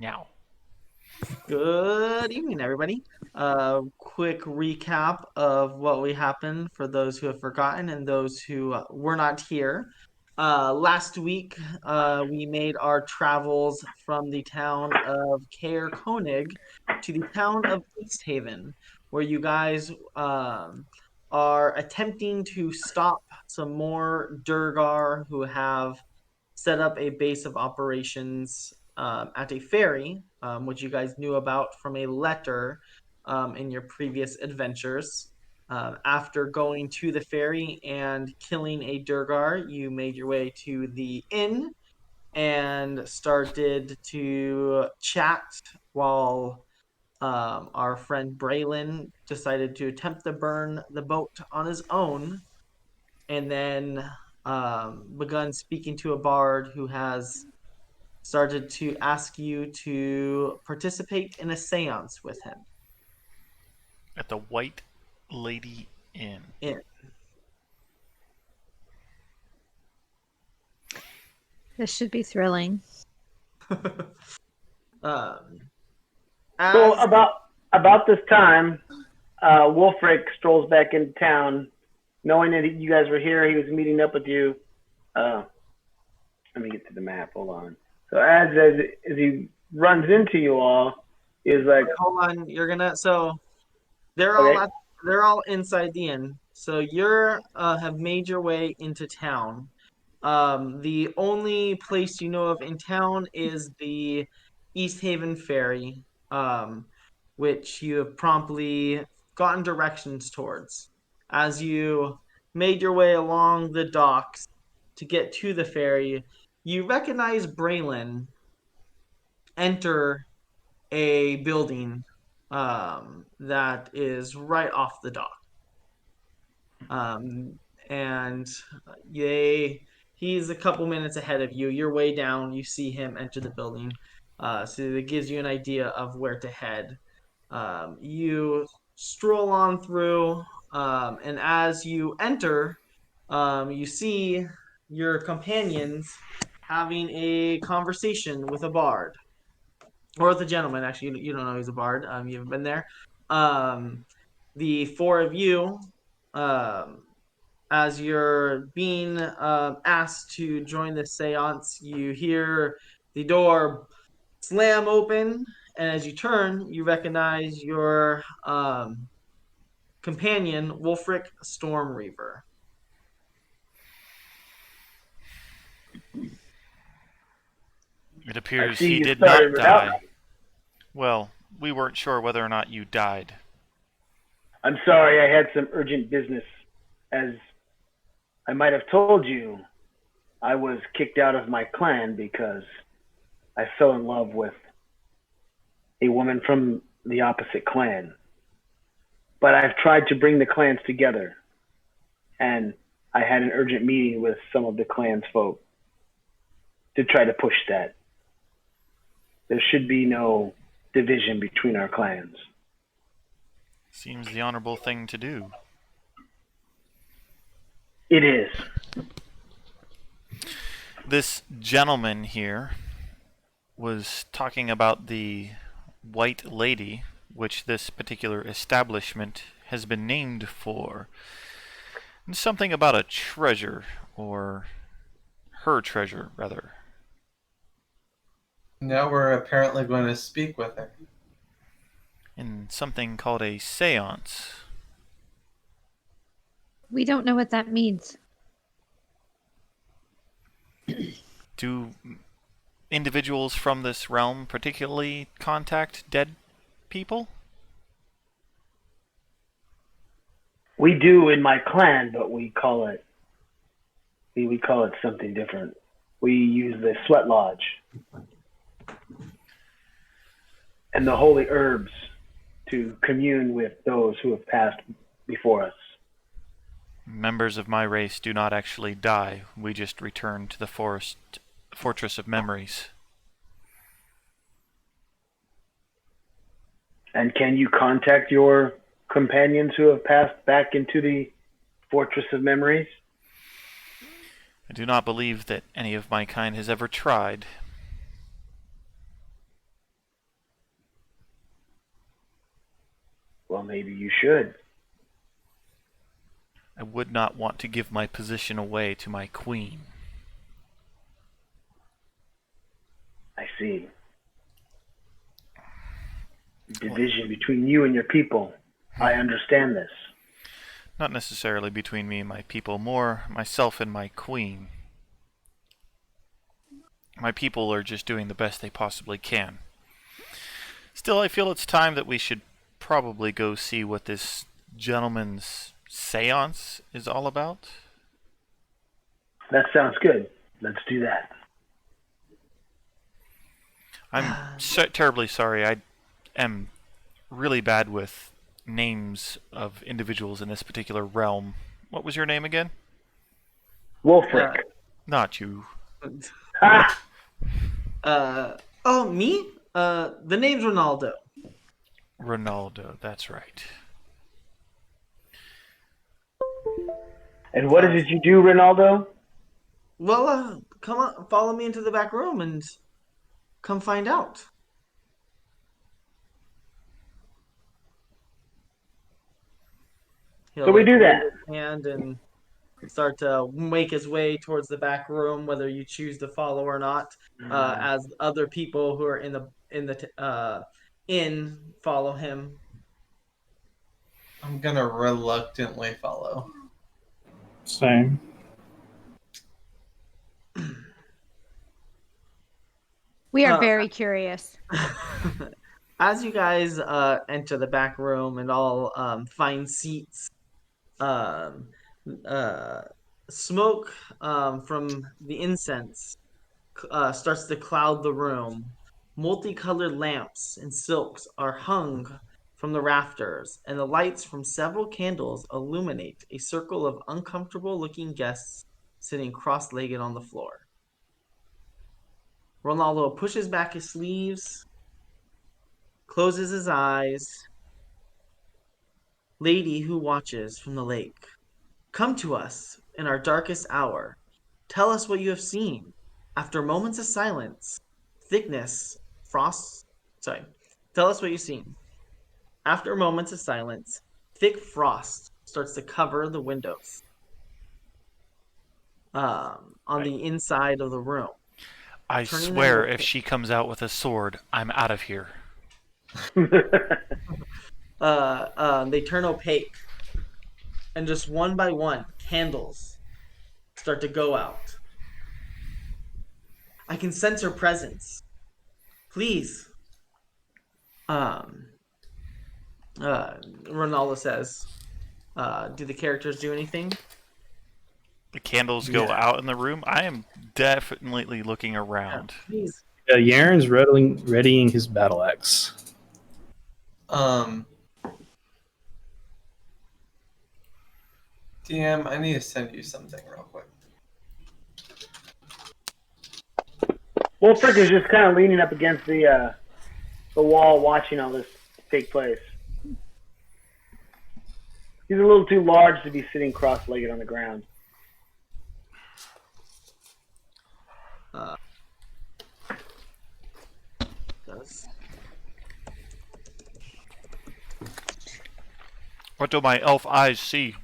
Now. Good evening, everybody. Quick recap of what we happened for those who have forgotten and those who were not here. Last week, we made our travels from the town of Caer Konig to the town of East Haven, where you guys are attempting to stop some more Durgar who have set up a base of operations at a ferry, which you guys knew about from a letter in your previous adventures. After going to the ferry and killing a Durgar, you made your way to the inn and started to chat while our friend Braylon decided to attempt to burn the boat on his own and then begun speaking to a bard who has started to ask you to participate in a seance with him. At the White Lady Inn. In, This should be thrilling. um, So as about this time, Wolfric strolls back into town, knowing that you guys were here. He was meeting up with you. Let me get to the map. Hold on. So as he runs into you all, he's like, hold on, you're gonna they're all okay, at, they're all inside the inn. So you're have made your way into town. The only place you know of in town is the East Haven Ferry, which you have promptly gotten directions towards. As you made your way along the docks to get to the ferry, you recognize Braylon enter a building that is right off the dock. Um, and they he's a couple minutes ahead of you. You're way down. You see him enter the building, so it gives you an idea of where to head. You stroll on through, and as you enter, you see your companions having a conversation with a bard or with a gentleman. Actually, you don't know he's a bard. You haven't been there. Um, the four of you, um, as you're being asked to join the seance, you hear the door slam open, and as you turn, you recognize your companion, Wolfric Stormreaver. It I appears see he you did started not without die. me. Well, we weren't sure whether or not you died. I'm sorry, I had some urgent business. As I might have told you, I was kicked out of my clan because I fell in love with a woman from the opposite clan. But I've tried to bring the clans together, and I had an urgent meeting with some of the clan's folk to try to push that. There should be no division between our clans. Seems the honorable thing to do. It is. This gentleman here was talking about the White Lady, which this particular establishment has been named for. And something about a treasure, or her treasure, rather. Now we're apparently going to speak with her. And something called a seance. We don't know what that means. Do individuals from this realm particularly contact dead people? We do in my clan, but we call it something different. We use the sweat lodge and the holy herbs to commune with those who have passed before us. Members of my race do not actually die. We just return to the fortress of memories. And can you contact your companions who have passed back into the Fortress of Memories? I do not believe that any of my kind has ever tried. Well, maybe you should. I would not want to give my position away to my queen. I see. Division between you and your people. I understand this. Not necessarily between me and my people, more myself and my queen. My people are just doing the best they possibly can. Still, I feel it's time that we should probably go see what this gentleman's seance is all about. That sounds good. Let's do that. I'm terribly sorry. I am really bad with names of individuals in this particular realm. What was your name again? Wolfric. Not you. Ah! Oh, me? The name's Ronaldo. Ronaldo, that's right. And what is it you do, Ronaldo? Well, come on, follow me into the back room and come find out. So we do raise that. his hand and start to make his way towards the back room, whether you choose to follow or not. As other people who are in the inn follow him. I'm gonna reluctantly follow. Same. We are Uh, very curious. As you guys enter the back room and all find seats, um, smoke from the incense starts to cloud the room. Multicolored lamps and silks are hung from the rafters, and the lights from several candles illuminate a circle of uncomfortable-looking guests sitting cross-legged on the floor. Ronaldo pushes back his sleeves, closes his eyes. Lady who watches from the lake, come to us in our darkest hour. Tell us what you have seen. After moments of silence, tell us what you've seen. After moments of silence, thick frost starts to cover the windows on the inside of the room. I Turning swear, them- if she comes out with a sword, I'm out of here. They turn opaque, and just one by one, candles start to go out. I can sense her presence. Please. Ronaldo says, do the characters do anything? The candles go Yeah. out in the room. I am definitely looking around. Please. Yaren's readying his battle axe. DM, I need to send you something real quick. Wolfric is just kind of leaning up against the wall, watching all this take place. He's a little too large to be sitting cross-legged on the ground. Does. What do my elf eyes see?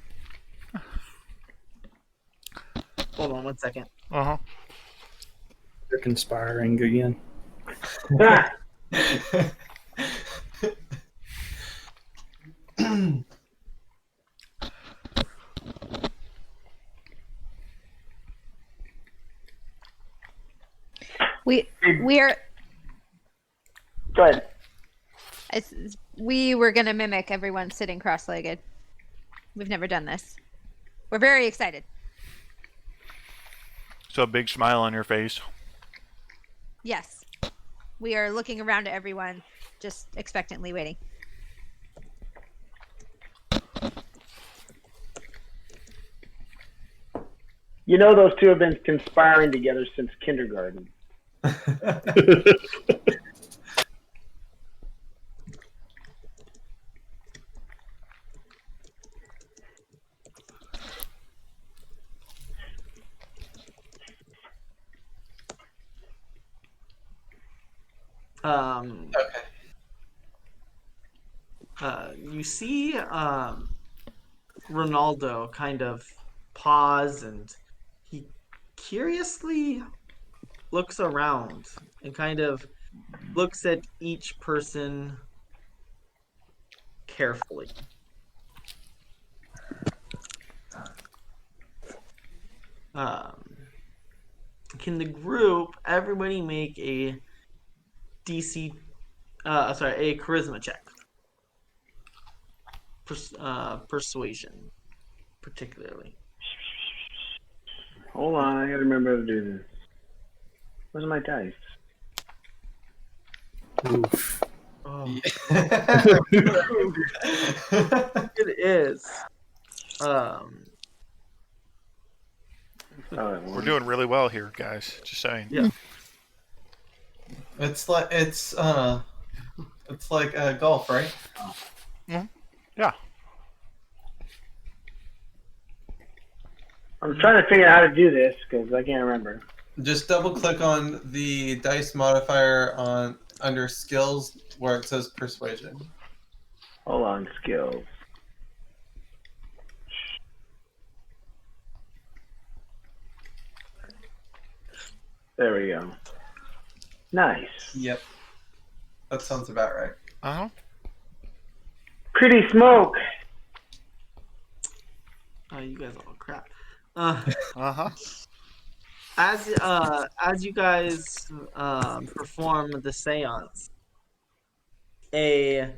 Hold on 1 second. Uh-huh. They're conspiring again. Ah! We are Go ahead. we were gonna mimic everyone sitting cross-legged. We've never done this. We're very excited. So a big smile on your face. Yes. We are looking around at everyone, just expectantly waiting. You know those two have been conspiring together since kindergarten. Um, Okay. you see Ronaldo kind of pause, and he curiously looks around and kind of looks at each person carefully. Can the group, everybody make a DC, a charisma check? Persuasion, particularly. Hold on, I gotta remember how to do this. Where's my dice? Oof. Oh, Yeah. it is. Oh, We're doing really well here, guys. Just saying. Yeah. It's like golf, right? Yeah. I'm trying to figure out how to do this because I can't remember. Just double click on the dice modifier on under skills where it says persuasion. Hold on, skills. There we go. Nice. Yep. That sounds about right. Uh-huh. Pretty smoke. Oh, you guys all crap. Uh, Uh-huh. as you guys perform the seance, a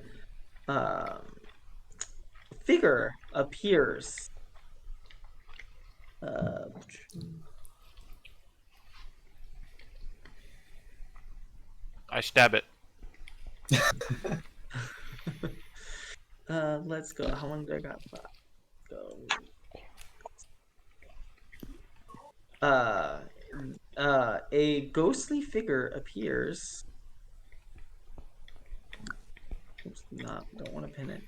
figure appears. I stab it. Let's go. How long do I got left? Go. A ghostly figure appears. Oops, don't want to pin it.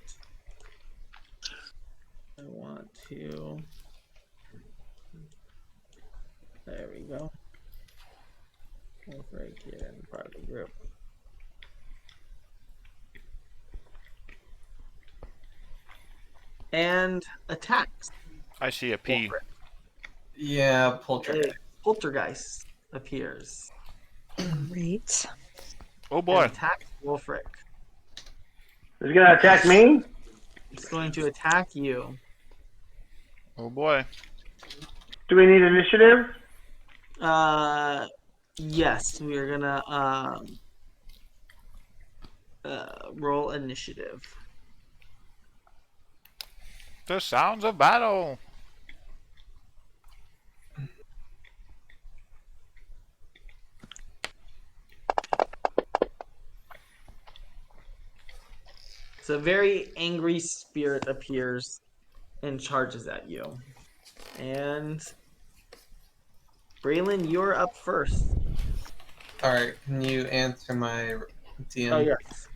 I want to. There we go. Right here in part of the group. And attacks. I see a P. Wolfric. Yeah, poltergeist. A poltergeist appears. Great. Oh boy. And attacks Wolfric. It's gonna attack me? It's going to attack you. Oh boy. Do we need initiative? Yes, we are gonna roll initiative. The sounds of battle. So a very angry spirit appears and charges at you. And Braylon, you're up first. All right, can you answer my DM? Oh yes.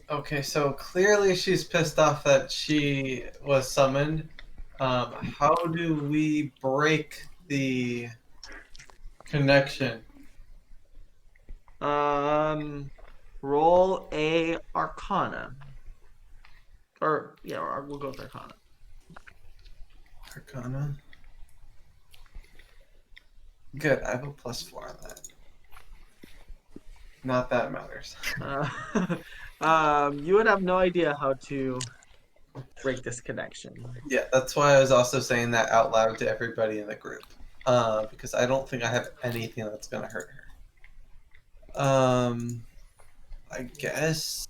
Okay, so clearly she's pissed off that she was summoned. How do we break the connection? Roll a Arcana. Or yeah, we'll go with Arcana. Arcana. Good, I have a +4 on that. Not that matters. You would have no idea how to break this connection. Yeah, that's why I was also saying that out loud to everybody in the group. Because I don't think I have anything that's gonna hurt her. I guess.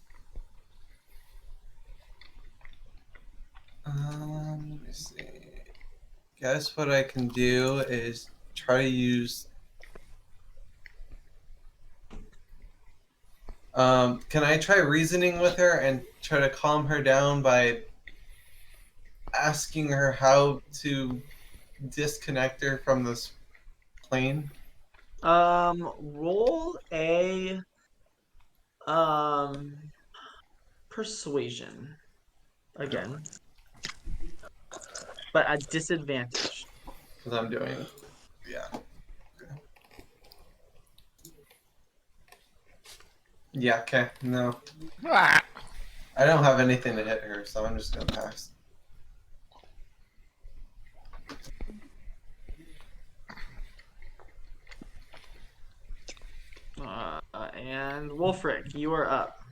Let me see. Guess what I can do is try to use. Can I try reasoning with her and try to calm her down by asking her how to disconnect her from this plane? Roll a persuasion again, but at disadvantage. Because I'm doing, yeah. Yeah, okay, no. Ah. I don't have anything to hit her, so I'm just gonna pass. And Wolfric, you are up.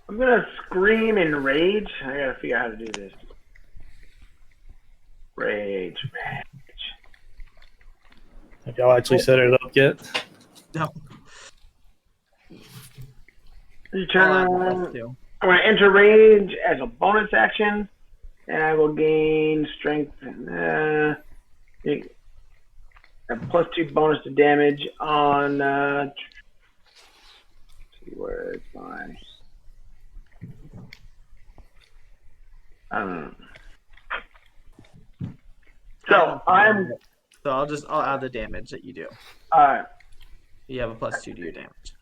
I'm gonna scream in rage. I gotta figure out how to do this. Rage. Have y'all actually set it up yet? No. You I'll add turn. plus 2. I'm gonna enter rage as a bonus action, and I will gain strength. A +2 bonus to damage on. Let's see where it's my. So I'm. So I'll add the damage that you do. You have a +2 to your damage.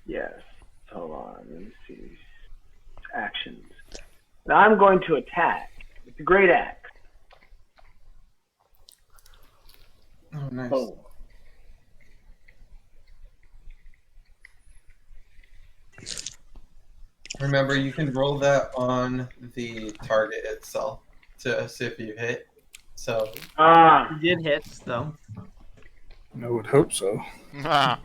Yes. Hold on. Let me see. Actions. Now I'm going to attack with the great axe. Oh, nice. Boom. Remember, you can roll that on the target itself to see if you hit. So, You did hit, though. I would hope so. Ah.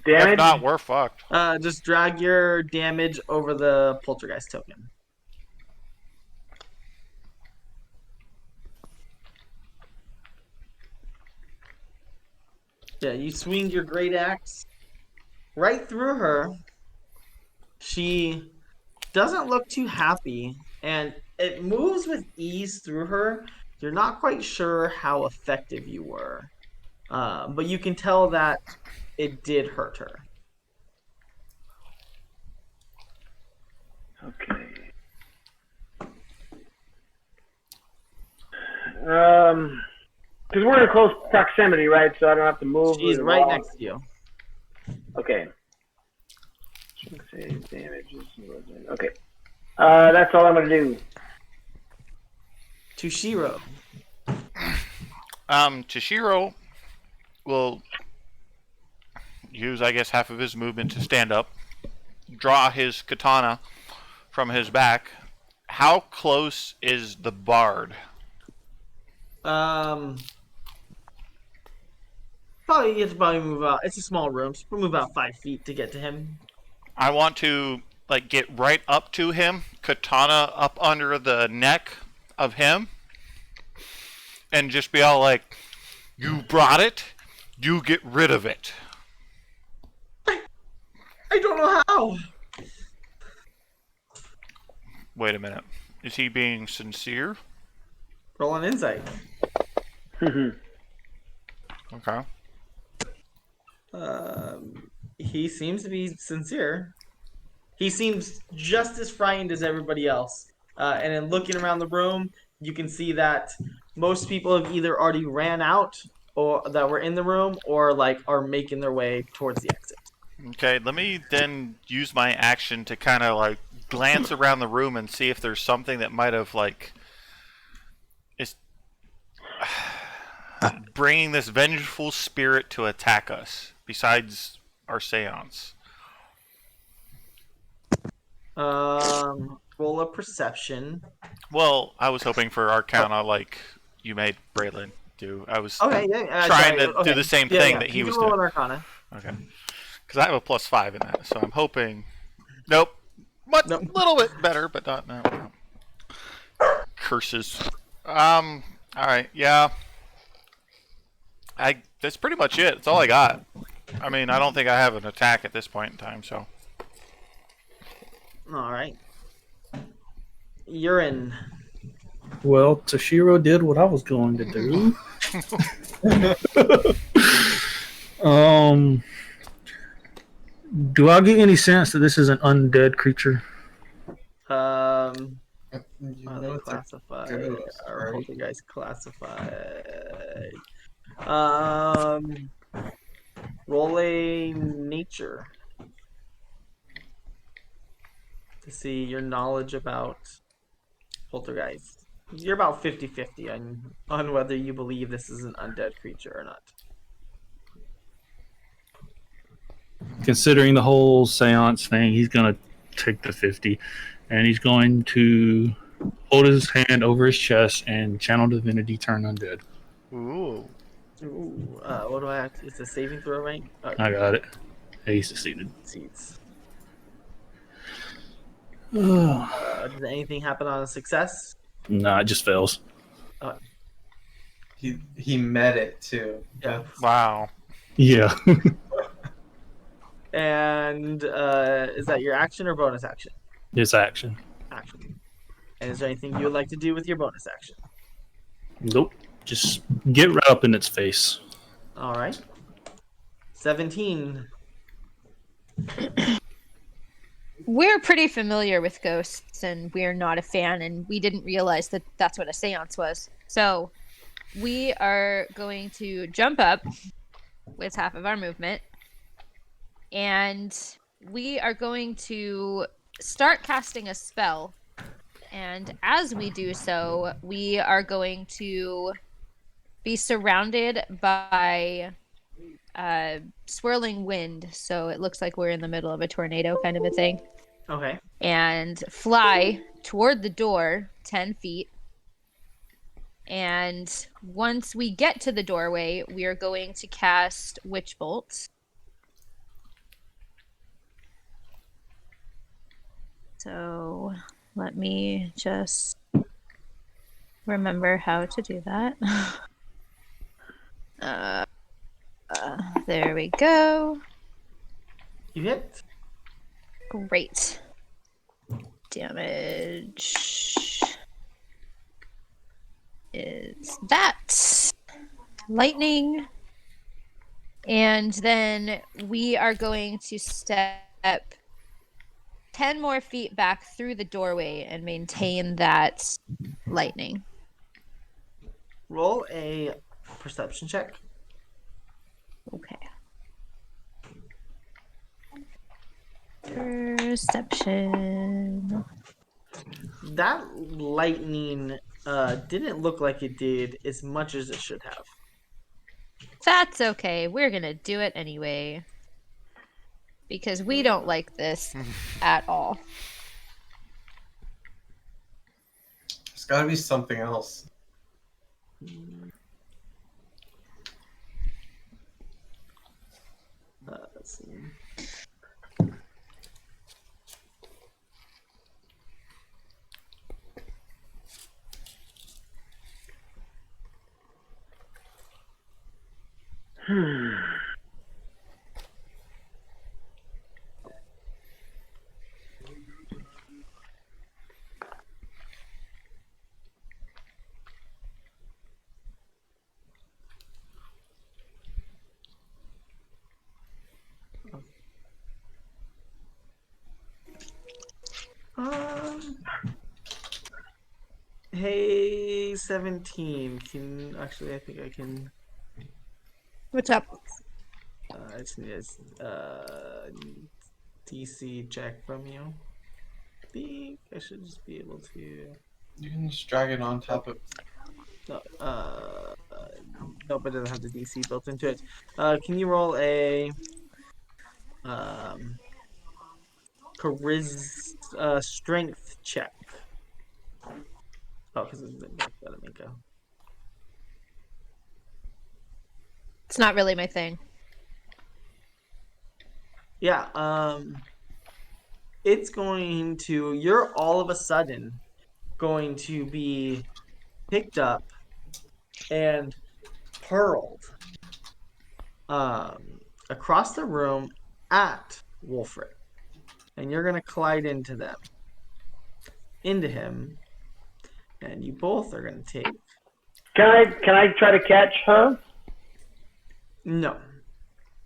If Damage. not, we're fucked. Just drag your damage over the poltergeist token. Yeah, you swing your great axe right through her. She doesn't look too happy, and it moves with ease through her. You're not quite sure how effective you were, but you can tell that it did hurt her. Okay. Because we're in close proximity, right? So I don't have to move. She's or right walk. next to you. Okay. Save damages. Okay. That's all I'm gonna do. Tushiro. Toshiro will use, I guess, half of his movement to stand up, draw his katana from his back. How close is the bard? Probably you have to move out. It's a small room, so we'll move out 5 feet to get to him. I want to get right up to him, katana up under the neck of him, and just be all like, "You brought it, you get rid of it." I don't know how. Wait a minute. Is he being sincere? Roll an insight. Okay. He seems to be sincere. He seems just as frightened as everybody else. And in looking around the room, you can see that most people have either already ran out or that were in the room or are making their way towards the exit. Okay, let me then use my action to kind of glance around the room and see if there's something that might have is bringing this vengeful spirit to attack us besides our seance. Roll a perception. Well, I was hoping for Arcana like you made Braylon do. I was Okay, yeah. trying sorry, to do the same thing that he you was can roll doing. an Arcana. Okay. Because I have a +5 in that, so I'm hoping. Nope. Nope. Little bit better, but not. No. Curses. All right. Yeah. That's pretty much it. That's all I got. I mean, I don't think I have an attack at this point in time, so. All right. You're in. Well, Toshiro did what I was going to do. Um, do I get any sense that this is an undead creature? You Are know they it's a classified? ghost, Are right? poltergeist classified? Roll a nature to see your knowledge about poltergeist. You're about 50-50 on whether you believe this is an undead creature or not. Considering the whole seance thing, he's going to take the 50 and he's going to hold his hand over his chest and channel divinity turn undead. Ooh. Ooh, what do I have to, it's a saving throw, right? I got it. He succeeded. Seats. Nah, Does anything happen on a success? it just fails. He met it too. Yeah. Wow. Yeah. And is that your action or bonus action? It's action. Action. And is there anything you would like to do with your bonus action? Nope. Just get right up in its face. All right. 17. We're pretty familiar with ghosts, and we're not a fan, and we didn't realize that that's what a seance was. So we are going to jump up with half of our movement, and we are going to start casting a spell. And as we do so, we are going to be surrounded by swirling wind. So it looks like we're in the middle of a tornado kind of a thing. Okay. And fly toward the door 10 feet. And once we get to the doorway, we are going to cast Witch Bolt. So let me just remember how to do that. There we go. You hit. Great. Damage is that. Lightning. And then we are going to step 10 more feet back through the doorway and maintain that lightning. Roll a perception check. Okay. Perception. That lightning didn't look like it did as much as it should have. That's okay. We're going to do it anyway. Because we don't like this at all. There's got to be something else. Let's see. Hey, 17. Can actually, I think I can. What's up? I just need a DC check from you. I think I should just be able to. You can just drag it on top of. No, nope, it doesn't have the DC built into it. Can you roll a strength check? Oh, because it's gotta make a. It's not really my thing. Yeah, it's going to. You're all of a sudden going to be picked up and hurled across the room at Wolfric, and you're gonna collide into him, and you both are gonna take. Can I try to catch her? No.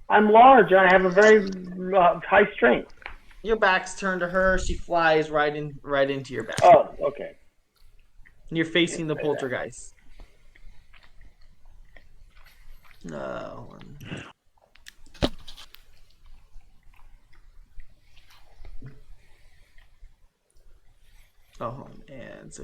I'm large and I have a very high strength. Your back's turned to her. She flies right into your back. Oh, okay. And you're facing the Say that. poltergeist. And so.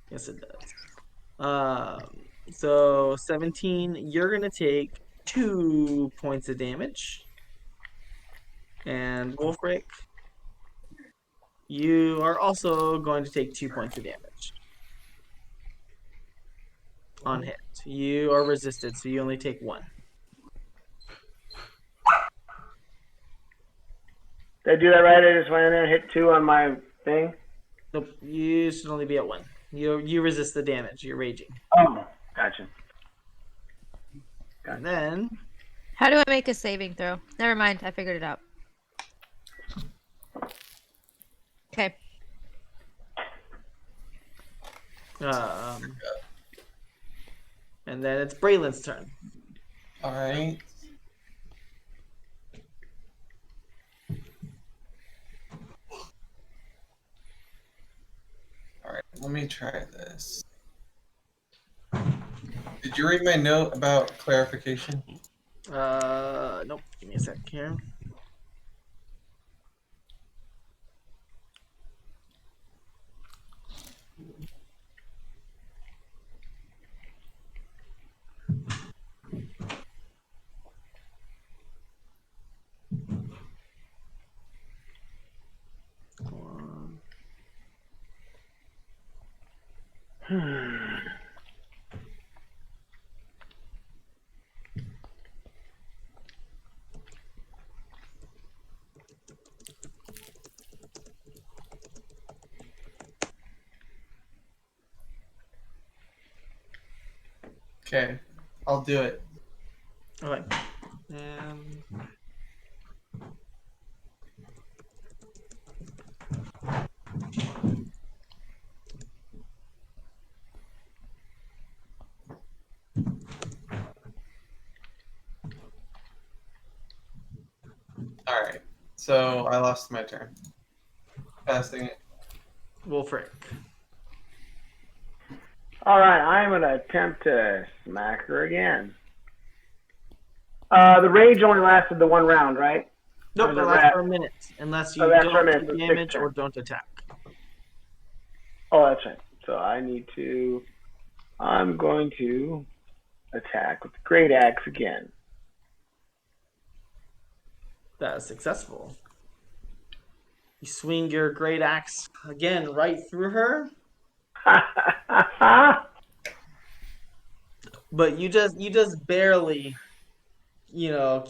Yes, it does. So 17, you're gonna take 2 points of damage. And Wolfric, you are also going to take 2 points of damage. On hit. You are resisted, so you only take 1. Did I do that right? I just went in there and hit 2 on my thing? Nope, you should only be at 1. You resist the damage. You're raging. Oh, gotcha. And then How do I make a saving throw? Never mind, I figured it out. Okay. and then it's Braylon's turn. All right. All right, let me try this. Did you read my note about clarification? Nope. Give me a sec here. Okay, I'll do it. Okay. And All right, so I lost my turn. Passing it. Wolfric. All right, I'm going to attempt to smack her again. The rage only lasted the 1 round, right? Nope, Or it the lasts rat- for a minute, unless you Oh, that's for a don't minute, take so damage 6 or turns. don't attack. Oh, that's right. So I need to. I'm going to attack with the great axe again. That is successful. You swing your great axe again right through her, but you just barely,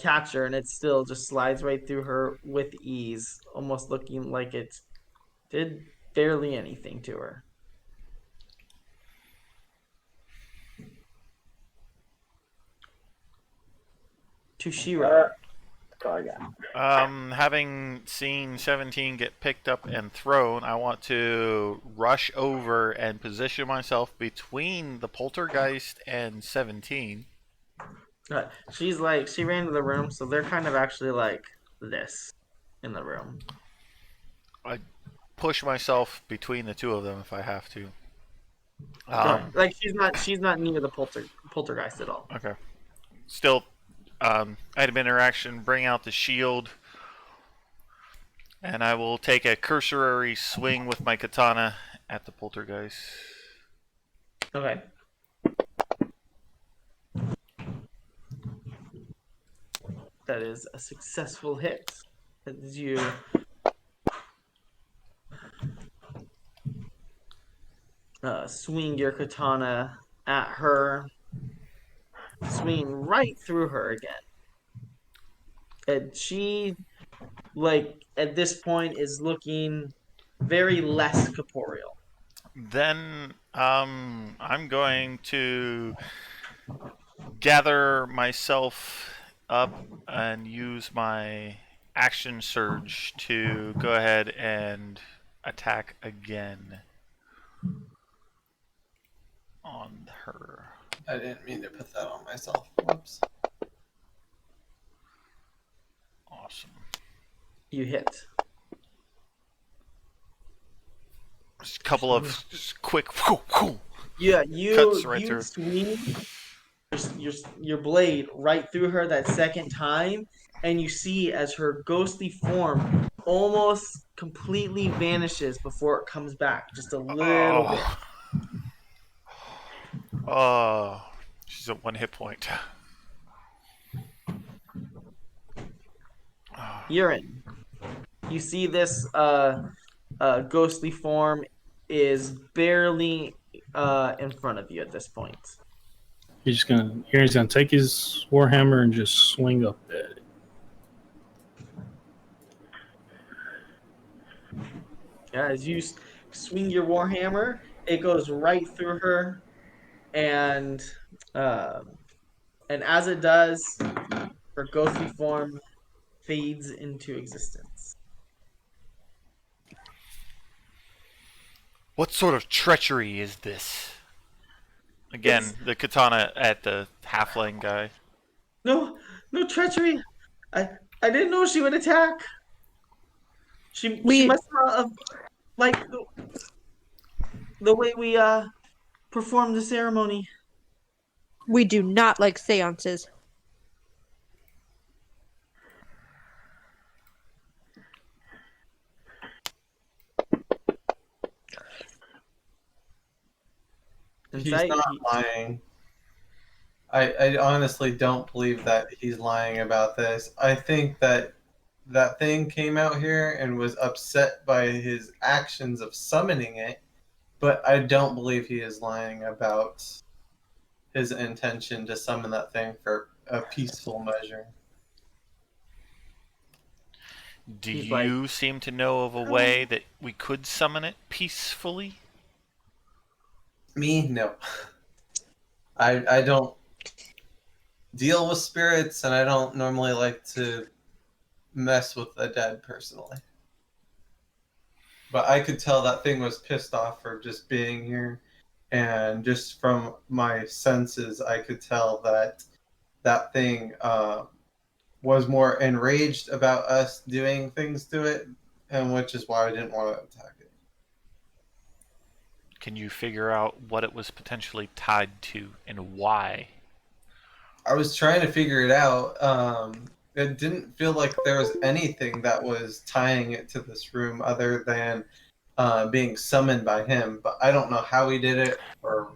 catch her, and it still just slides right through her with ease, almost looking like it did barely anything to her. Tushiro. That's all I got. Having seen 17 get picked up and thrown, I want to rush over and position myself between the poltergeist and 17. She ran to the room, so they're kind of actually like this in the room. I push myself between the 2 of them if I have to. Like she's not near the poltergeist at all. Okay. Still, item interaction, bring out the shield, and I will take a cursory swing with my katana at the poltergeist. Okay. That is a successful hit. As you swing your katana at her, swing right through her again. And she, at this point, is looking very less corporeal. Then I'm going to gather myself up and use my action surge to go ahead and attack again. on her. I didn't mean to put that on myself. Whoops. Awesome. You hit. Just a couple of quick Yeah, cuts right you through. swing your blade right through her that second time, and you see as her ghostly form almost completely vanishes before it comes back, just a little bit. Oh, she's at 1 hit point. Urine. You see this ghostly form is barely in front of you at this point. He's gonna take his warhammer and just swing up at it. Yeah, as you swing your warhammer, it goes right through her, and as it does, her ghostly form fades into existence. What sort of treachery is this? Again, the katana at the halfling guy. No, no treachery. I didn't know she would attack. She must not have liked the way we performed the ceremony. We do not like seances. He's not lying. I honestly don't believe that he's lying about this. I think that thing came out here and was upset by his actions of summoning it, but I don't believe he is lying about his intention to summon that thing for a peaceful measure. Do He's you seem to know of a way that we could summon it peacefully? Me, no. I don't deal with spirits, and I don't normally like to mess with the dead personally. But I could tell that thing was pissed off for just being here, and just from my senses, I could tell that that thing was more enraged about us doing things to it, and which is why I didn't want to attack it. Can you figure out what it was potentially tied to and why? I was trying to figure it out. It didn't feel like there was anything that was tying it to this room other than being summoned by him. But I don't know how he did it, or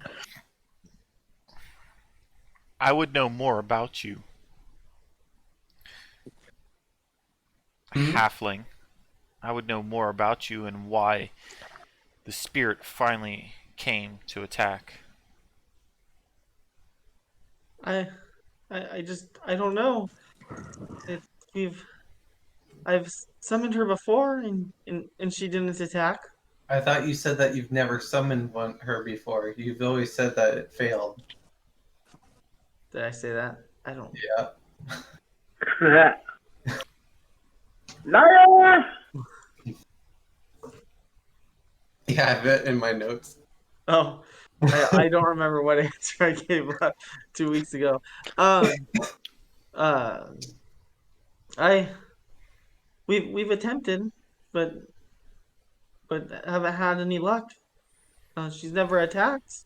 I would know more about you. Halfling. I would know more about you and why the spirit finally came to attack. I don't know. I've summoned her before, and she didn't attack. I thought you said that you've never summoned her before. You've always said that it failed. Did I say that? I don't. Yeah. Liar! Yeah, I have it in my notes. Oh, I don't remember what answer I gave 2 weeks ago. We've attempted, but haven't had any luck. She's never attacked,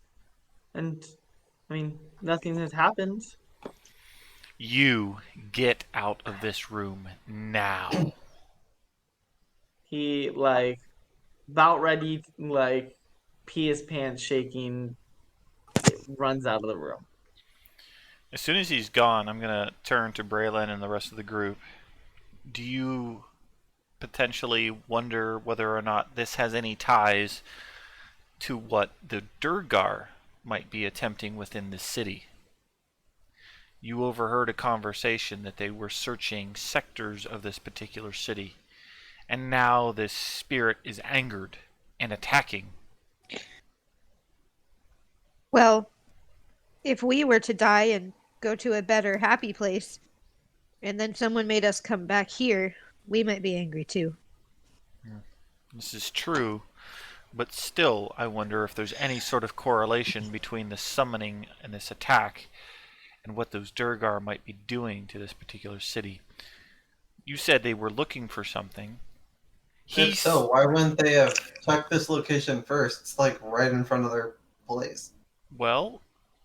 and I mean nothing has happened. You get out of this room now. He about ready pee his pants, shaking, runs out of the room. As soon as he's gone, I'm going to turn to Braylon and the rest of the group. Do you potentially wonder whether or not this has any ties to what the Durgar might be attempting within the city? You overheard a conversation that they were searching sectors of this particular city, and now this spirit is angered and attacking. Well, if we were to die and go to a better, happy place, and then someone made us come back here, we might be angry too. This is true, But still, I wonder if there's any sort of correlation between this summoning and this attack and what those Durgar might be doing to this particular city. You said they were looking for something. If so, why wouldn't they have checked this location first? It's like right in front of their place. Well,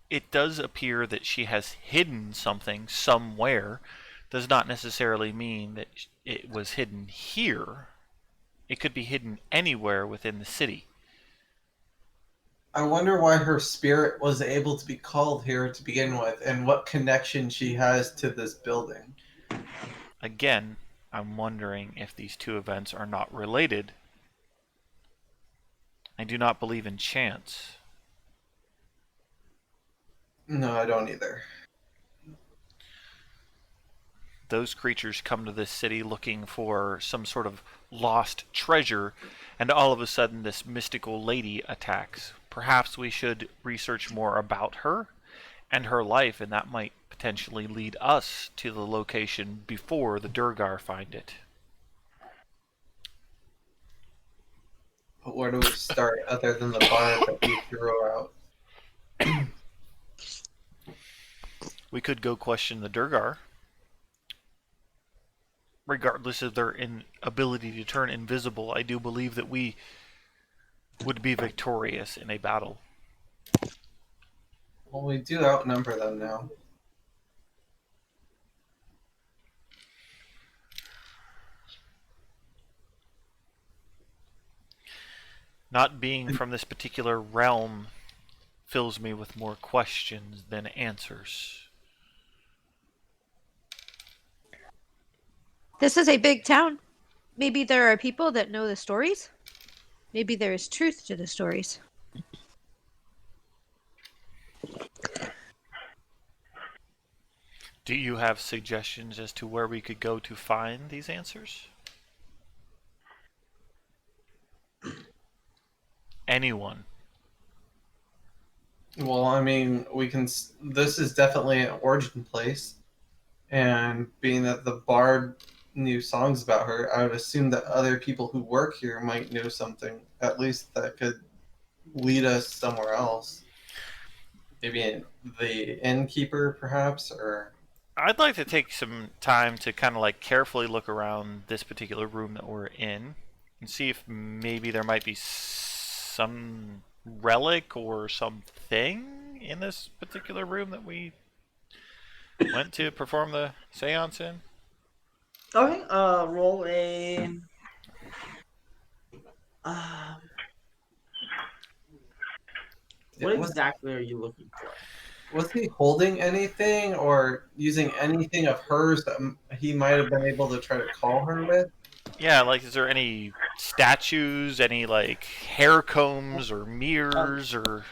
it does appear that she has hidden something somewhere. Does not necessarily mean that it was hidden here. It could be hidden anywhere within the city. I wonder why her spirit was able to be called here to begin with, and what connection she has to this building. Again, I'm wondering if these two events are not related. I do not believe in chance. No, I don't either. Those creatures come to this city looking for some sort of lost treasure, and all of a sudden this mystical lady attacks. Perhaps we should research more about her and her life, and that might potentially lead us to the location before the Durgar find it. But where do we start other than the bar that we threw out? We could go question the Durgar. Regardless of their ability to turn invisible, I do believe that we would be victorious in a battle. Well, we do outnumber them now. Not being from this particular realm fills me with more questions than answers. This is a big town. Maybe there are people that know the stories. Maybe there is truth to the stories. Do you have suggestions as to where we could go to find these answers? Anyone? Well, I mean, we can. This is definitely an origin place, and being that the bard knew songs about her, I would assume that other people who work here might know something, at least that could lead us somewhere else. Maybe the innkeeper, perhaps, or. I'd like to take some time to kind of like carefully look around this particular room that we're in and see if maybe there might be some relic or something in this particular room that we went to perform the seance in. Okay, roll a. What exactly are you looking for? Was he holding anything or using anything of hers that he might have been able to try to call her with? Yeah, like, is there any statues, any, like, hair combs or mirrors or...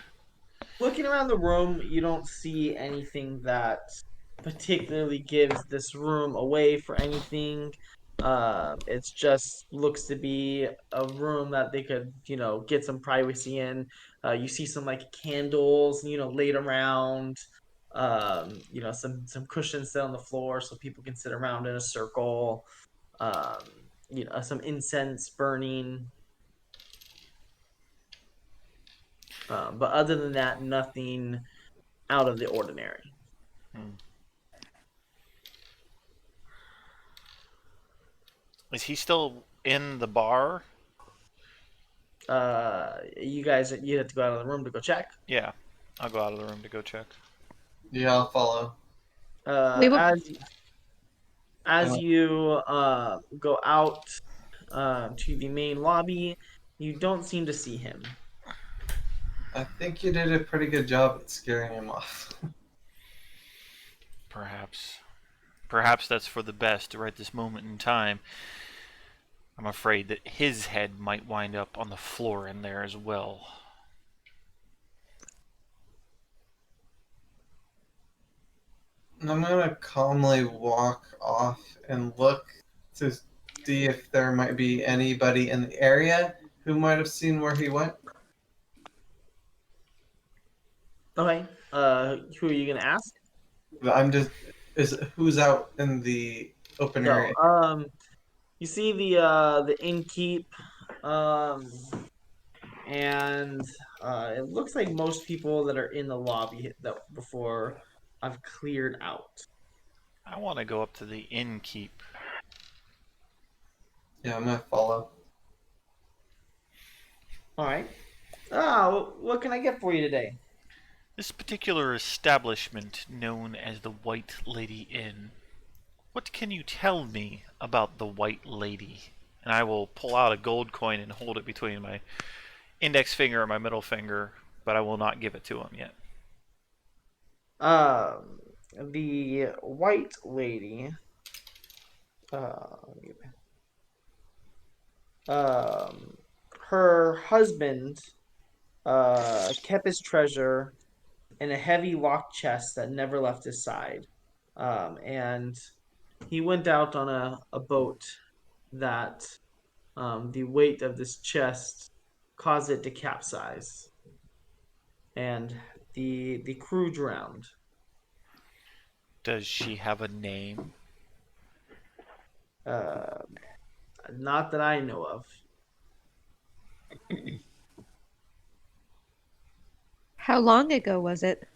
Looking around the room, you don't see anything that particularly gives this room away for anything. It's just looks to be a room that they could, get some privacy in. You see some like candles, laid around. Some cushions set on the floor so people can sit around in a circle. Some incense burning. But other than that, nothing out of the ordinary. Is he still in the bar? You guys, you have to go out of the room to go check. Yeah, I'll go out of the room to go check. Yeah, I'll follow. As you go out to the main lobby, you don't seem to see him. I think you did a pretty good job at scaring him off. Perhaps. Perhaps that's for the best right this moment in time. I'm afraid that his head might wind up on the floor in there as well. I'm going to calmly walk off and look to see if there might be anybody in the area who might have seen where he went. Okay. Who are you gonna ask? Who's out in the open area? You see the innkeep. And it looks like most people that are in the lobby that before I've cleared out. I want to go up to the innkeep. Yeah, I'm gonna follow. All right. What can I get for you today? This particular establishment known as the White Lady Inn. What can you tell me about the White Lady? And I will pull out a gold coin and hold it between my index finger and my middle finger, but I will not give it to him yet. The White Lady. Uh, Her husband kept his treasure in a heavy locked chest that never left his side. And he went out on a boat that the weight of this chest caused it to capsize. And the crew drowned. Does she have a name? Uh, Not that I know of. How long ago was it?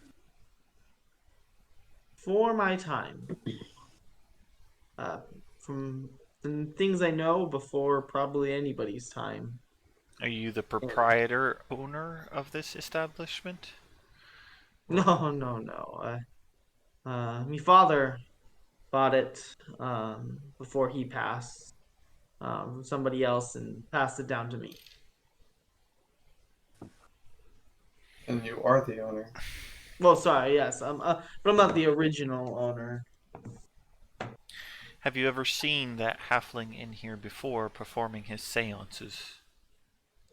For my time. From the things I know before probably anybody's time. Are you the proprietor owner of this establishment? No, no, no. My father bought it before he passed from somebody else and passed it down to me. And you are the owner. Well, sorry, yes, but I'm not the original owner. Have you ever seen that halfling in here before performing his seances?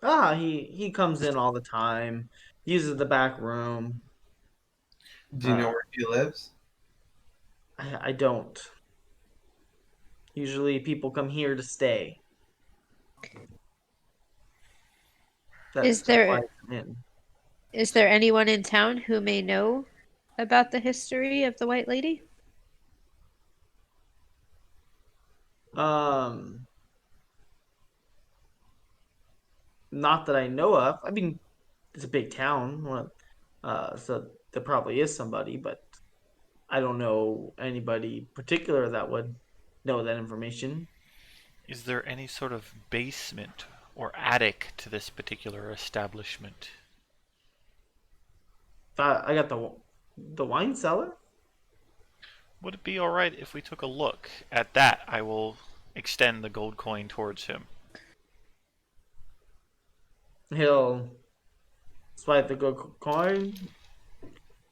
He comes in all the time, uses the back room. Do you know where he lives? I don't. Usually people come here to stay. Is That's why there I come in. is there anyone in town who may know about the history of the White Lady? Not that I know of. I mean, it's a big town, so there probably is somebody, but I don't know anybody particular that would know that information. Is there any sort of basement or attic to this particular establishment? I got the wine cellar. Would it be alright if we took a look? At that, I will extend the gold coin towards him. He'll swipe the gold coin.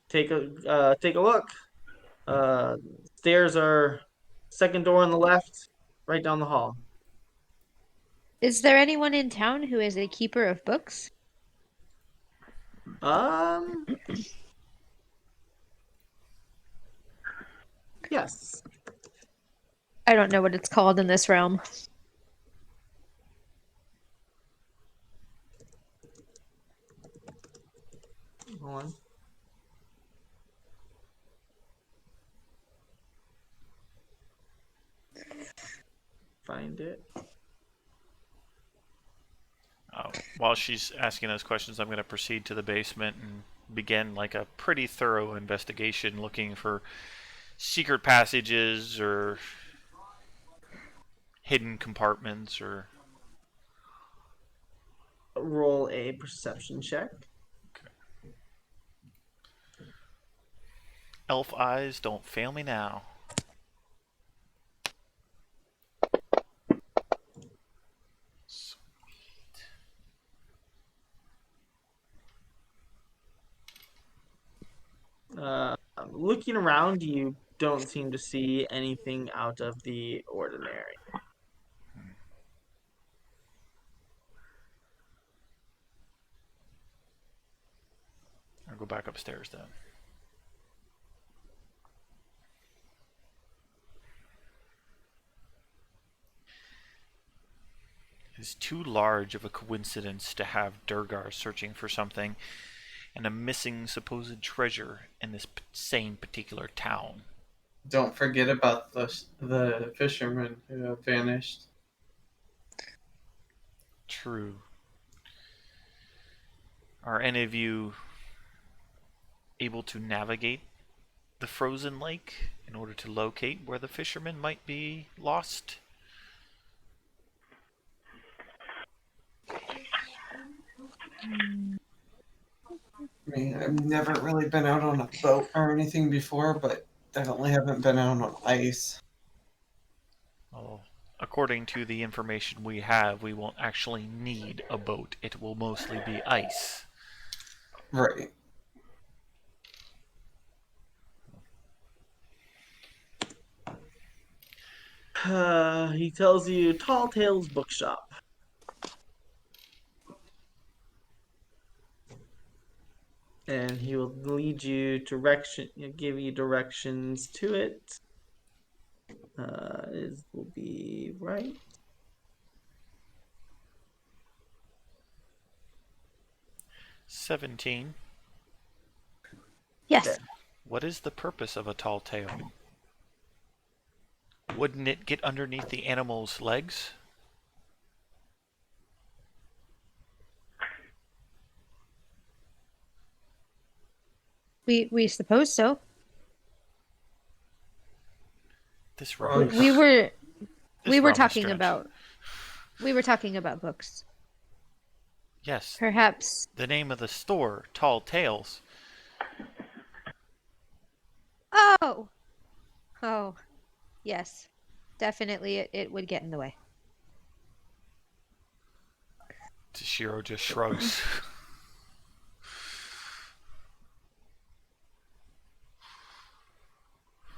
Take a look. Stairs are second door on the left, right down the hall. Is there anyone in town who is a keeper of books? Yes. I don't know what it's called in this realm. Hold on. Find it. While she's asking those questions, I'm going to proceed to the basement and begin like a pretty thorough investigation looking for secret passages or hidden compartments or... Roll a perception check. Elf eyes, don't fail me now. Looking around, you don't seem to see anything out of the ordinary. I'll go back upstairs then. It's too large of a coincidence to have Durgar searching for something and a missing supposed treasure in this same particular town. Don't forget about the fishermen who have vanished. True. Are any of you able to navigate the frozen lake in order to locate where the fishermen might be lost? I mean, I've never really been out on a boat or anything before, but definitely haven't been out on ice. Well, according to the information we have, we won't actually need a boat. It will mostly be ice. Right. He tells you Tall Tales Bookshop. And he will lead you give you directions to it. It will be right. "17. Yes. What is the purpose of a tall tale? Wouldn't it get underneath the animal's legs?" We suppose so. This We- rum- We were this we were rum is talking strange. about books. Yes, Perhaps. the name of the store, Tall Tales. Oh. Oh. Yes. Definitely it would get in the way. Shiro just shrugs.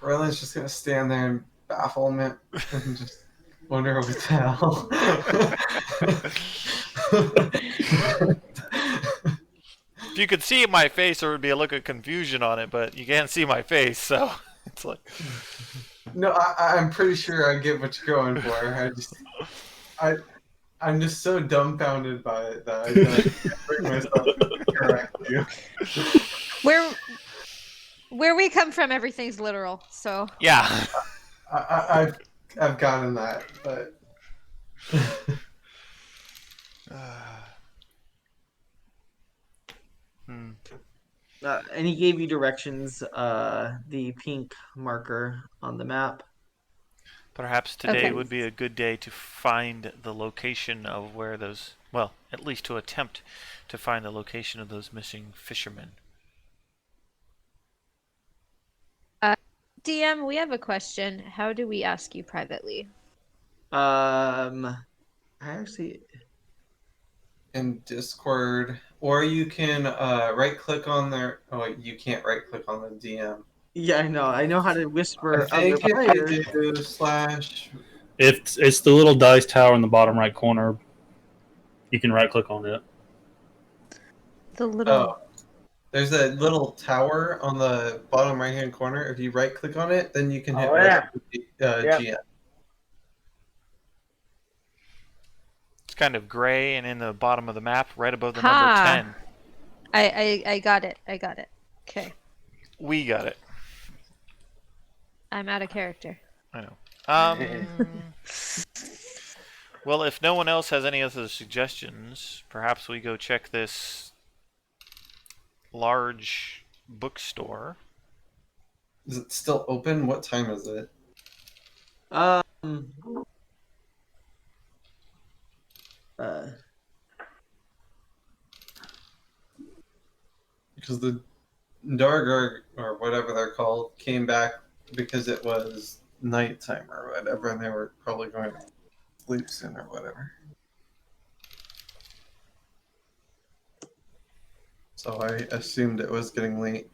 Rylan's just gonna stand there in bafflement and just wonder what the hell. If you could see my face, there would be a look of confusion on it, but you can't see my face, so it's like... No, I'm pretty sure I get what you're going for. I'm just so dumbfounded by it that I can't bring myself to correct you. Where we come from, everything's literal. So Yeah. I've gotten that, but And he gave you directions, the pink marker on the map. Perhaps today Okay. would be a good day to find the location of where those... Well, at least to attempt to find the location of those missing fishermen. DM, we have a question. How do we ask you privately? I actually... in Discord, or you can right click on their. Oh, wait, you can't right click on the DM. Yeah, I know how to whisper I think other if players. you do slash. If it's the little dice tower in the bottom right corner, you can right click on it. The little. Oh, there's a little tower on the bottom right hand corner. If you right click on it, then you can hit Oh, yeah. Yeah. GM. It's kind of gray and in the bottom of the map, right above the Ha! number 10. I got it. I got it. Okay. We got it. I'm out of character. I know. Well, if no one else has any other suggestions, perhaps we go check this large bookstore. Is it still open? What time is it? Uh, Because the Dargar, or whatever they're called, came back because it was nighttime or whatever, and they were probably going to sleep soon or whatever. So I assumed it was getting late.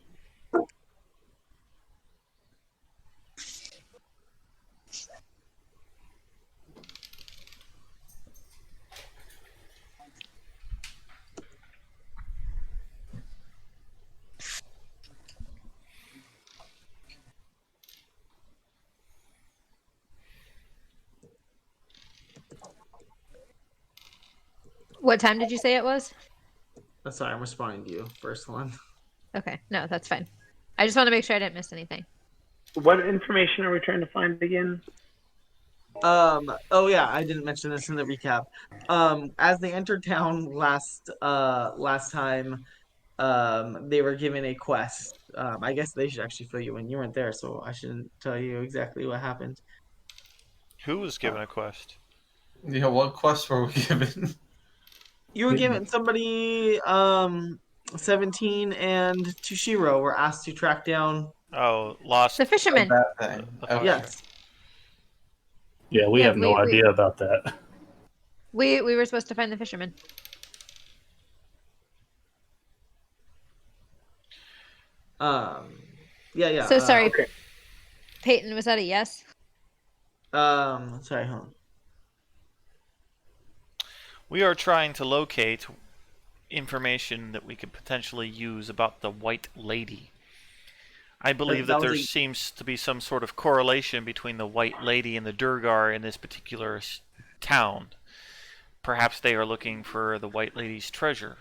What time did you say it was? sorry, I'm responding to you. First one. Okay. No, that's fine. I just want to make sure I didn't miss anything. What information are we trying to find again? Oh yeah, I didn't mention this in the recap. As they entered town last time, they were given a quest. I guess they should actually fill you in. You weren't there, so I shouldn't tell you exactly what happened. Who was given a quest? Yeah, what quest were we given? You were given somebody 17 and Tushiro were asked to track down. Oh, lost. The A fisherman. bad thing. The Okay. Yes. Yeah, we Yeah, have no idea about that. We were supposed to find the fisherman. Um yeah. So sorry, okay. Peyton, was that a yes? Sorry, hold on. We are trying to locate information that we could potentially use about the White Lady. I believe That that was there seems to be some sort of correlation between the White Lady and the Durgar in this particular town. Perhaps they are looking for the White Lady's treasure.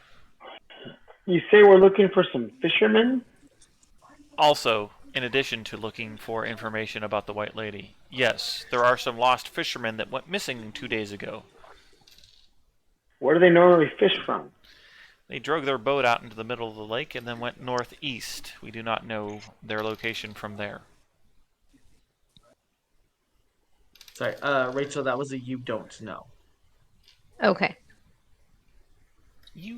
You say we're looking for some fishermen? Also, in addition to looking for information about the White Lady, yes, there are some lost fishermen that went missing 2 days ago. Where do they normally fish from? They drug their boat out into the middle of the lake and then went northeast. We do not know their location from there. Sorry, Rachel, that was a you don't know. Okay.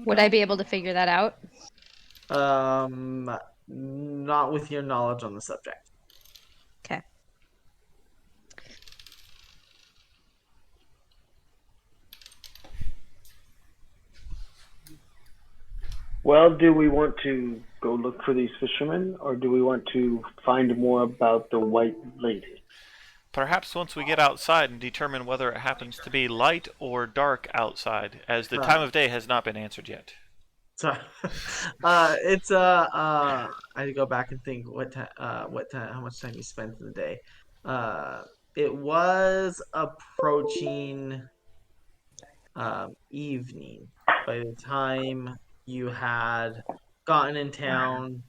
Would I be able to figure that out? Not with your knowledge on the subject. Okay. Well, do we want to go look for these fishermen, or do we want to find more about the White Lady? Perhaps once we get outside and determine whether it happens to be light or dark outside, as the time of day has not been answered yet. Sorry. It's I had to go back and think what time, how much time you spent in the day. It was approaching evening by the time you had gotten in town,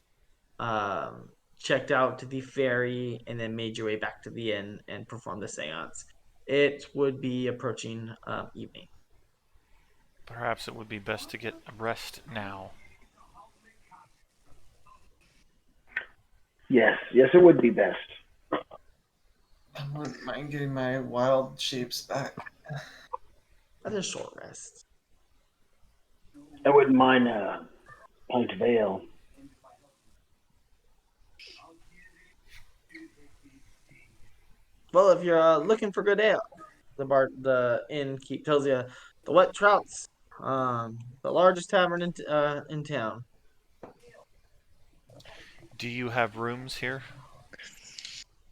checked out to the ferry, and then made your way back to the inn and performed the seance. It would be approaching evening. Perhaps it would be best to get a rest now. Yes, it would be best. I wouldn't mind getting my wild shapes back. That's a short rest. I wouldn't mind a pint of ale. Well, if you're looking for good ale, the innkeep tells you the Wet Trout's, the largest tavern in town. Do you have rooms here?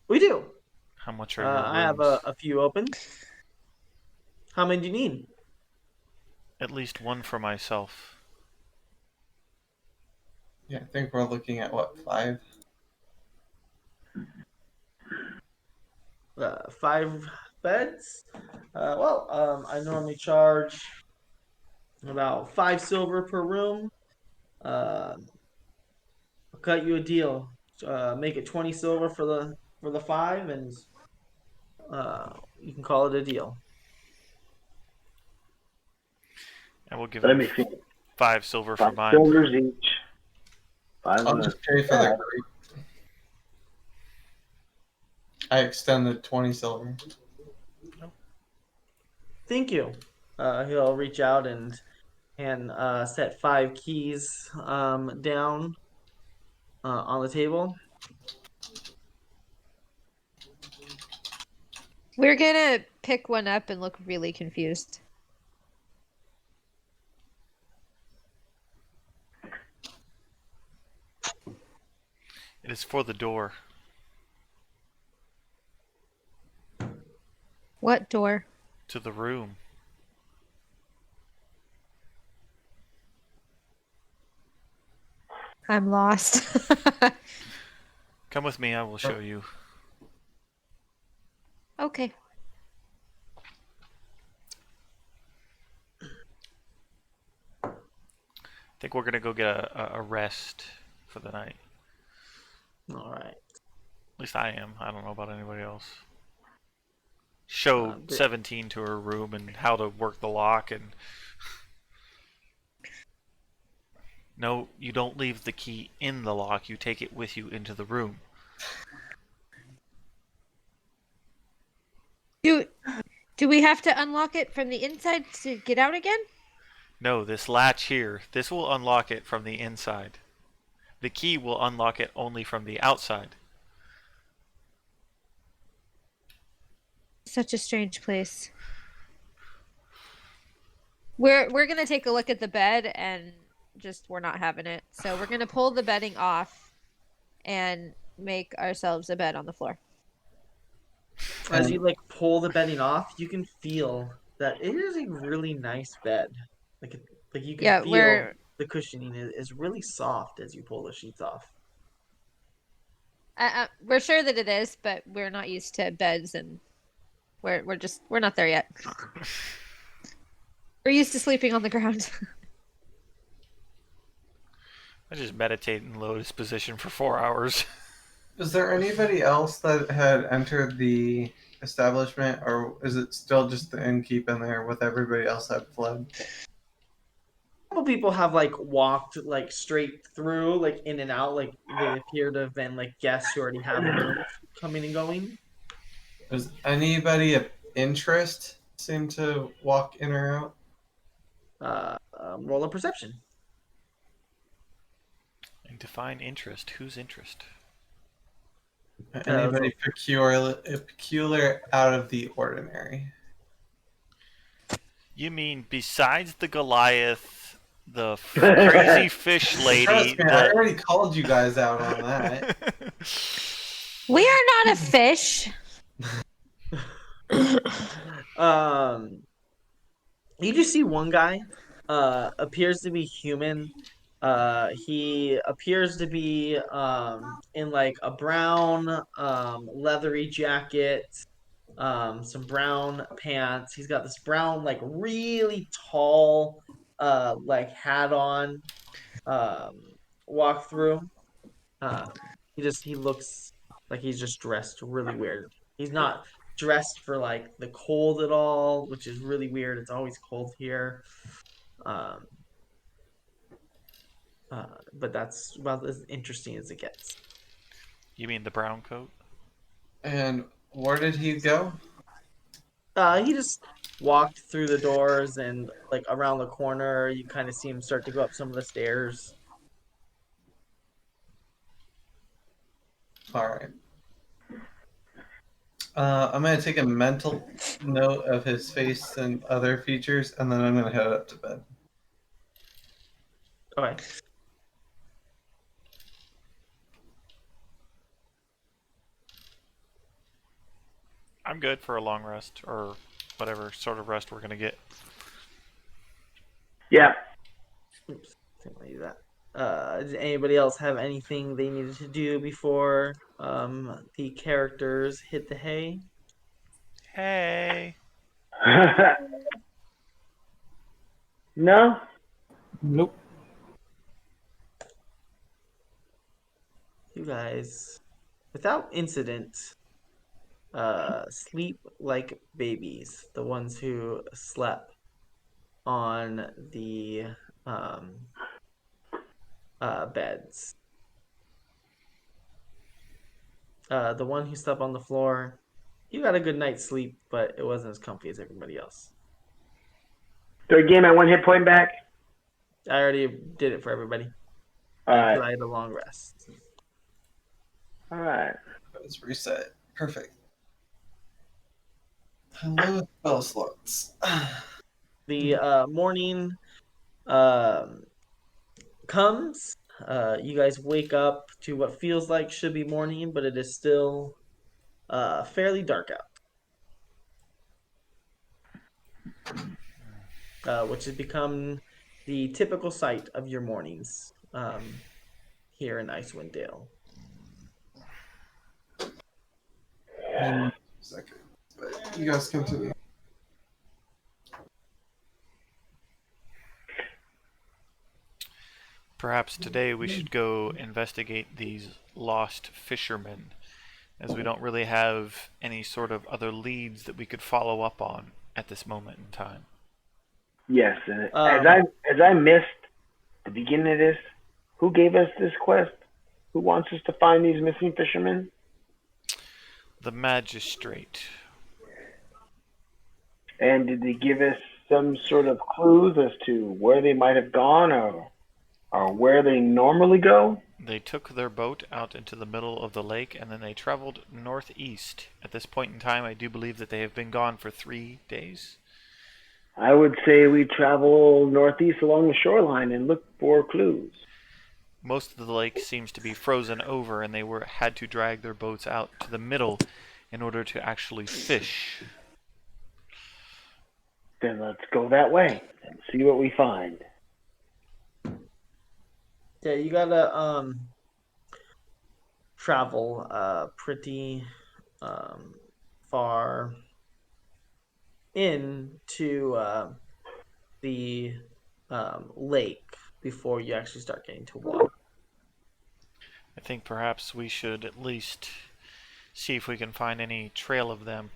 We do. How much are your rooms? I have a few open. How many do you need? At least one for myself. Yeah, I think we're looking at what, 5? 5 beds. I normally charge about 5 silver per room. I'll cut you a deal. Make it 20 silver for the 5, and you can call it a deal. And we'll give Let him me see. 5 silver for 5 mine. silvers each. 5 I'll just pay for the Yeah. grape. I extended 20 silver. Thank you. He'll reach out and set 5 keys down on the table. We're gonna pick one up and look really confused. It is for the door. What door? To the room. I'm lost. Come with me, I will show you. Okay. I think we're gonna go get a rest for the night. All right. At least I am. I don't know about anybody else. show But- 17 to her room and how to work the lock. And no, you don't leave the key in the lock. You take it with you into the room. Do we have to unlock it from the inside to get out again? No, this latch here, this will unlock it from the inside. The key will unlock it only from the outside. Such a strange place. We're gonna take a look at the bed and just we're not having it. So we're gonna pull the bedding off and make ourselves a bed on the floor. As you like pull the bedding off, you can feel that it is a really nice bed. Like you can Yeah, feel the cushioning is really soft as you pull the sheets off. We're sure that it is, but we're not used to beds, and we're not there yet. We're used to sleeping on the ground. I just meditate in lotus position for 4 hours. Is there anybody else that had entered the establishment, or is it still just the innkeep in there with everybody else that fled? Couple people have like walked like straight through, like in and out, like they appear to have been like guests who already have rooms coming and going. Does anybody of interest seem to walk in or out? Roll a perception. And define interest. Whose interest? Anybody peculiar out of the ordinary? You mean besides the Goliath, the crazy fish lady? Trust me, I already called you guys out on that. We are not a fish. You just see one guy appears to be human. He appears to be in like a brown leathery jacket, some brown pants. He's got this brown like really tall like hat on. Walk through. He looks like he's just dressed really weird. He's not dressed for like the cold at all, which is really weird. It's always cold here. But that's about as interesting as it gets. You mean the brown coat? And where did he go? He just walked through the doors and like around the corner. You kind of see him start to go up some of the stairs. All right. I'm going to take a mental note of his face and other features, and then I'm going to head up to bed. Okay. I'm good for a long rest, or whatever sort of rest we're gonna get. Yeah. Oops. Didn't want to do that. Did anybody else have anything they needed to do before the characters hit the hay? Hey. No? Nope. You guys, without incident, sleep like babies. The ones who slept on the beds. The one who slept on the floor, you got a good night's sleep, but it wasn't as comfy as everybody else. Do I gain my 1 hit point back? I already did it for everybody. Alright. I had a long rest. Alright. Let's reset. Perfect. Hello, spell slots. The morning comes. You guys wake up to what feels like should be morning, but it is still fairly dark out. Which has become the typical sight of your mornings here in Icewind Dale. Second. But you guys continue. Perhaps today we should go investigate these lost fishermen as we don't really have any sort of other leads that we could follow up on at this moment in time. Yes, and Um, as I missed the beginning of this, who gave us this quest? Who wants us to find these missing fishermen? The magistrate. And did they give us some sort of clues as to where they might have gone or where they normally go? They took their boat out into the middle of the lake and then they traveled northeast. At this point in time, I do believe that they have been gone for 3 days. I would say we travel northeast along the shoreline and look for clues. Most of the lake seems to be frozen over and they had to drag their boats out to the middle in order to actually fish. Then let's go that way and see what we find. Yeah, you gotta travel pretty far into the lake before you actually start getting to water. I think perhaps we should at least see if we can find any trail of them.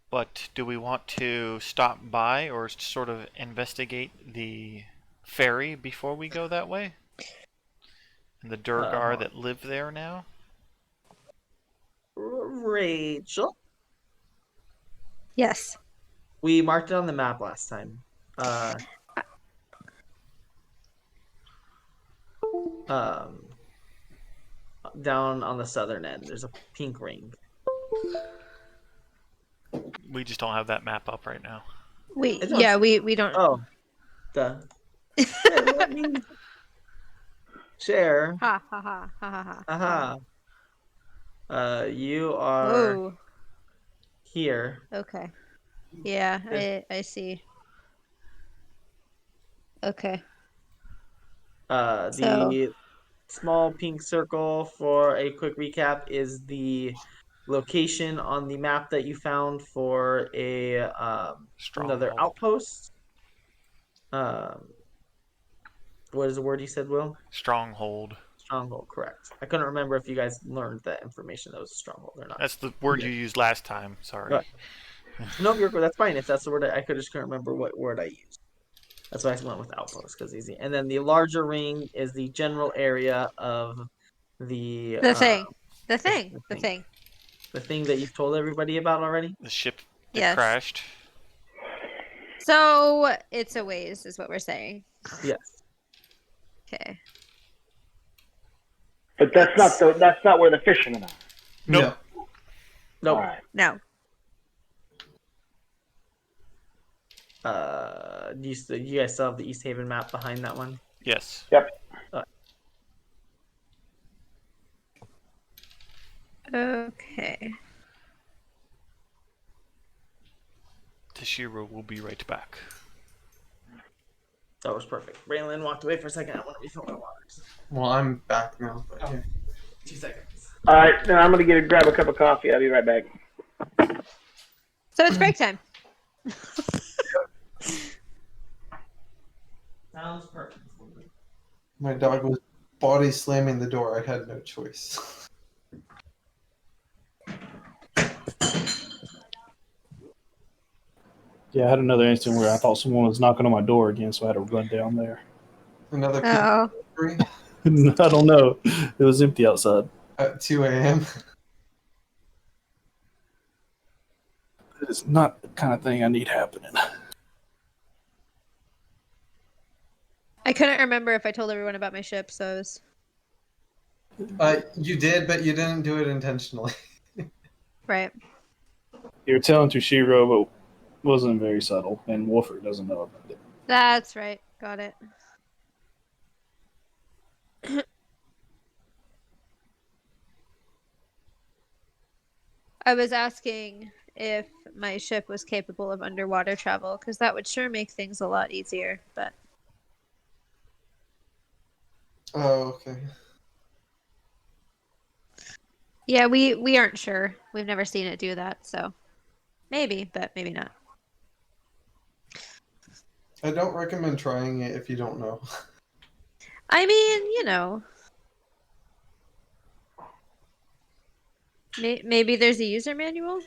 But do we want to stop by or sort of investigate the ferry before we go that way? And the Durgar that live there now? Rachel, Yes. we marked it on the map last time. Down on the southern end, there's a pink ring. We just don't have that map up right now. We don't. Oh, duh. Let me share. Ha ha ha ha ha ha. You are Whoa. here. Okay. Yeah, I see. Okay. The small pink circle, for a quick recap, is the location on the map that you found for another outpost. What is the word you said, Will? Stronghold. Stronghold, correct. I couldn't remember if you guys learned that information that was a stronghold or not. That's the word you used last time. Sorry. Right. No, that's fine. If that's the word, I just couldn't remember what word I used. That's why I went with outpost, because easy. And then the larger ring is the general area of the thing. The thing that you've told everybody about already. The ship that crashed. So it's a ways, is what we're saying. Yes. Okay. But that's not where the fishermen are. Nope. Nope. All right. No. Do you guys still have the East Haven map behind that one? Yes. Yep. Okay. Tashiro will be right back. That was perfect. Braylon walked away for a second. I want to refill my water. Well, I'm back now. But Oh. yeah. 2 seconds. All right, now I'm gonna grab a cup of coffee. I'll be right back. So it's break time. Sounds perfect. My dog was body slamming the door. I had no choice. Yeah, I had another incident where I thought someone was knocking on my door again, so I had to run down there. Another Oh. free I don't know. It was empty outside. at 2 a.m. It's not the kind of thing I need happening. I couldn't remember if I told everyone about my ship, so I was... You did, but you didn't do it intentionally. Right. You were telling Tushiro, but wasn't very subtle, and Wolford doesn't know about it. That's right. Got it. I was asking if my ship was capable of underwater travel, because that would sure make things a lot easier, but... Oh, okay. Yeah, we aren't sure. We've never seen it do that, so... Maybe, but maybe not. I don't recommend trying it if you don't know. I mean, you know... Maybe there's a user manual.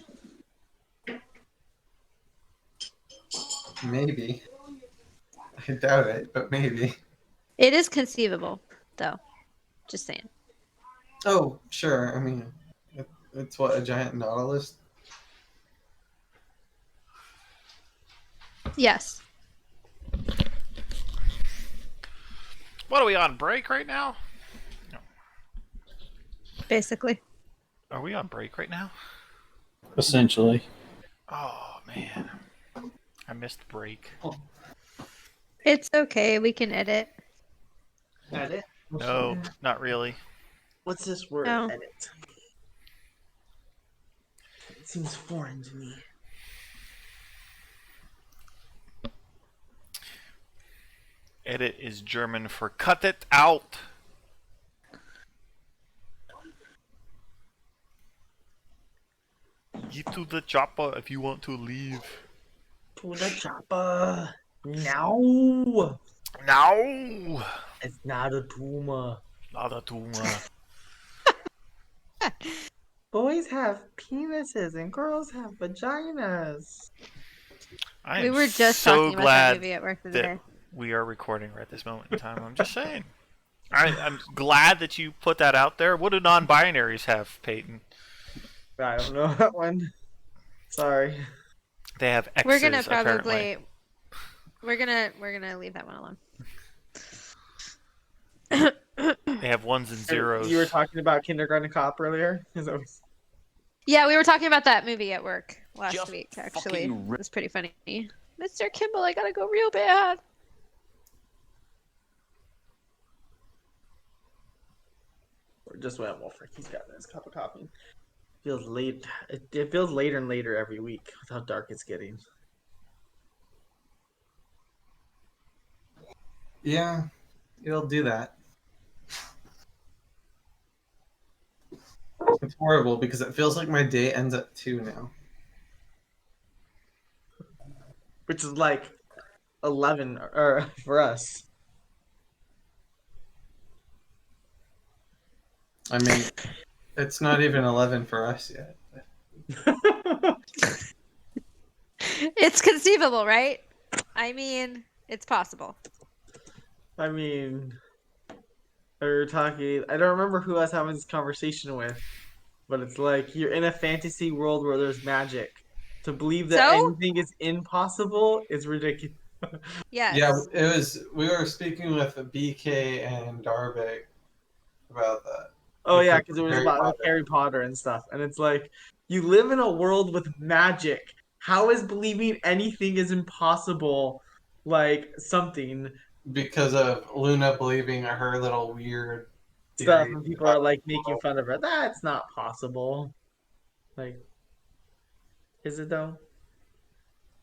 Maybe. I doubt it, but maybe. It is conceivable, though. Just saying. Oh, sure. I mean, it's what, a giant nautilus? Yes. What are we on break right now? Basically. Are we on break right now? Essentially. Oh man, I missed break. It's okay. We can edit. Edit? No, not really. What's this word? No. Edit. It seems foreign to me. Edit is German for cut it out. Get to the chopper if you want to leave. To the chopper. No. No, It's not a tumor. not a tumor. Boys have penises and girls have vaginas. I We am were just so talking about that glad movie at work the that other day. we are recording right this moment in time. I'm just saying. I'm glad that you put that out there. What do non-binaries have, Peyton? I don't know that one. Sorry. They have X's, We're gonna apparently. we're gonna leave that one alone. They have ones and zeros. You were talking about Kindergarten Cop earlier? Is that what- Yeah, we were talking about that movie at work last Just week. Actually, fucking it was pretty funny. Mr. Kimball, I gotta go real bad. Or just went Wolfric. He's got his cup of coffee. Feels late. It feels later and later every week with how dark it's getting. Yeah, it'll do that. It's horrible because it feels like my day ends at 2 now. Which is like 11 or for us. I mean, it's not even 11 for us yet. It's conceivable, right? I mean, it's possible. I mean, we were talking. I don't remember who I was having this conversation with, but it's like you're in a fantasy world where there's magic. To believe that So? anything is impossible is ridiculous. Yes. Yeah, it was. We were speaking with BK and Darvik about that. Oh yeah, Because because it was Harry about Potter. Harry Potter and stuff, and it's like you live in a world with magic. How is believing anything is impossible like something Because of Luna believing her little weird stuff, theory and people are about like the making world. fun of her? That's not possible. Like, is it though?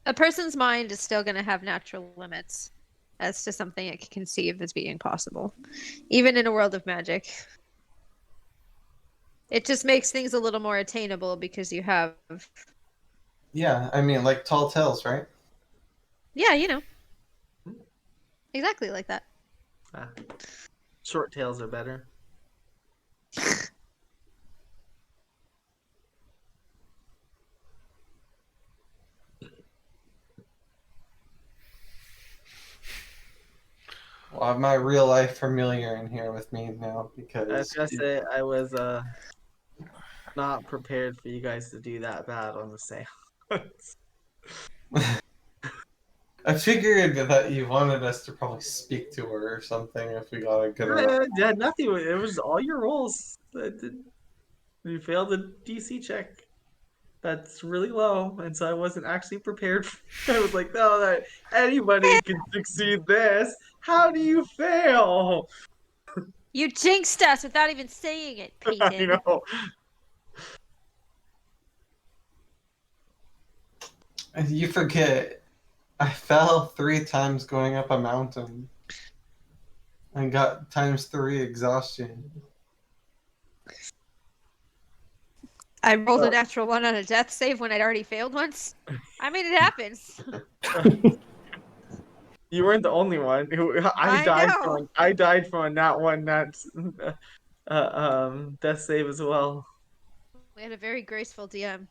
A person's mind is still gonna have natural limits as to something it can conceive as being possible, even in a world of magic. It just makes things a little more attainable because you have, Yeah, I mean, like Tall Tales, right? yeah, you know, exactly like that. Ah, short tails are better. Well, I have my real life familiar in here with me now I was because gonna say I was not prepared for you guys to do that bad on the seance. I figured that you wanted us to probably speak to her or something if we got a good enough. Yeah, nothing. It was all your rolls. You failed the DC check. That's really low, and so I wasn't actually prepared. I was like, no, that anybody can succeed this. How do you fail? You jinxed us without even saying it, I Peyton. know. You forget, I fell 3 times going up a mountain and got ×3 exhaustion. I rolled a natural one on a death save when I'd already failed once. I mean, it happens. You weren't the only one. I died know. from. I died from a nat one death save as well. We had a very graceful DM.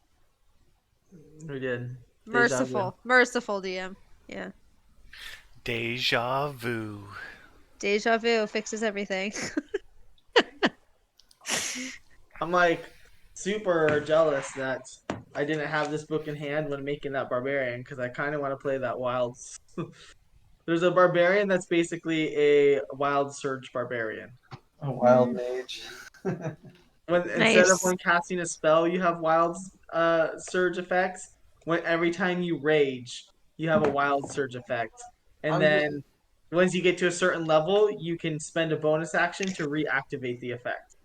We did. Merciful DM. Yeah. Deja vu. Deja vu fixes everything. I'm like super jealous that I didn't have this book in hand when making that barbarian because I kind of want to play that wild. There's a barbarian that's basically a wild surge barbarian. A wild mage. Instead of Nice. when casting a spell, you have wild surge effects. When every time you rage, you have a wild surge effect, and I'm then once you get to a certain level, you can spend a bonus action to reactivate the effect.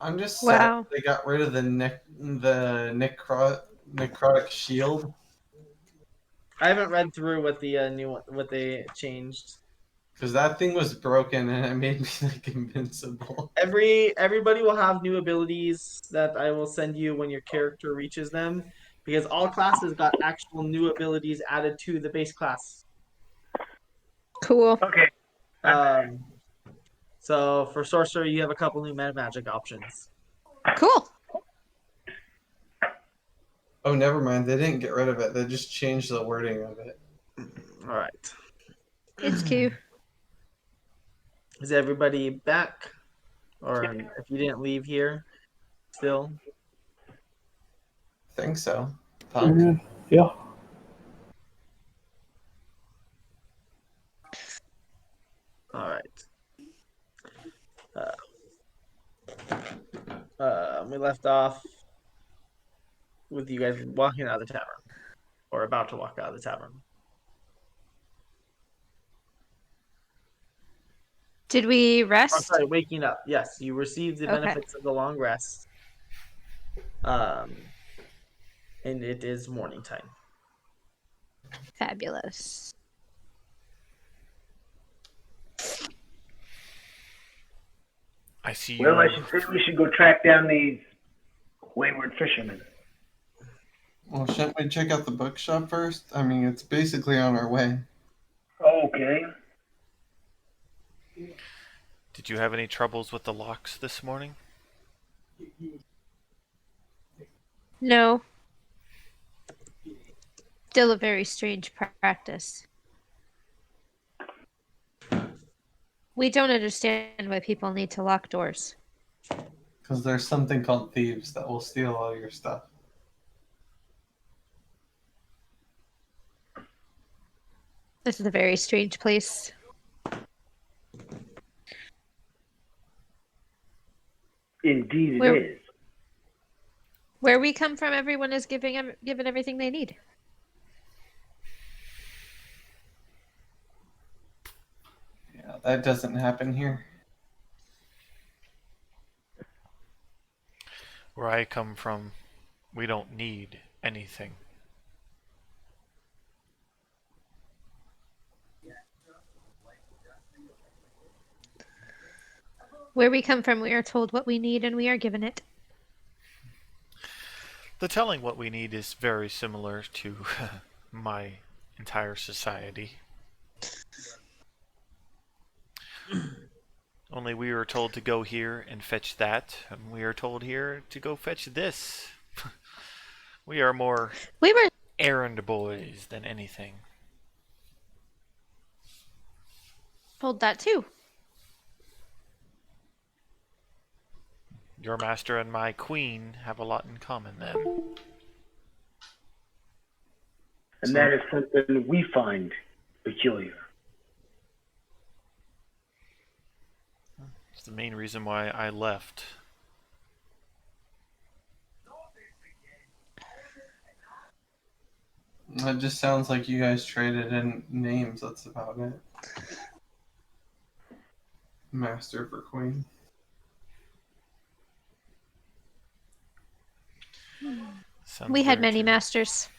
I'm just sad Wow. they got rid of the necrotic shield. I haven't read through what the new one, what they changed. Because that thing was broken and it made me like invincible. Everybody will have new abilities that I will send you when your character reaches them, because all classes got actual new abilities added to the base class. Cool. Okay. So for sorcerer, you have a couple new meta magic options. Cool. Oh, never mind. They didn't get rid of it. They just changed the wording of it. All right. It's cute. Is everybody back? Or if you didn't leave here, still? I think so. Punk. Yeah. All right. We left off with you guys walking out of the tavern, or about to walk out of the tavern. Did we Oh, rest? sorry, waking up. Yes, you received the Okay. benefits of the long rest. And it is morning time. Fabulous. I see you. Well, I should say we should go track down these wayward fishermen. Well, shouldn't we check out the bookshop first? I mean, it's basically on our way. Okay. Did you have any troubles with the locks this morning? No. Still a very strange practice. We don't understand why people need to lock doors. Because there's something called thieves that will steal all your stuff. This is a very strange place. Indeed, Where- it is. Where we come from, everyone is given everything they need. Yeah, that doesn't happen here. Where I come from, we don't need anything. Where we come from, we are told what we need and we are given it. The telling what we need is very similar to my entire society. Only we were told to go here and fetch that, and we are told here to go fetch this. We are more We were errand boys than anything. told that too. Your master and my queen have a lot in common then. And that is something we find peculiar. It's the main reason why I left. It just sounds like you guys traded in names. That's about it. Master for queen. Sounds We had very many true. masters.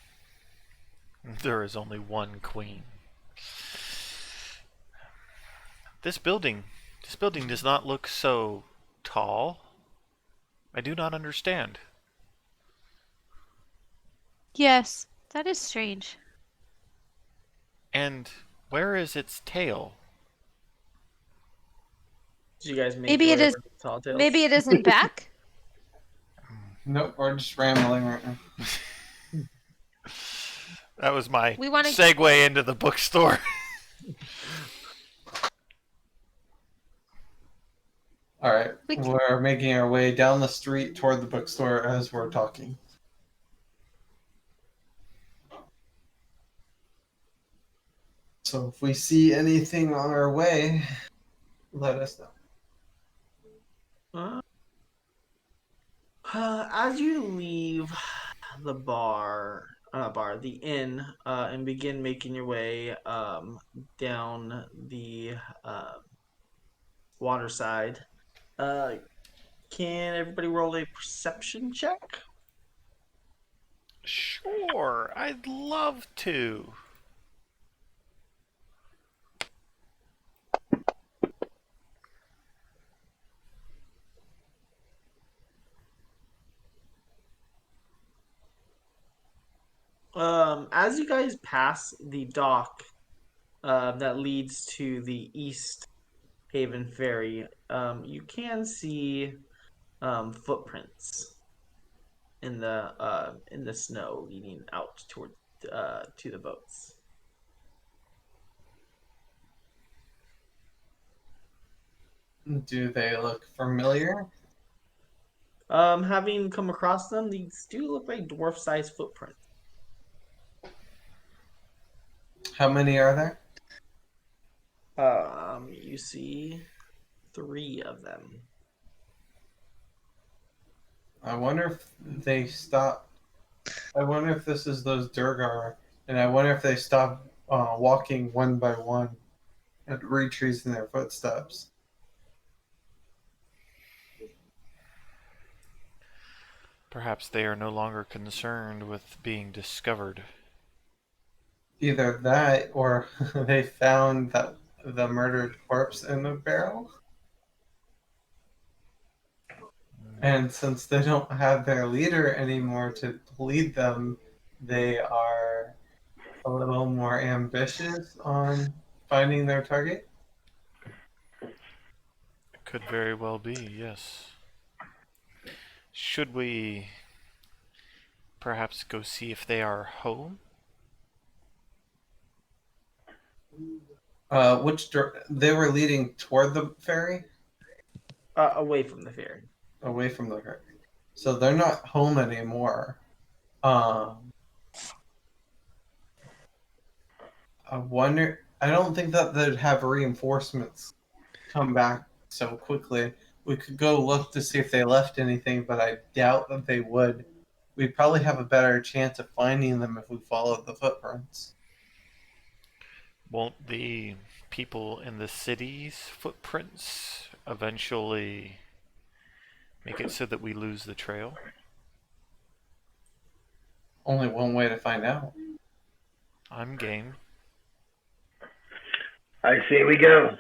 There is only one queen. This building does not look so tall. I do not understand. Yes, that is strange. And where is its tail? Did you guys make Maybe your it way is- over to Tall Tales? Maybe it isn't back? Nope, we're just rambling right now. That was my We wanna- segue into the bookstore. All right, We can- we're making our way down the street toward the bookstore as we're talking. So if we see anything on our way, let us know. As you leave the the inn, and begin making your way down the water side, can everybody roll a perception check? Sure, I'd love to. As you guys pass the dock that leads to the East Haven Ferry, you can see footprints in the snow leading out toward to the boats. Do they look familiar? Having come across them, these do look like dwarf-sized footprints. How many are there? You see 3 of them. I wonder if they stop. I wonder if this is those Durgar, and I wonder if they stop walking one by one and retracing their footsteps. Perhaps they are no longer concerned with being discovered. Either that, or they found the murdered corpse in the barrel. And since they don't have their leader anymore to lead them, they are a little more ambitious on finding their target. Could very well be, yes. Should we perhaps go see if they are home? They were leading toward the ferry, Away from the ferry. away from the ferry, so they're not home anymore. I wonder. I don't think that they'd have reinforcements come back so quickly. We could go look to see if they left anything, but I doubt that they would. We'd probably have a better chance of finding them if we followed the footprints. Won't the people in the city's footprints eventually make it so that we lose the trail? Only one way to find out. I'm game. I say we go.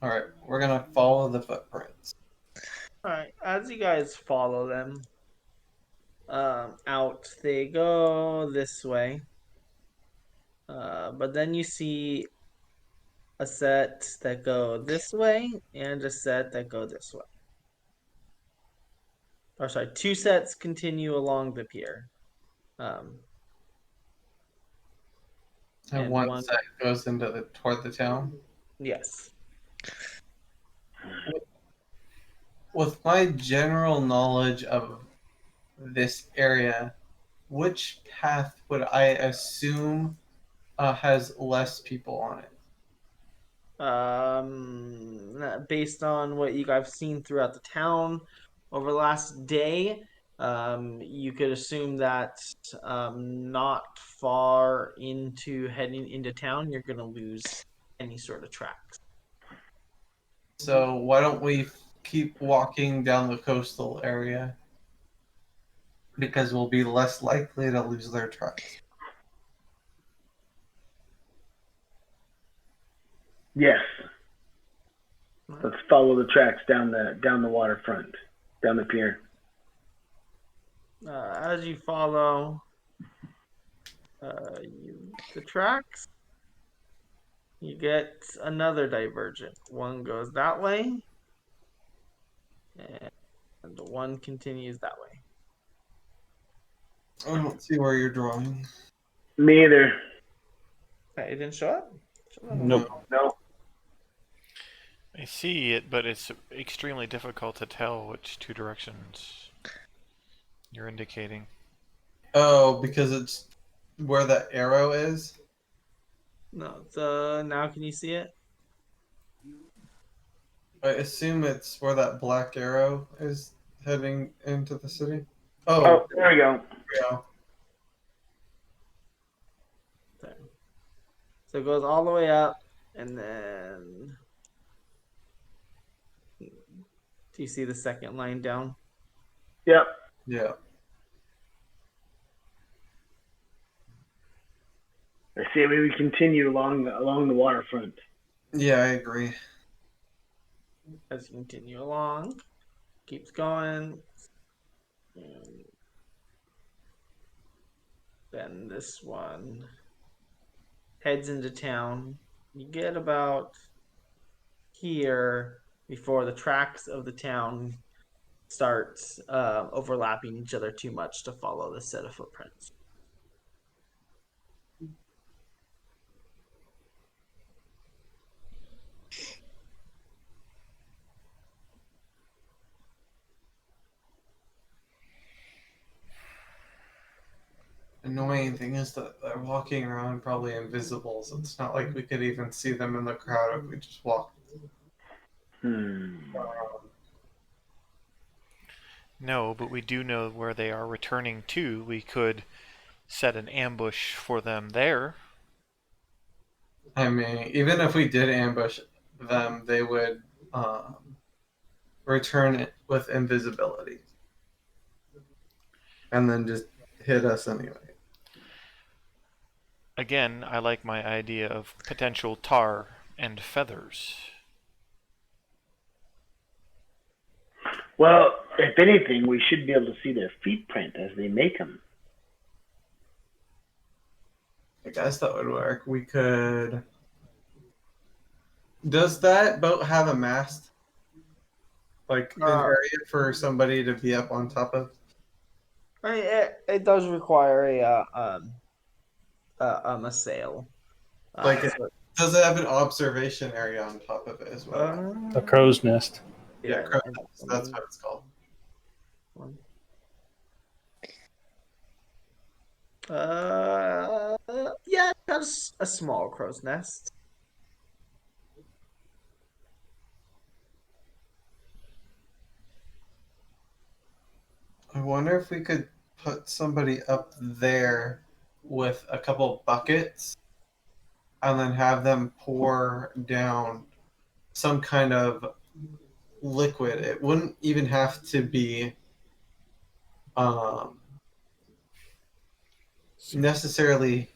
All right, we're gonna follow the footprints. Alright, as you guys follow them, out they go this way. But then you see a set that go this way and a set that go this way. Or sorry, 2 sets continue along the pier. And And one one- side goes toward the town. Yes. With my general knowledge of this area, which path would I assume has less people on it? Based on what you guys have seen throughout the town over the last day, you could assume that not far into heading into town, you're going to lose any sort of tracks. So why don't we keep walking down the coastal area? Because we'll be less likely to lose their tracks. Yes. Let's follow the tracks down the waterfront, down the pier. As you follow the tracks, you get another divergent. One goes that way, and And the one continues that way. I don't see where you're drawing. Me either. Okay, it didn't show up? Nope. No. I see it, but it's extremely difficult to tell which two directions you're indicating. Oh, because it's where that arrow is? No, now can you see it? I assume it's where that black arrow is heading into the city. Oh, Oh, there we go. yeah. There. So it goes all the way up, and then do you see the second line down? Yep. Yeah. I say we continue along the waterfront. Yeah, I agree. As you continue along, keeps going. And then this one heads into town. You get about here before the tracks of the town starts overlapping each other too much to follow this set of footprints. Annoying thing is that they're walking around probably invisible, so it's not like we could even see them in the crowd if we just walked around. No, but we do know where they are returning to. We could set an ambush for them there. I mean, even if we did ambush them, they would return it with invisibility. And then just hit us anyway. Again, I like my idea of potential tar and feathers. Well, if anything, we should be able to see their feet print as they make them. I guess that would work. We could. Does that boat have a mast? Like an area for somebody to be up on top of? It does require a sail. Like, does it have an observation area on top of it as well? A crow's nest. Yeah, crow's nest, that's what it's called. Yeah, it has a small crow's nest. I wonder if we could put somebody up there with a couple buckets and then have them pour down some kind of liquid. It wouldn't even have to be necessarily,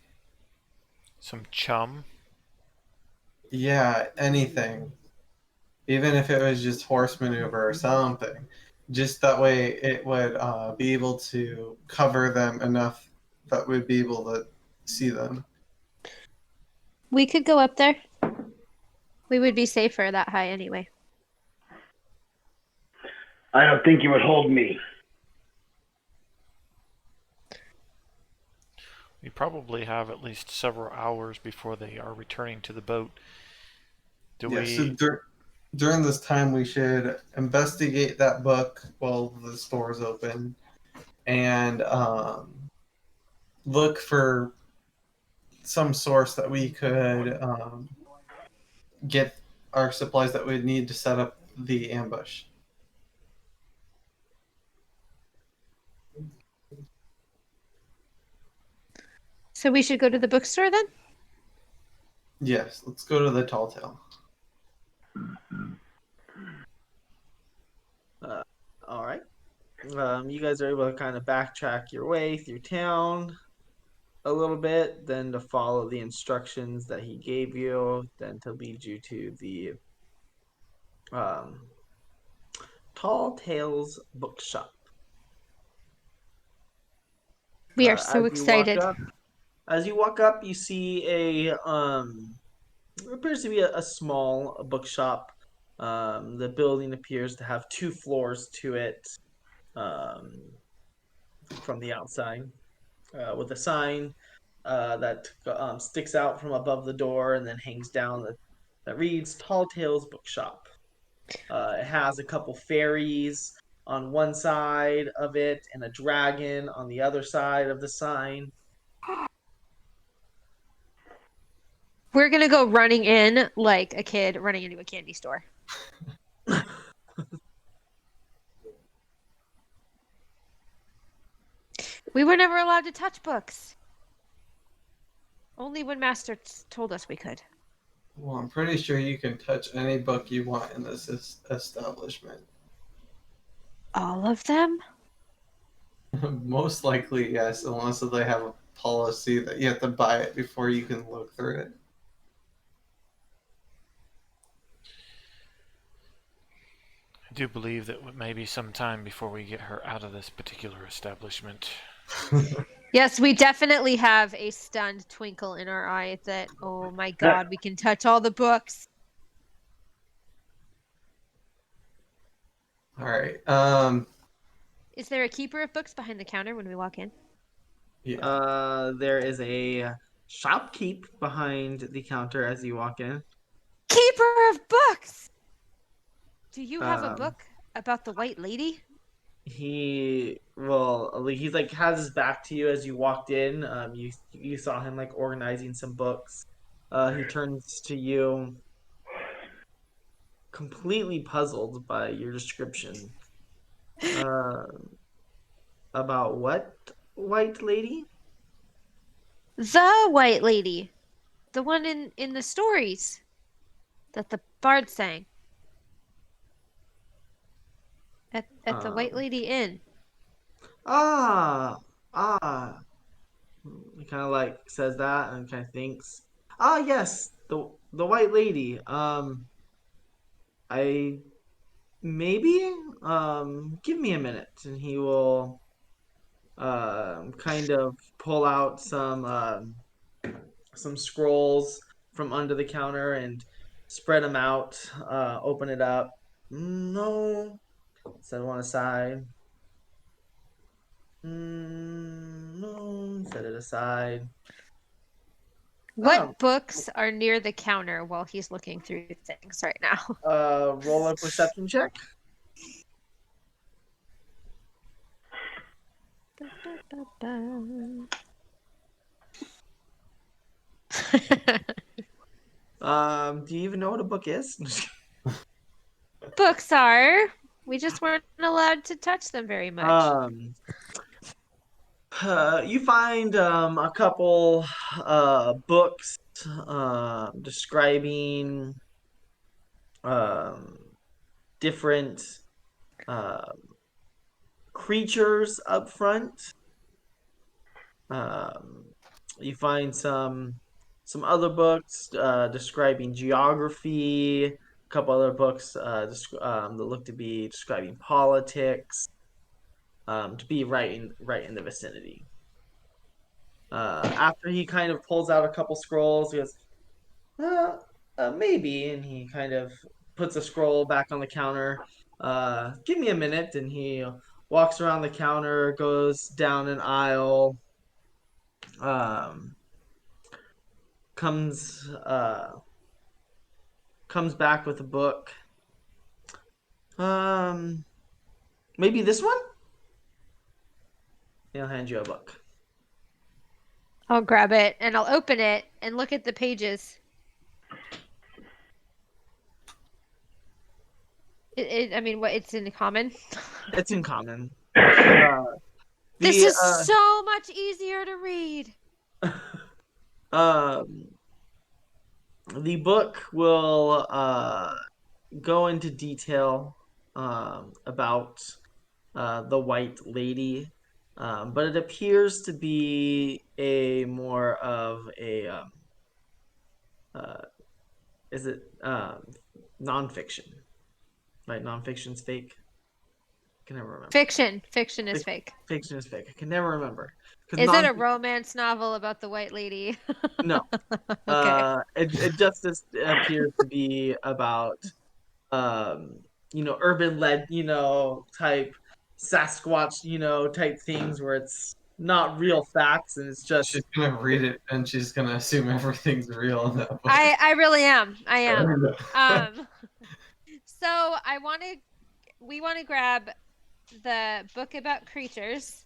Some chum. yeah, anything. Even if it was just horse maneuver or something. Just that way it would be able to cover them enough that we'd be able to see them. We could go up there. We would be safer that high anyway. I don't think you would hold me. We probably have at least several hours before they are returning to the boat. So during this time, we should investigate that book while the store's open and look for some source that we could get our supplies that we'd need to set up the ambush. So we should go to the bookstore then? Yes, let's go to the Tall Tale. All right. You guys are able to kind of backtrack your way through town a little bit, then to follow the instructions that he gave you, then to lead you to the Tall Tales bookshop. We are so as you walk excited. As you walk up, you see a appears to be a small bookshop. The building appears to have 2 floors to it from the outside, with a sign that sticks out from above the door and then hangs down that reads Tall Tales Bookshop. It has a couple fairies on one side of it and a dragon on the other side of the sign. We're gonna go running in like a kid running into a candy store. We were never allowed to touch books. Only when Master told us we could. Well, I'm pretty sure you can touch any book you want in this establishment. All of them? Most likely, yes, unless they have a policy that you have to buy it before you can look through it. I do believe that it may be some time before we get her out of this particular establishment. Yes, we definitely have a stunned twinkle in our eye that, oh my god, we can touch all the books. All right. Is there a keeper of books behind the counter when we walk in? Yeah. There is a shopkeep behind the counter as you walk in. Keeper of books! Do you have a Um, book about the White Lady? He's like has his back to you as you walked in. You saw him like organizing some books. He turns to you, completely puzzled by your description. About what White Lady? The White Lady. The one in the stories that the bard sang. At the White Lady Inn. Ah. He kind of like says that and kind of thinks. Ah, yes, the White Lady. I maybe give me a minute, and he will kind of pull out some scrolls from under the counter and spread them out. Open it up. No, set one aside. No, set it aside. What Oh. books are near the counter while he's looking through things right now? Roll a perception check. Do you even know what a book is? Books are. We just weren't allowed to touch them very much. You find a couple books describing different creatures up front. You find some other books describing geography. A couple other books that look to be describing politics. To be right in the vicinity. After he kind of pulls out a couple scrolls, he goes, maybe, and he kind of puts a scroll back on the counter. Give me a minute, and he walks around the counter, goes down an aisle, comes back with a book. Maybe this one? He'll hand you a book. I'll grab it and I'll open it and look at the pages. It's in common? It's in common. This is so much easier to read. The book will go into detail about the White Lady, but it appears to be a more of a is it nonfiction? Right, nonfiction's fake. I can never remember. Fiction is fake. Fiction is fake. I can never remember. Is it a romance novel about the White Lady? No. Okay. It just appears to be about urban led, type Sasquatch, type things where it's not real facts and it's just She's gonna read it and she's gonna assume everything's real in that book. I really am. I am. So we want to grab the book about creatures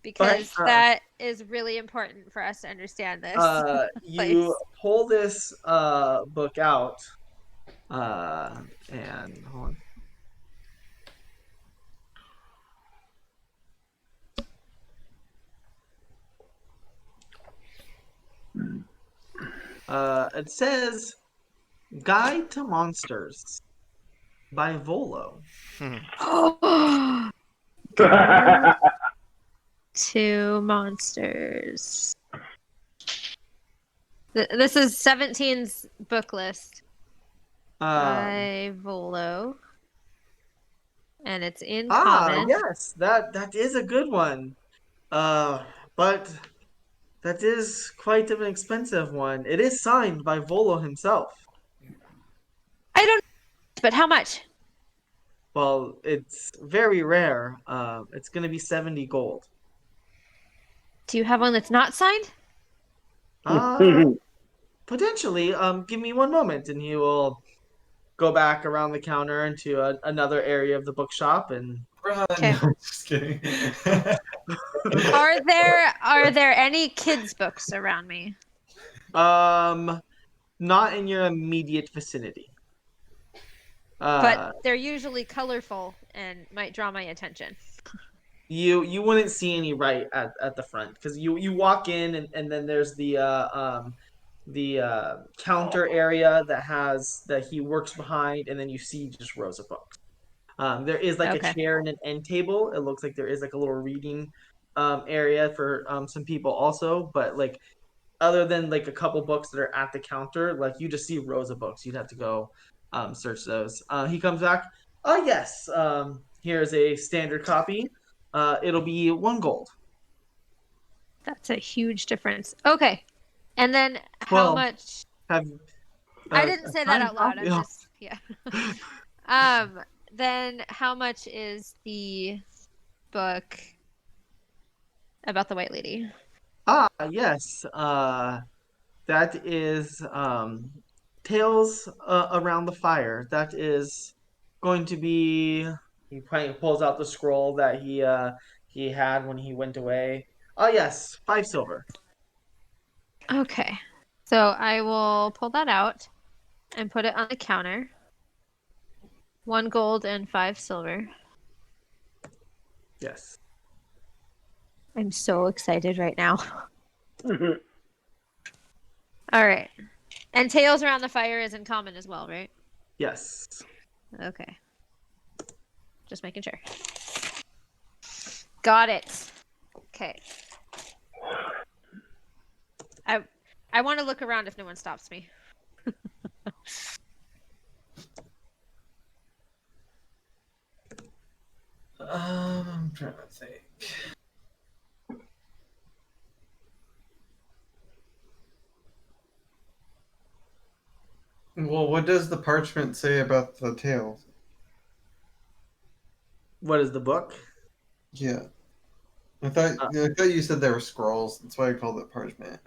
because that is really important for us to understand this. You pull this book out, and hold on. It says Guide to Monsters by Volo. To monsters. This is 17's book list by Volo. And it's in common. Yes, that is a good one. But that is quite an expensive one. It is signed by Volo himself. I don't know, but how much? Well, it's very rare. It's going to be 70 gold. Do you have one that's not signed? Potentially. Give me one moment, and he will go back around the counter into another area of the bookshop and. Okay. No, just kidding. Are there any kids' books around me? Not in your immediate vicinity. But they're usually colorful and might draw my attention. You wouldn't see any right at the front because you walk in and then there's the counter area that he works behind, and then you see just rows of books. There is like a chair and an end table. It looks like there is like a little reading area for some people also, but like other than like a couple books that are at the counter, like you just see rows of books. You'd have to go search those. He comes back. Oh yes, here's a standard copy. It'll be 1 gold. That's a huge difference. Okay, and then how much? I didn't say that out loud. I'm just Then how much is the book about the White Lady? Yes. That is Tales Around the Fire. That is going to be. He pulls out the scroll that he had when he went away. Oh yes, 5 silver. Okay, so I will pull that out and put it on the counter. 1 gold and 5 silver. Yes. I'm so excited right now. All right. And Tales Around the Fire is in common as well, right? Yes. Okay. Just making sure. Got it. Okay. I want to look around if no one stops me. I'm trying to think. Well, what does the parchment say about the tales? What is the book? Yeah. I thought you said they were scrolls. That's why I called it parchment.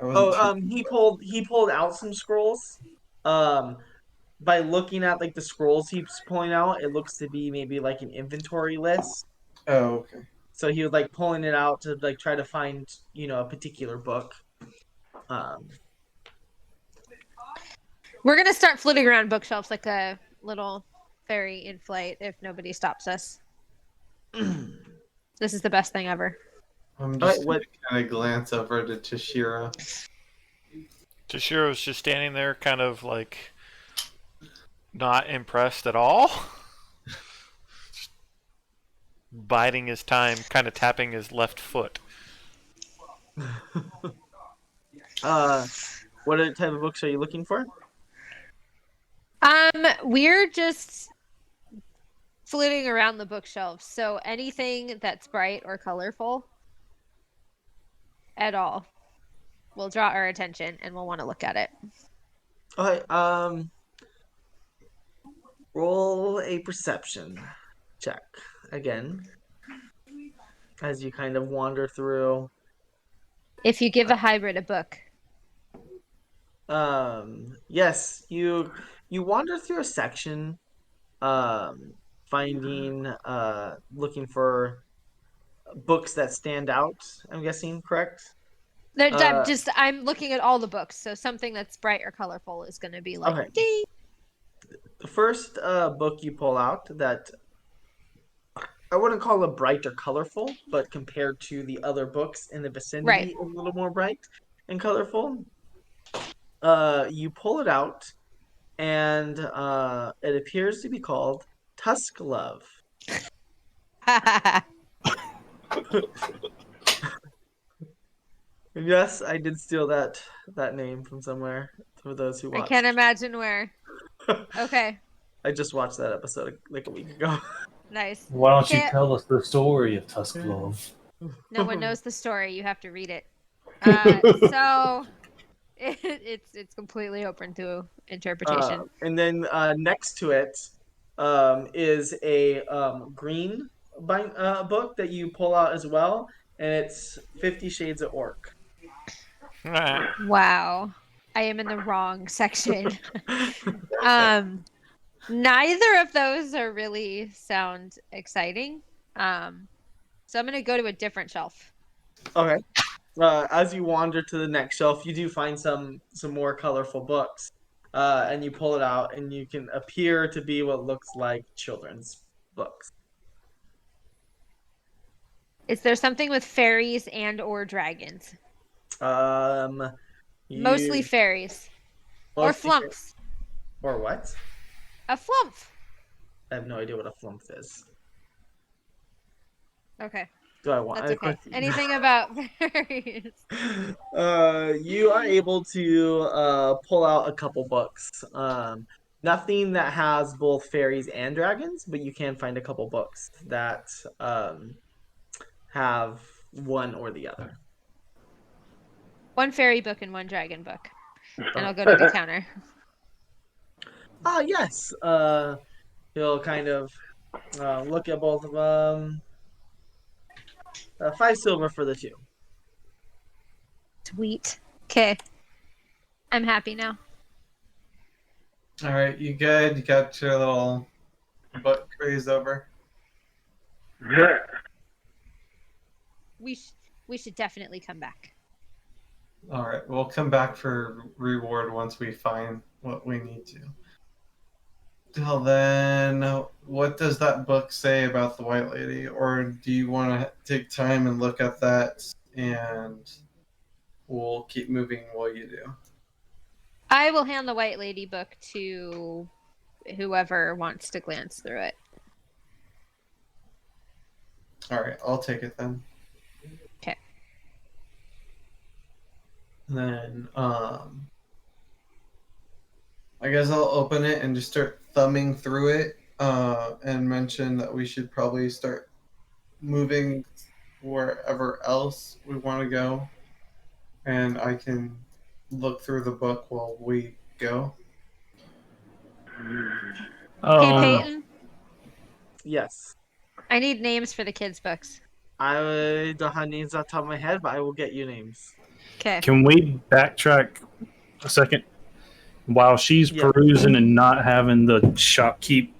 He pulled out some scrolls. By looking at like the scrolls he's pulling out, it looks to be maybe like an inventory list. Oh, okay. So he was like pulling it out to like try to find, a particular book. We're gonna start floating around bookshelves like a little fairy in flight if nobody stops us. This is the best thing ever. I'm just kind of glance over to Toshiro. Toshiro's just standing there, kind of like not impressed at all. Just biding his time, kind of tapping his left foot. What type of books are you looking for? We're just flitting around the bookshelves, so anything that's bright or colorful at all will draw our attention and we'll want to look at it. Okay, Roll a perception check again as you kind of wander through. If you give a hybrid a book. Yes, you wander through a section, finding looking for books that stand out. I'm guessing, correct? I'm looking at all the books, so something that's bright or colorful is going to be like, Okay. ding. The first book you pull out that I wouldn't call it bright or colorful, but compared to the other books in the vicinity, Right. a little more bright and colorful. You pull it out, and it appears to be called Tusk Love. Yes, I did steal that name from somewhere for those who I watched. can't imagine where. Okay, I just watched that episode like a week ago. nice. Why don't you Can't- tell us the story of Tusk Love? No one knows the story. You have to read it. So it's completely open to interpretation. And then next to it is a green book that you pull out as well, and it's 50 Shades of Orc. Wow, I am in the wrong section. Neither of those are really sound exciting. So I'm gonna go to a different shelf. Okay. As you wander to the next shelf, you do find some more colorful books, and you pull it out, and you can appear to be what looks like children's books. Is there something with fairies and or dragons? Mostly fairies or mostly flumps. or what? A flump. I have no idea what a flump is. Okay, Do I want? that's okay. Anything about fairies? You are able to pull out a couple books. Nothing that has both fairies and dragons, but you can find a couple books that have one or the other. One fairy book and one dragon book, and I'll go to the counter. Yes. He'll kind of look at both of them. 5 silver for the 2. Sweet. Okay, I'm happy now. All right, you good? You got your little butt craze over? We should definitely come back. All right, we'll come back for reward once we find what we need to. Till then, what does that book say about the White Lady? Or do you want to take time and look at that, and we'll keep moving while you do? I will hand the White Lady book to whoever wants to glance through it. All right, I'll take it then. Okay. Then, I guess I'll open it and just start thumbing through it, and mention that we should probably start moving wherever else we want to go, and I can look through the book while we go. Hey, Peyton, Yes. I need names for the kids' books. I don't have names off the top of my head, but I will get you names. Okay. Can we backtrack a second? While she's Yeah. perusing and not having the shopkeep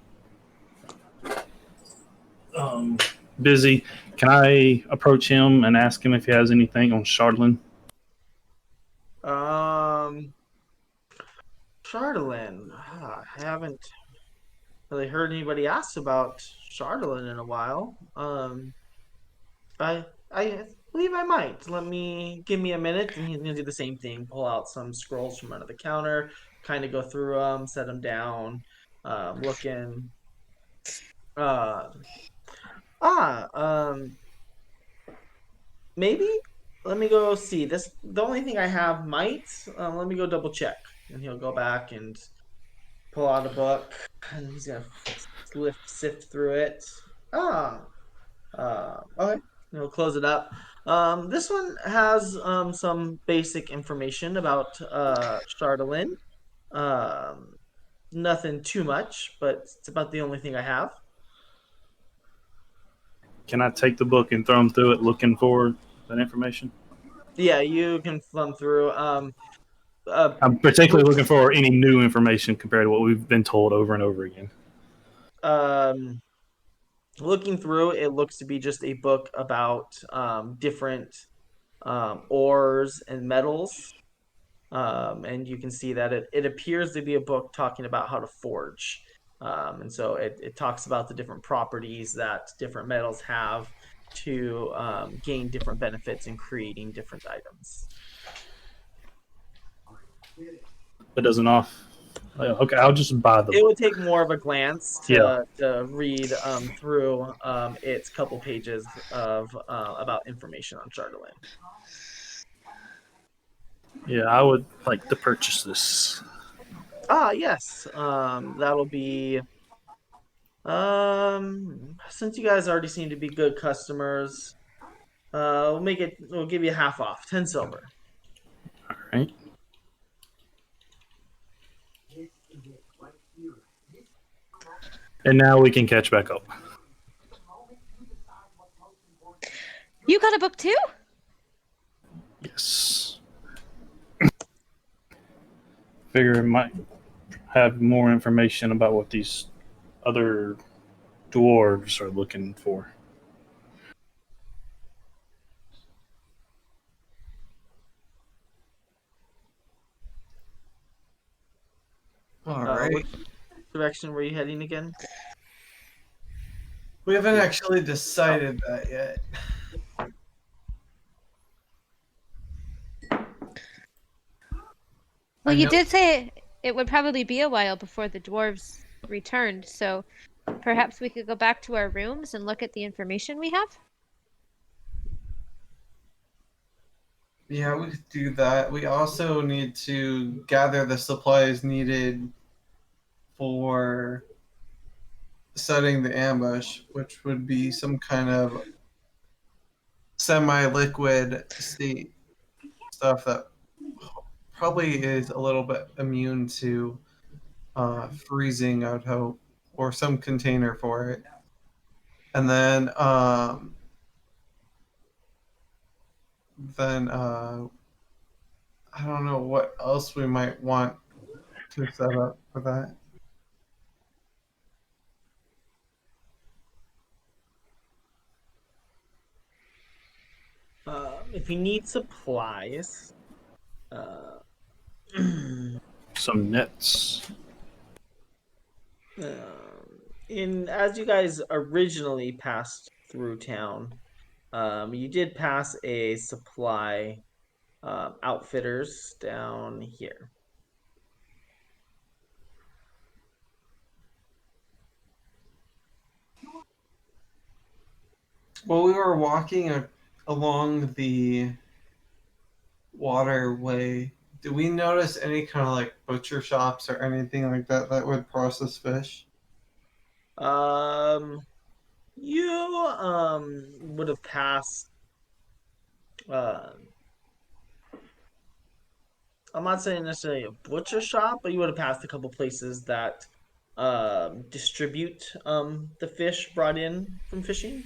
busy, can I approach him and ask him if he has anything on Chardlin? Chardalyn. I haven't really heard anybody ask about Chardalyn in a while. I believe I might. Give me a minute, and he's gonna do the same thing. Pull out some scrolls from under the counter, kind of go through them, set them down, looking. Maybe. Let me go see this. The only thing I have might. Let me go double check, and he'll go back and pull out a book, and he's gonna sift through it. Okay. He'll close it up. This one has some basic information about Chardalyn. nothing too much, but it's about the only thing I have. Can I take the book and thumb through it looking for that information? Yeah, you can thumb through. I'm particularly looking for any new information compared to what we've been told over and over again. Um, looking through, it looks to be just a book about different ores and metals. And you can see that it appears to be a book talking about how to forge. And so it talks about the different properties that different metals have to gain different benefits in creating different items. It doesn't off. Okay, I'll just buy the It book. would take more of a glance Yeah. to read through its couple pages of about information on Shardolin. Yeah, I would like to purchase this. Ah, yes. That'll be since you guys already seem to be good customers, we'll give you half off, 10 silver. All right. And now we can catch back up. You got a book too? Yes. Figure it might have more information about what these other dwarves are looking for. All right. What direction were you heading again? We haven't actually decided that yet. Well, I you know- did say it would probably be a while before the dwarves returned, so perhaps we could go back to our rooms and look at the information we have. Yeah, we could do that. We also need to gather the supplies needed for setting the ambush, which would be some kind of semi-liquid state stuff that probably is a little bit immune to freezing, I would hope, or some container for it. And then I don't know what else we might want to set up for that. If you need supplies, Some nets. as you guys originally passed through town, you did pass a supply outfitters down here. Well, we were walking along the waterway. Did we notice any kind of like butcher shops or anything like that that would process fish? You would have passed. I'm not saying necessarily a butcher shop, but you would have passed a couple places that distribute the fish brought in from fishing.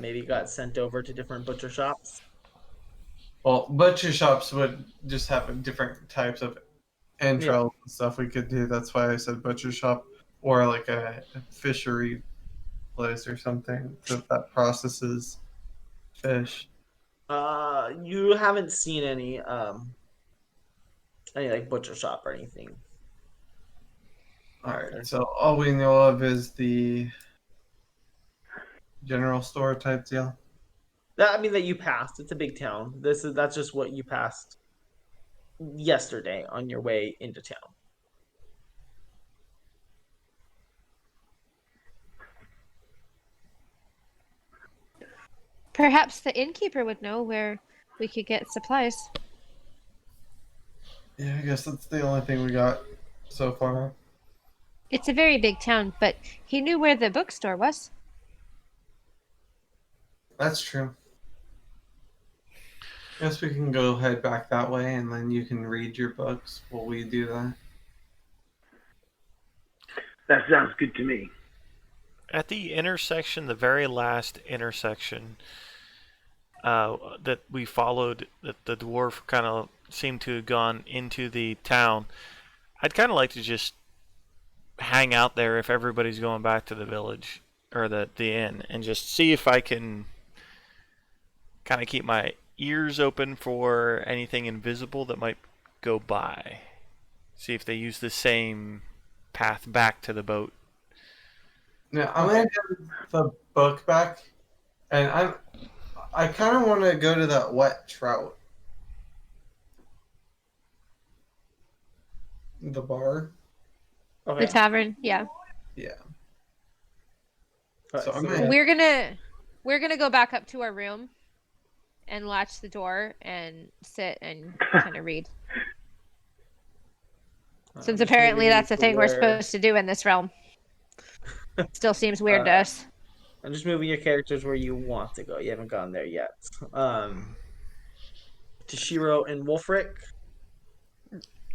Maybe got sent over to different butcher shops. Well, butcher shops would just have different types of entrails and stuff we could do. That's why I said butcher shop or like a fishery place or something that processes fish. You haven't seen any like butcher shop or anything. All right. So all we know of is the general store type deal. That you passed. It's a big town. That's just what you passed yesterday on your way into town. Perhaps the innkeeper would know where we could get supplies. Yeah, I guess that's the only thing we got so far. It's a very big town, but he knew where the bookstore was. That's true. Guess we can go head back that way, and then you can read your books while we do that. That sounds good to me. At the intersection, the very last intersection that we followed, that the dwarf kind of seemed to have gone into the town, I'd kind of like to just hang out there if everybody's going back to the village or the inn, and just see if I can kind of keep my ears open for anything invisible that might go by. See if they use the same path back to the boat. Now I'm gonna give the book back, and I kind of want to go to that wet trout. The bar. Okay. The tavern, yeah. Yeah. Alright, So I'm so gonna- We're gonna go back up to our room and latch the door and sit and kind of read. Since just apparently moving that's you a to thing we're where- supposed to do in this realm. Still seems weird to us. I'm just moving your characters where you want to go. You haven't gone there yet. Toshiro and Wolfric.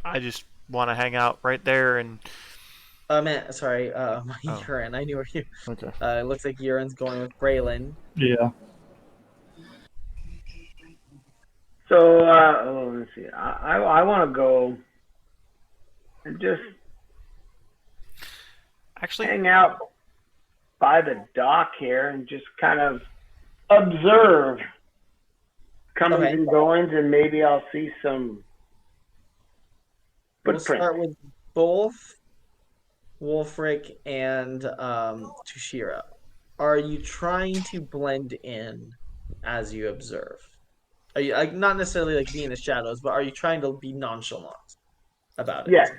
I just want to hang out right there and. Sorry, Oh. Urine. I knew where you. Okay. It looks like Urine's going with Braylon. Yeah. So, let's see. I want to go and just Actually, hang out by the dock here and just kind of observe comings Okay. and goings, and maybe I'll see some We'll footprints. start with both Wolfric and Toshiro. Are you trying to blend in as you observe? Are you like not necessarily like be in the shadows, but are you trying to be nonchalant about it? Yes.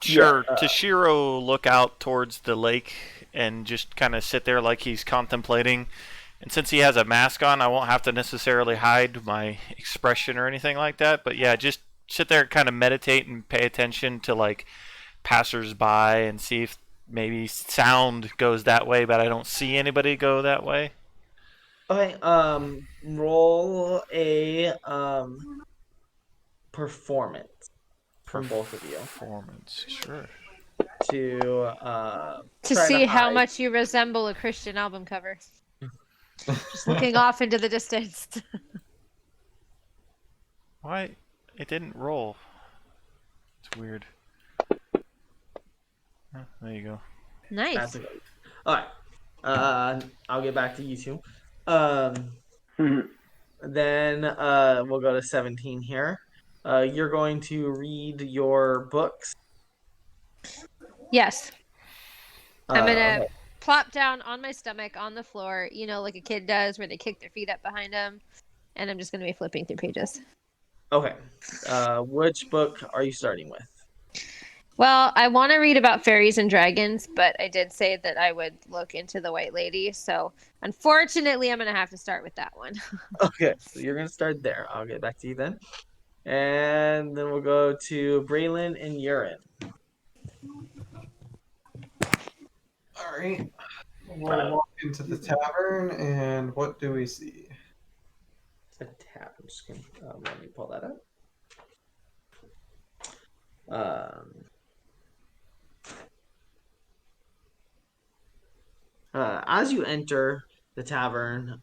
sure. Yeah, Toshiro look out towards the lake and just kind of sit there like he's contemplating. And since he has a mask on, I won't have to necessarily hide my expression or anything like that. But yeah, just sit there and kind of meditate and pay attention to like passersby and see if maybe sound goes that way, but I don't see anybody go that way. Okay. Roll a performance from both of you Performance, sure. to To try see how hide. much you resemble a Christian album cover. Just looking off into the distance. Why? It didn't roll. It's weird. Huh, there you go. Nice. That's okay. All right. I'll get back to you two. Then we'll go to 17 here. You're going to read your books. Yes. I'm gonna Okay. plop down on my stomach on the floor, like a kid does where they kick their feet up behind them. And I'm just gonna be flipping through pages. Okay. Which book are you starting with? Well, I want to read about fairies and dragons, but I did say that I would look into the White Lady. So unfortunately, I'm going to have to start with that one. Okay, so you're gonna start there. I'll get back to you then. And then we'll go to Braylon and Urine. All right. We'll walk into the tavern, and what do we see? A tab. I'm just gonna let me pull that up. As you enter the tavern,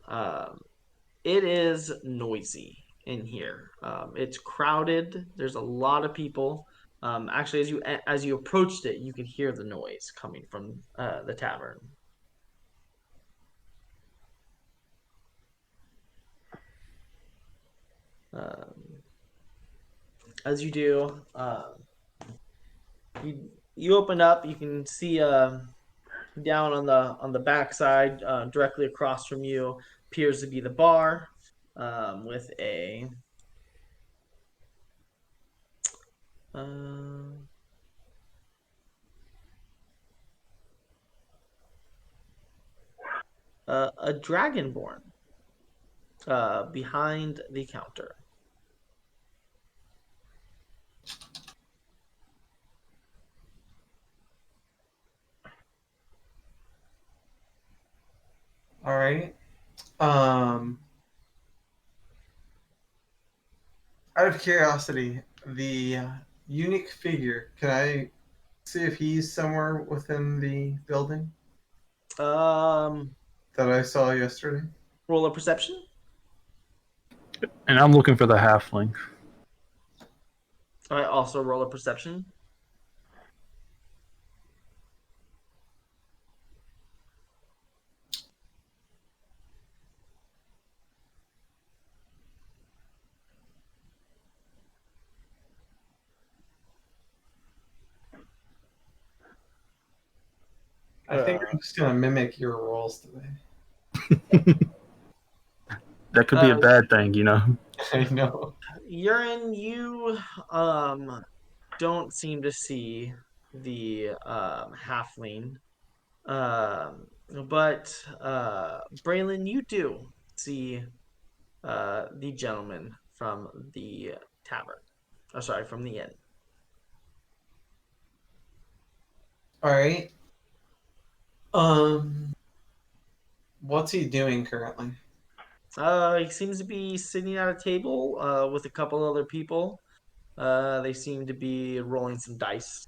it is noisy in here. It's crowded. There's a lot of people. Actually, as you approached it, you could hear the noise coming from the tavern. As you do, you open up. You can see down on the backside, directly across from you, appears to be the bar, with a dragonborn behind the counter. All right. Out of curiosity, the unique figure, can I see if he's somewhere within the building Um, that I saw yesterday? roll a perception. And I'm looking for the halfling. All right, also roll a perception. I think I'm just gonna mimic your rolls today. That could be a bad thing, you know. I know. Urine, you don't seem to see the halfling. But Braylon, you do see the gentleman from the tavern. Oh, sorry, from the inn. All right. What's he doing currently? He seems to be sitting at a table with a couple other people. They seem to be rolling some dice.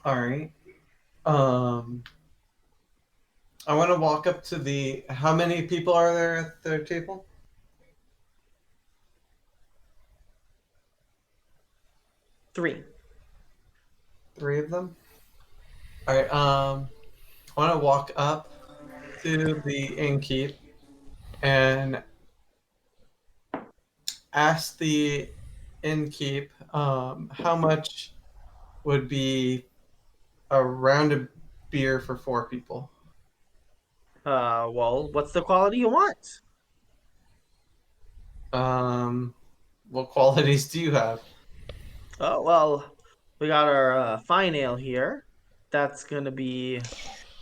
All right. I want to walk up to the. How many people are there at the table? 3. 3 of them. All right. I want to walk up to the innkeep and ask the innkeep how much would be a round of beer for 4 people. Well, what's the quality you want? What qualities do you have? Oh, well, we got our fine ale here. That's going to be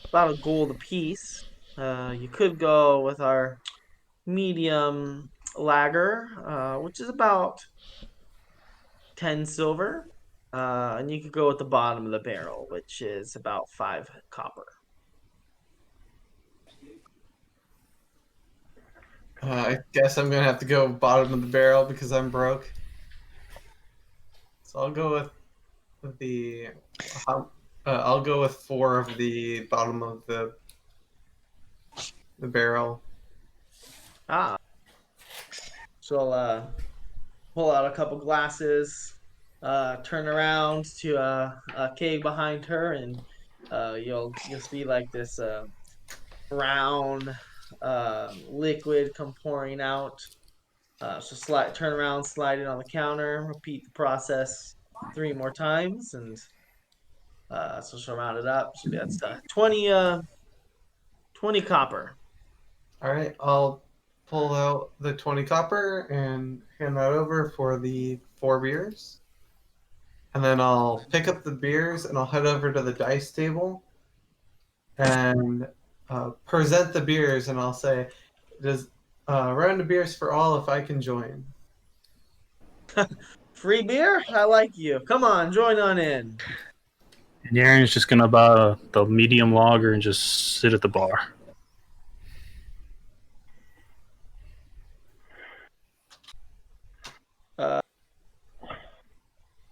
about a gold apiece. You could go with our medium lager, which is about 10 silver. And you could go with the bottom of the barrel, which is about 5 copper. I guess I'm gonna have to go bottom of the barrel because I'm broke. So I'll go with the. I'll go with 4 of the bottom of the barrel. Ah. So I'll pull out a couple glasses, turn around to a keg behind her, and you'll see like this brown liquid come pouring out. So turn around, slide it on the counter, repeat the process 3 more times, and so she'll round it up. So that's 20 copper. All right, I'll pull out the 20 copper and hand that over for the 4 beers. And then I'll pick up the beers and I'll head over to the dice table and present the beers, and I'll say, "Does round of beers for all if I can join?" Free beer? I like you. Come on, join on in. And Aaron's just gonna buy the medium lager and just sit at the bar.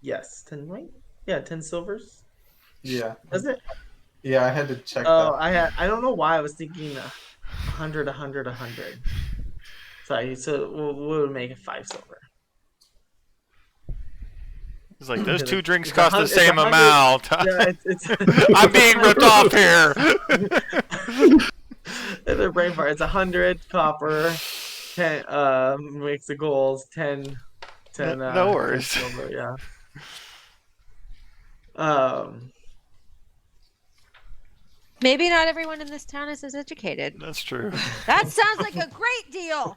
Yes, 10 right? Yeah, 10 silvers. Yeah. Does it? Yeah, I had to check Oh, that. I don't know why I was thinking 100, 100, 100. Sorry, so we would make it 5 silver. It's like those 2 drinks it's cost the it's same 100 amount. Yeah, it's I'm being ripped off here. Their brain fart. It's 100 copper, 10 makes the goals, 10 No 10 worries. silver, yeah. Maybe not everyone in this town is as educated. That's true. That sounds like a great deal.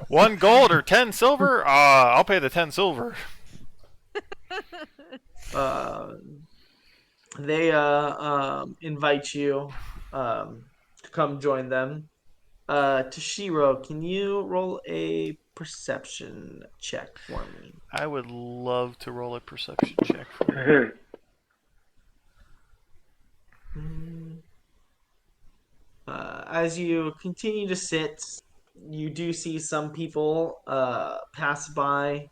1 gold or 10 silver? I'll pay the 10 silver. They invite you to come join them. Toshiro, can you roll a perception check for me? I would love to roll a perception check for you. As you continue to sit, you do see some people pass by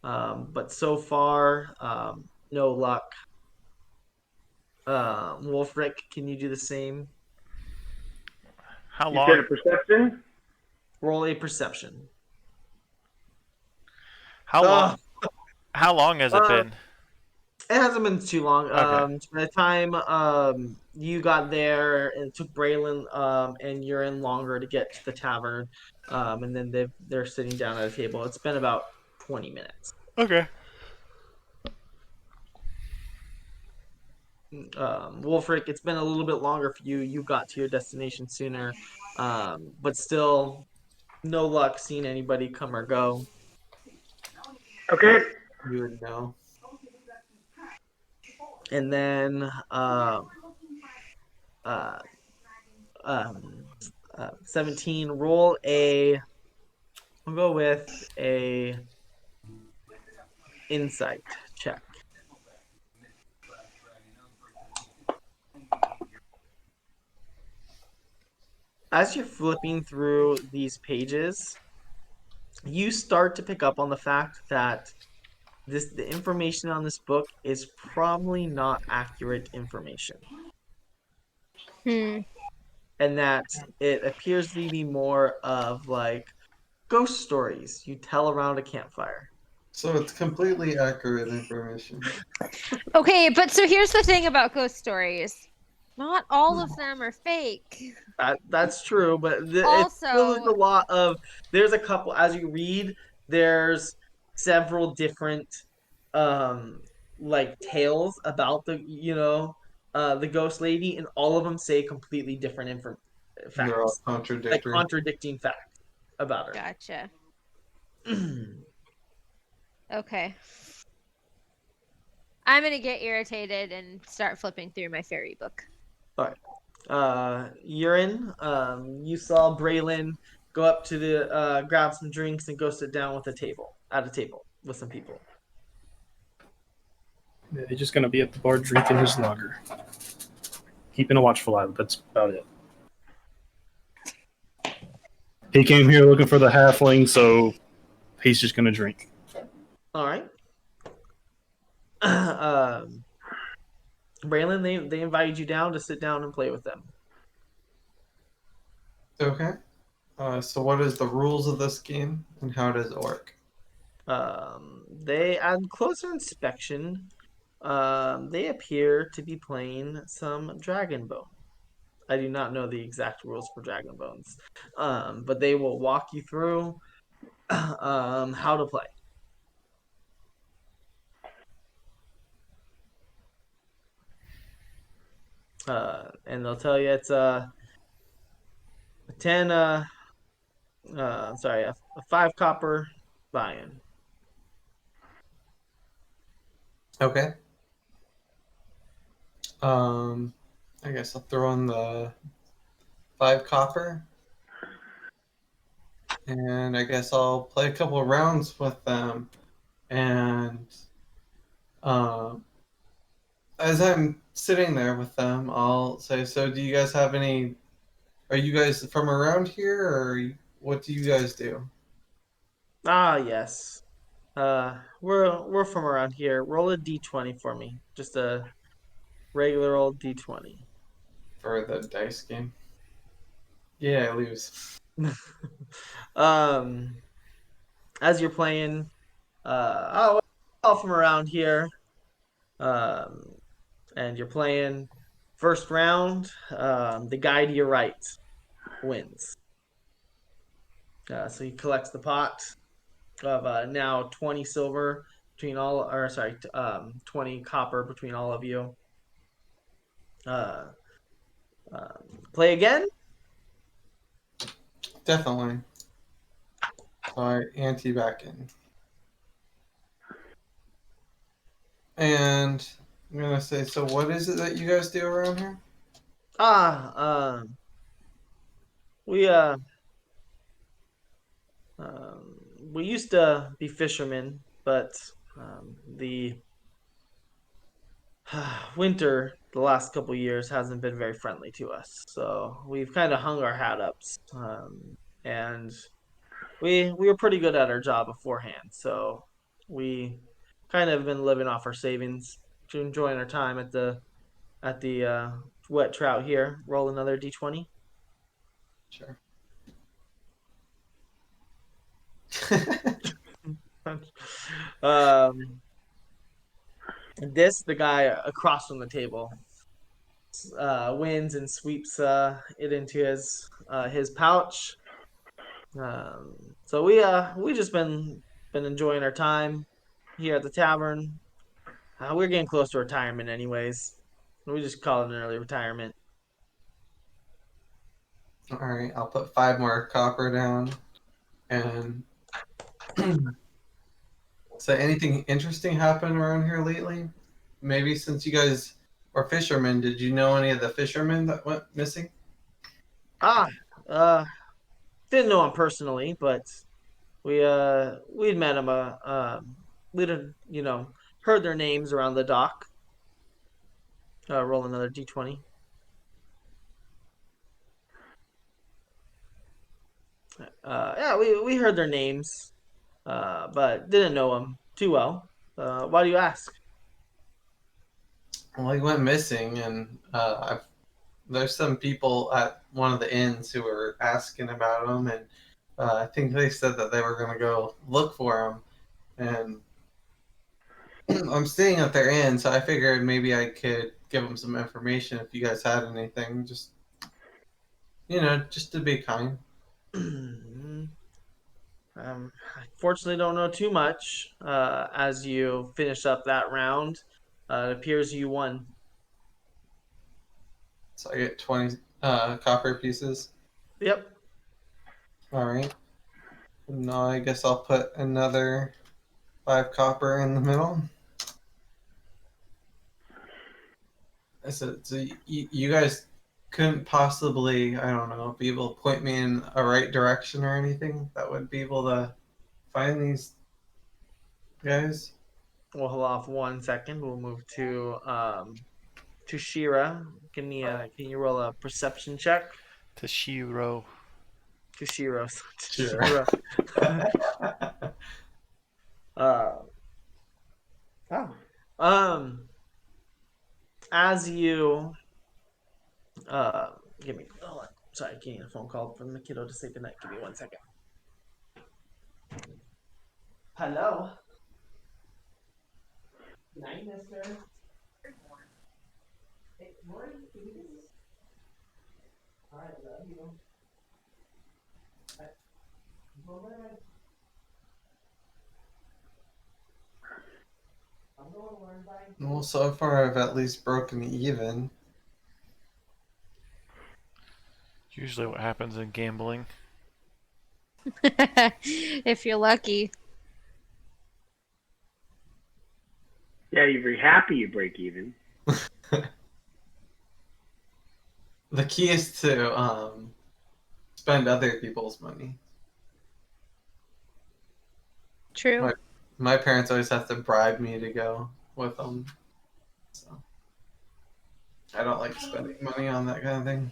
But so far, no luck. Wolfric, can you do the same? How You said a long? perception? Roll a perception. How Uh, long? How long has it uh, been? It hasn't been too long. Okay. By the time you got there, it took Braylon and Urine longer to get to the tavern, and then they're sitting down at a table. It's been about 20 minutes. Okay. Wolfric, it's been a little bit longer for you. You got to your destination sooner, but still no luck seeing anybody come or go. Okay. You would know. And then uh, 17, roll a. We'll go with a insight check. As you're flipping through these pages, you start to pick up on the fact that the information on this book is probably not accurate information, Hmm. and that it appears to be more of like ghost stories you tell around a campfire. So it's completely accurate information. Okay, but so here's the thing about ghost stories. Not all of them are fake. That's true, but it Also- still is a lot of. There's a couple as you read. There's several different, like tales about the ghost lady, and all of them say completely different They're all facts, like contradictory. contradicting facts about her. Gotcha. Okay. I'm gonna get irritated and start flipping through my fairy book. Urine. You saw Braylon go up to the grab some drinks and go sit down at a table with some people. Yeah, he's just gonna be at the bar drinking his lager, keeping a watchful eye. That's about it. He came here looking for the halfling, so he's just gonna drink. All right. Braylon, they invited you down to sit down and play with them. Okay. So what is the rules of this game and how does it work? They, on closer inspection, they appear to be playing some Dragonbone. I do not know the exact rules for Dragonbones, but they will walk you through how to play. And they'll tell you it's a 10 sorry, a 5 copper buy-in. Okay. I guess I'll throw in the 5 copper. And I guess I'll play a couple of rounds with them. And as I'm sitting there with them, I'll say, so do you guys have any... Are you guys from around here, or what do you guys do? Ah, yes. We're from around here. Roll a d20 for me. Just a regular old d20. For the dice game? Yeah, I lose. um, as you're playing, we're all from around here. And you're playing first round. The guy to your right wins. So he collects the pot of now 20 silver between all, or sorry, 20 copper between all of you. Play again? Definitely. So I ante back in. And I'm gonna say, so what is it that you guys do around here? We we used to be fishermen, but the winter the last couple years hasn't been very friendly to us. So we've kind of hung our hat up, and we were pretty good at our job beforehand. So We kind of been living off our savings, enjoying our time at the wet trout here. Roll another d20. Sure. um, the guy across from the table wins and sweeps it into his pouch. So we just been enjoying our time here at the tavern. We're getting close to retirement, anyways. We just call it an early retirement. All right, I'll put 5 more copper down. And so, anything interesting happened around here lately? Maybe since you guys are fishermen, did you know any of the fishermen that went missing? Ah, uh, didn't know him personally, but we'd met him. We'd heard their names around the dock. Roll another d20. Yeah, we heard their names, but didn't know them too well. Why do you ask? Well, he went missing, and there's some people at one of the inns who were asking about him, and I think they said that they were going to go look for him. And I'm staying at their inn, so I figured maybe I could give them some information if you guys had anything. Just, just to be kind. I fortunately don't know too much. As you finish up that round, it appears you won. So I get 20 copper pieces. Yep. All right. Now I guess I'll put another 5 copper in the middle. So you guys couldn't possibly, I don't know, be able to point me in a right direction or anything that would be able to find these guys? We'll hold off 1 second. We'll move to Shira. Can you roll a perception check? Toshiro. To Shiro. Sure. As you give me hold on. Sorry, getting a phone call from the kiddo to say goodnight. Give me 1 second. Hello. Good night, mister. Hey, morning, please. I love you. I'm going to learn by. Well, so far I've at least broken even. Usually what happens in gambling. If you're lucky. Yeah, you're very happy you break even. The key is to spend other people's money. True. My parents always have to bribe me to go with them. So I don't like spending money on that kind of thing.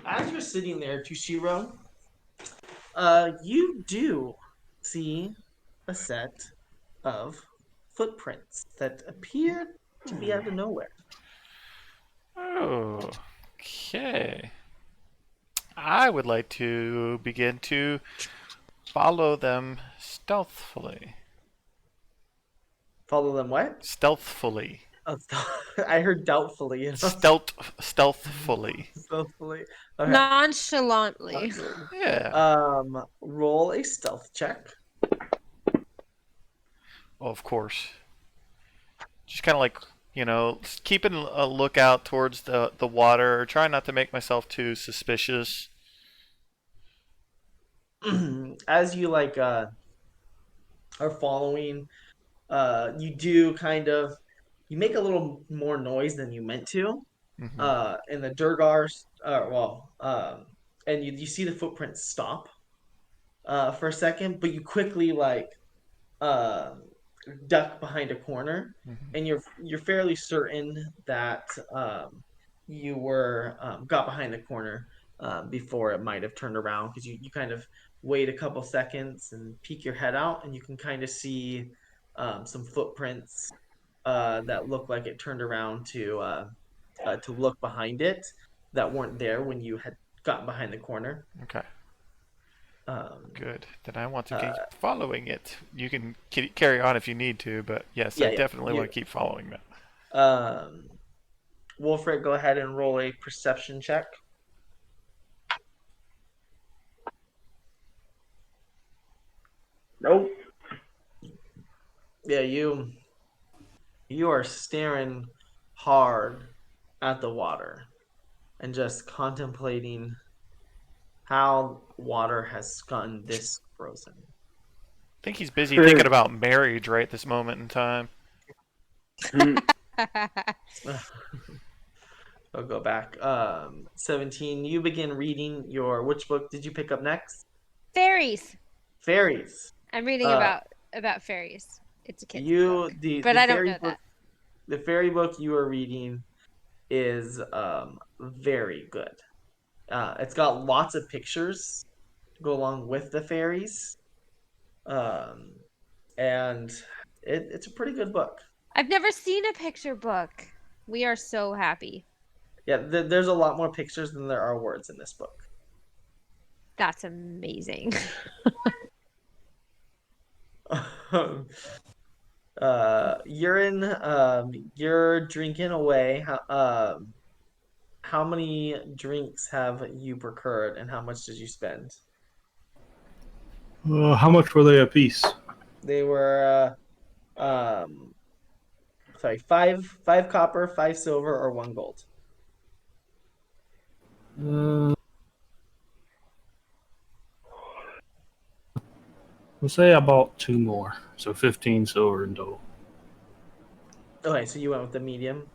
As you're sitting there, Tushiro, you do see a set of footprints that appear to be out of nowhere. Oh, okay. I would like to begin to follow them stealthily. Follow them what? Stealthfully. Oh, I heard doubtfully. Stealthfully. Stealthfully. Okay. Nonchalantly. Yeah. Roll a stealth check. Oh, of course. Just kind of like, keeping a lookout towards the water, trying not to make myself too suspicious. As you are following, you do you make a little more noise than you meant to. Mm-hmm. And the Durgars, and you see the footprints stop for a second, but you quickly duck behind a corner, Mm-hmm. and you're fairly certain that you were got behind the corner before it might have turned around, because you kind of wait a couple seconds and peek your head out, and you can kind of see some footprints that look like it turned around to look behind it, that weren't there when you had gotten behind the corner. Okay. Um, Good. Then I want to keep following it. You can carry on if you need to, but yes, I definitely want to keep following that. Wolfric, go ahead and roll a perception check. Nope. Yeah, you are staring hard at the water and just contemplating how water has gotten this frozen. I think he's busy thinking about marriage right this moment in time. I'll go back. 17, you begin reading which book did you pick up next? Fairies. Fairies. I'm reading about fairies. It's a kid's book. But I don't know that. The fairy book you are reading is very good. It's got lots of pictures to go along with the fairies. And it's a pretty good book. I've never seen a picture book. We are so happy. Yeah, there's a lot more pictures than there are words in this book. That's amazing. Urine, you're drinking away. How many drinks have you procured, and how much did you spend? How much were they a piece? They were, sorry, five copper, 5 silver, or 1 gold. We'll say I bought 2 more, so 15 silver in total. Okay, so you went with the medium.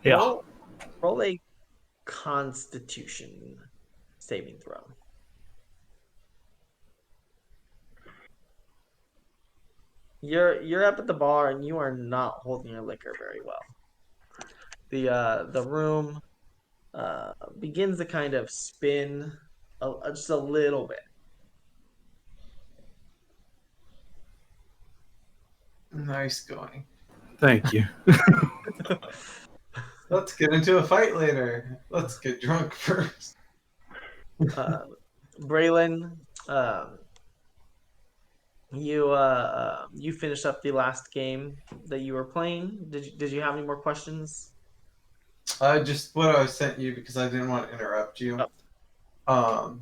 Yeah. Roll a Constitution saving throw. You're up at the bar and you are not holding your liquor very well. The room begins to kind of spin just a little bit. Nice going. Thank you. Let's get into a fight later. Let's get drunk first. Braylon, you finished up the last game that you were playing. Did you have any more questions? Just what I sent you because I didn't want to interrupt you. Oh.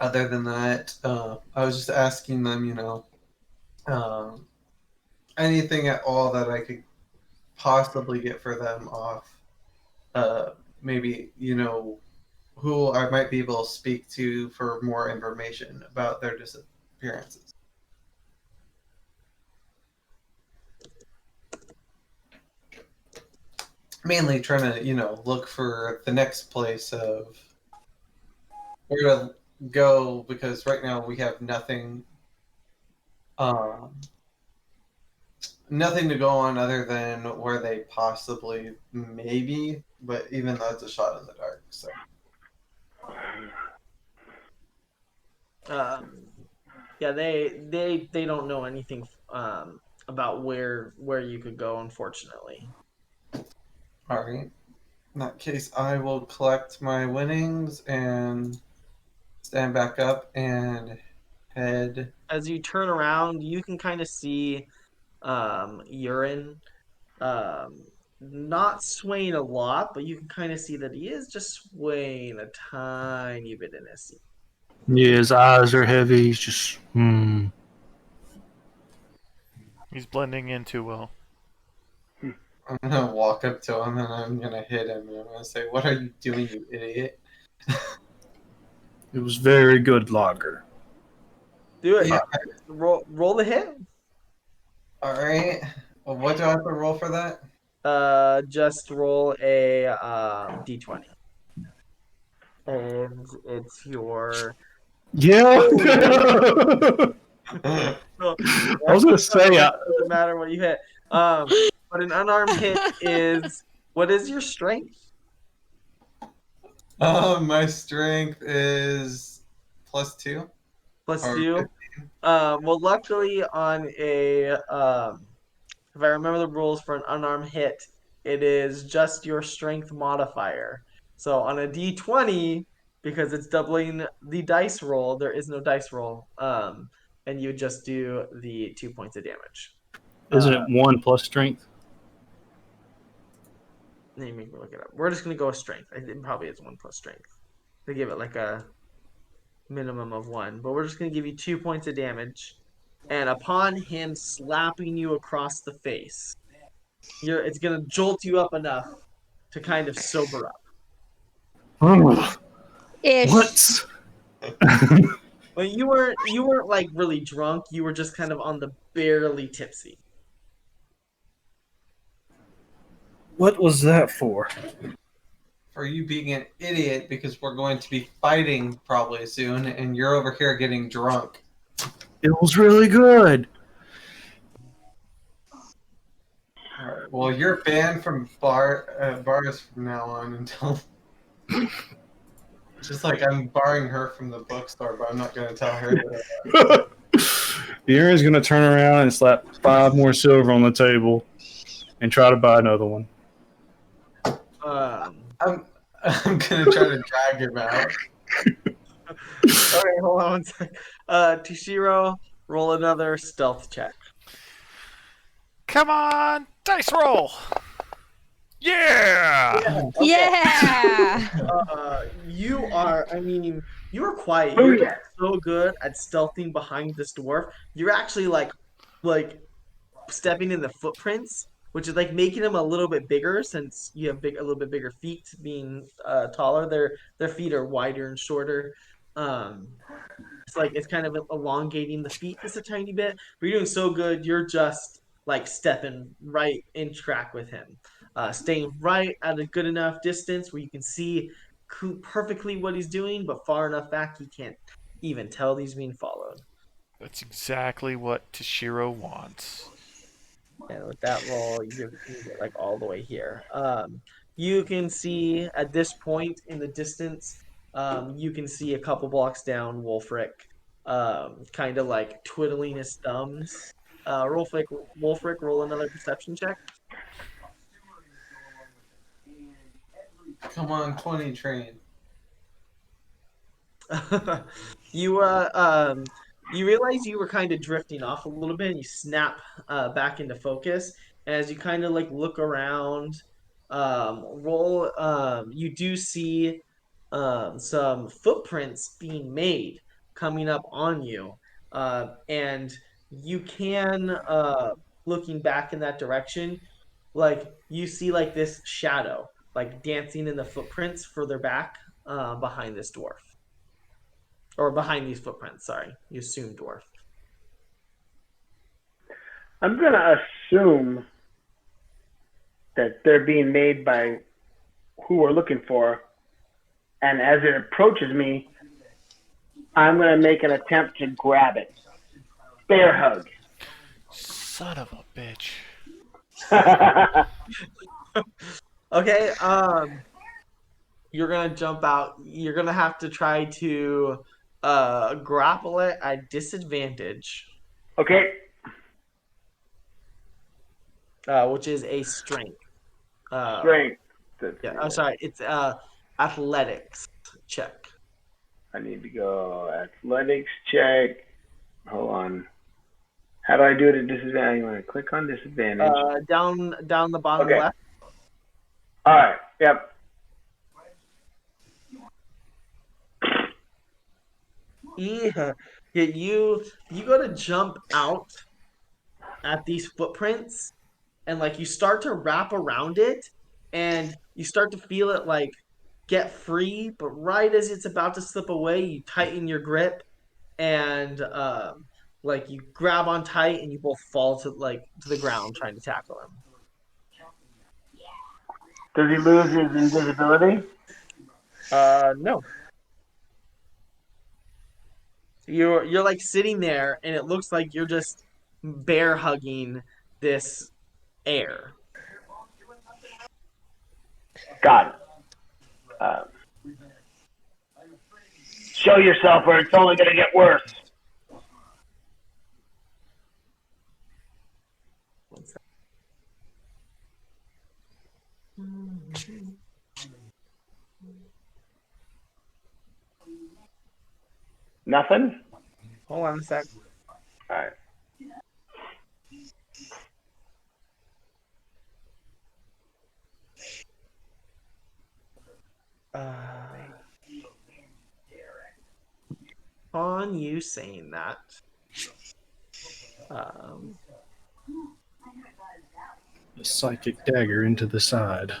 Other than that, I was just asking them, anything at all that I could possibly get for them off. Maybe, who I might be able to speak to for more information about their disappearances. Mainly trying to, look for the next place of where to go, because right now we have nothing nothing to go on other than where they possibly maybe, but even that's a shot in the dark. So yeah, they don't know anything about where you could go, unfortunately. all right, in that case I will collect my winnings and stand back up and head. As you turn around, you can kind of see Urine not swaying a lot, but you can kind of see that he is just swaying a tiny bit in his seat. Yeah, his eyes are heavy. He's just, He's blending in too well. I'm gonna walk up to him and I'm gonna hit him and I'm gonna say, "What are you doing, you idiot?" It was very good lager. Do it. Yeah. Roll the hit. All right. Well, what do I have to roll for that? Just roll a d20. And it's your... Yeah. I was gonna say, it doesn't matter what you hit. But But an unarmed hit is what is your strength? My strength is +2. Plus Or 2. Well, luckily on a if I remember the rules for an unarmed hit, it is just your strength modifier. So on a d20, because it's doubling the dice roll, there is no dice roll. And you just do the 2 points of damage. Isn't it 1 plus strength? Let me look it up. We're just gonna go with strength. It probably is 1 plus strength. They give it like a minimum of 1, but we're just gonna give you 2 points of damage. And upon him slapping you across the face, it's gonna jolt you up enough to kind of sober up. Ish. What? But you weren't like really drunk. You were just kind of on the barely tipsy. What was that for? For you being an idiot because we're going to be fighting probably soon, and you're over here getting drunk. It was really good. Alright, well, you're banned from bars from now on until. Just like I'm barring her from the bookstore, but I'm not going to tell her. The Aaron's gonna turn around and slap 5 more silver on the table and try to buy another one. I'm going to try to drag him out. Okay, hold on one second. Toshiro, roll another stealth check. Come on, dice roll. Yeah. Okay. Yeah. You are quiet. You're getting so good at stealthing behind this dwarf. You're actually like stepping in the footprints, which is like making him a little bit bigger since you have a little bit bigger feet being taller. Their feet are wider and shorter. It's kind of elongating the feet just a tiny bit. But you're doing so good. You're just like stepping right in track with him. Staying right at a good enough distance where you can see perfectly what he's doing, but far enough back he can't even tell he's being followed. That's exactly what Toshiro wants. And with that roll, you get like all the way here. You can see at this point in the distance, you can see a couple blocks down Wolfric, kind of like twiddling his thumbs. Wolfric, roll another perception check. Come on, 20 train. You you realize you were kind of drifting off a little bit, and you snap back into focus. And as you kind of like look around, you do see some footprints being made coming up on you, and you can looking back in that direction, like you see like this shadow like dancing in the footprints further back behind this dwarf. Or behind these footprints, sorry. You assume dwarf. I'm going to assume that they're being made by who we're looking for. And as it approaches me, I'm going to make an attempt to grab it. Bear hug. Son of a bitch. Okay, you're gonna jump out. You're gonna have to try to grapple it at disadvantage. Okay. Which is a strength. Strength. Yeah, I'm sorry. It's athletics check. I need to go athletics check. Hold on. How do I do it at disadvantage? I'm going to click on disadvantage. Down the bottom Okay. left. All right. Yep. Yeah. You go to jump out at these footprints, and like you start to wrap around it, and you start to feel it like get free, but right as it's about to slip away, you tighten your grip, and like you grab on tight, and you both fall to the ground trying to tackle him. Does he lose his invisibility? No. You're like sitting there, and it looks like you're just bear hugging this air. Got it. Show yourself, or it's only going to get worse. Nothing? Hold on a sec. All right. On you saying that, The psychic dagger into the side.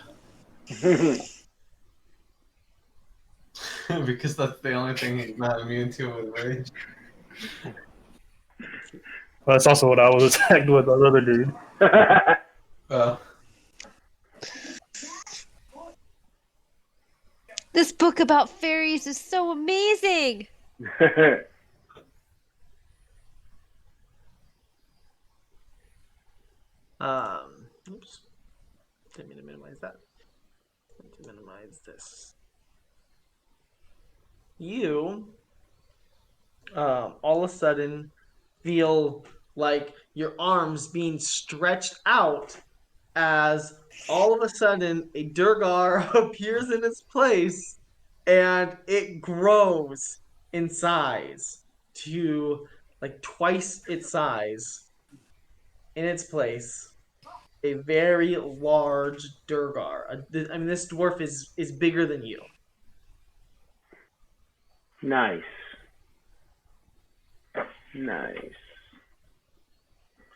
Because that's the only thing he's not immune to with rage. Well, that's also what I was attacked with, that other dude. This book about fairies is so amazing. Oops. Didn't mean to minimize that. To minimize this. You, all of a sudden, feel like your arms being stretched out as all of a sudden a Durgar appears in its place and it grows in size to like twice its size in its place. A very large Durgar. I mean, this dwarf is bigger than you. Nice. Nice.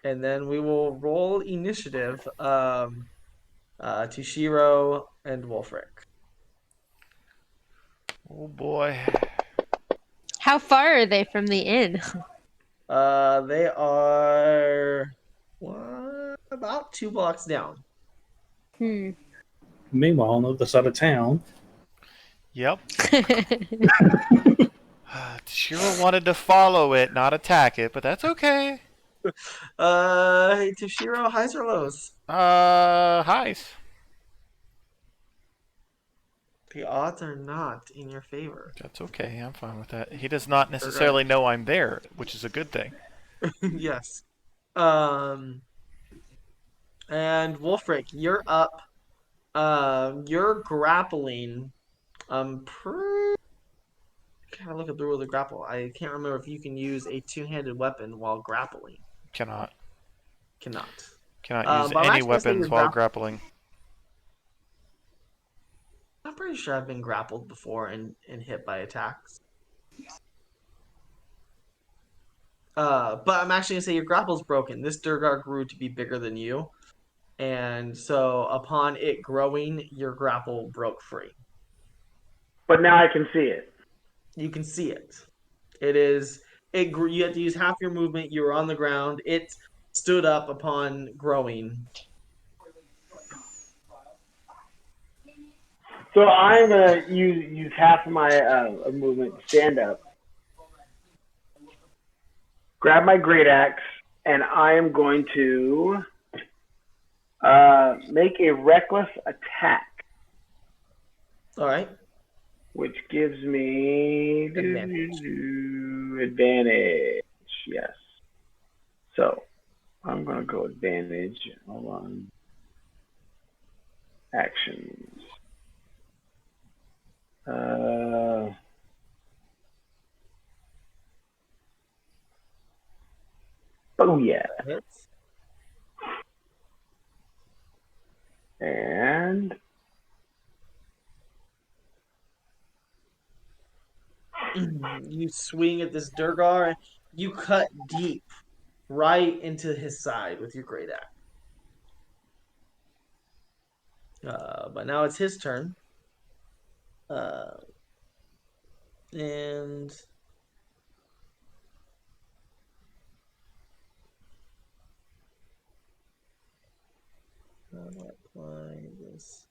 And then we will roll initiative to Shiro and Wolfric. Oh boy. How far are they from the inn? They are about 2 blocks down. Meanwhile, on the other side of town, Yep. Shiro wanted to follow it, not attack it, but that's okay. Hey, Toshiro, highs or lows? Highs. The odds are not in your favor. That's okay. I'm fine with that. He does not necessarily know I'm there, which is a good thing. Yes. And Wolfric, you're up. You're grappling. Gotta look at the rule of the grapple. I can't remember if you can use a two-handed weapon while grappling. Cannot use But I'm any actually gonna say weapons you're while grappling. I'm pretty sure I've been grappled before and hit by attacks. But I'm actually gonna say your grapple's broken. This Durgar grew to be bigger than you, and so upon it growing, your grapple broke free. But now I can see it. You can see it. It grew. You had to use half your movement. You were on the ground. It stood up upon growing. So I'm gonna use half of my movement to stand up, grab my great axe, and I am going to make a reckless attack. All right. Which gives me advantage. Yes. So I'm gonna go advantage. Hold on. Actions. Oh yeah. Hits. And you swing at this Durgar. You cut deep right into his side with your great axe. But now it's his turn. And how do I apply this?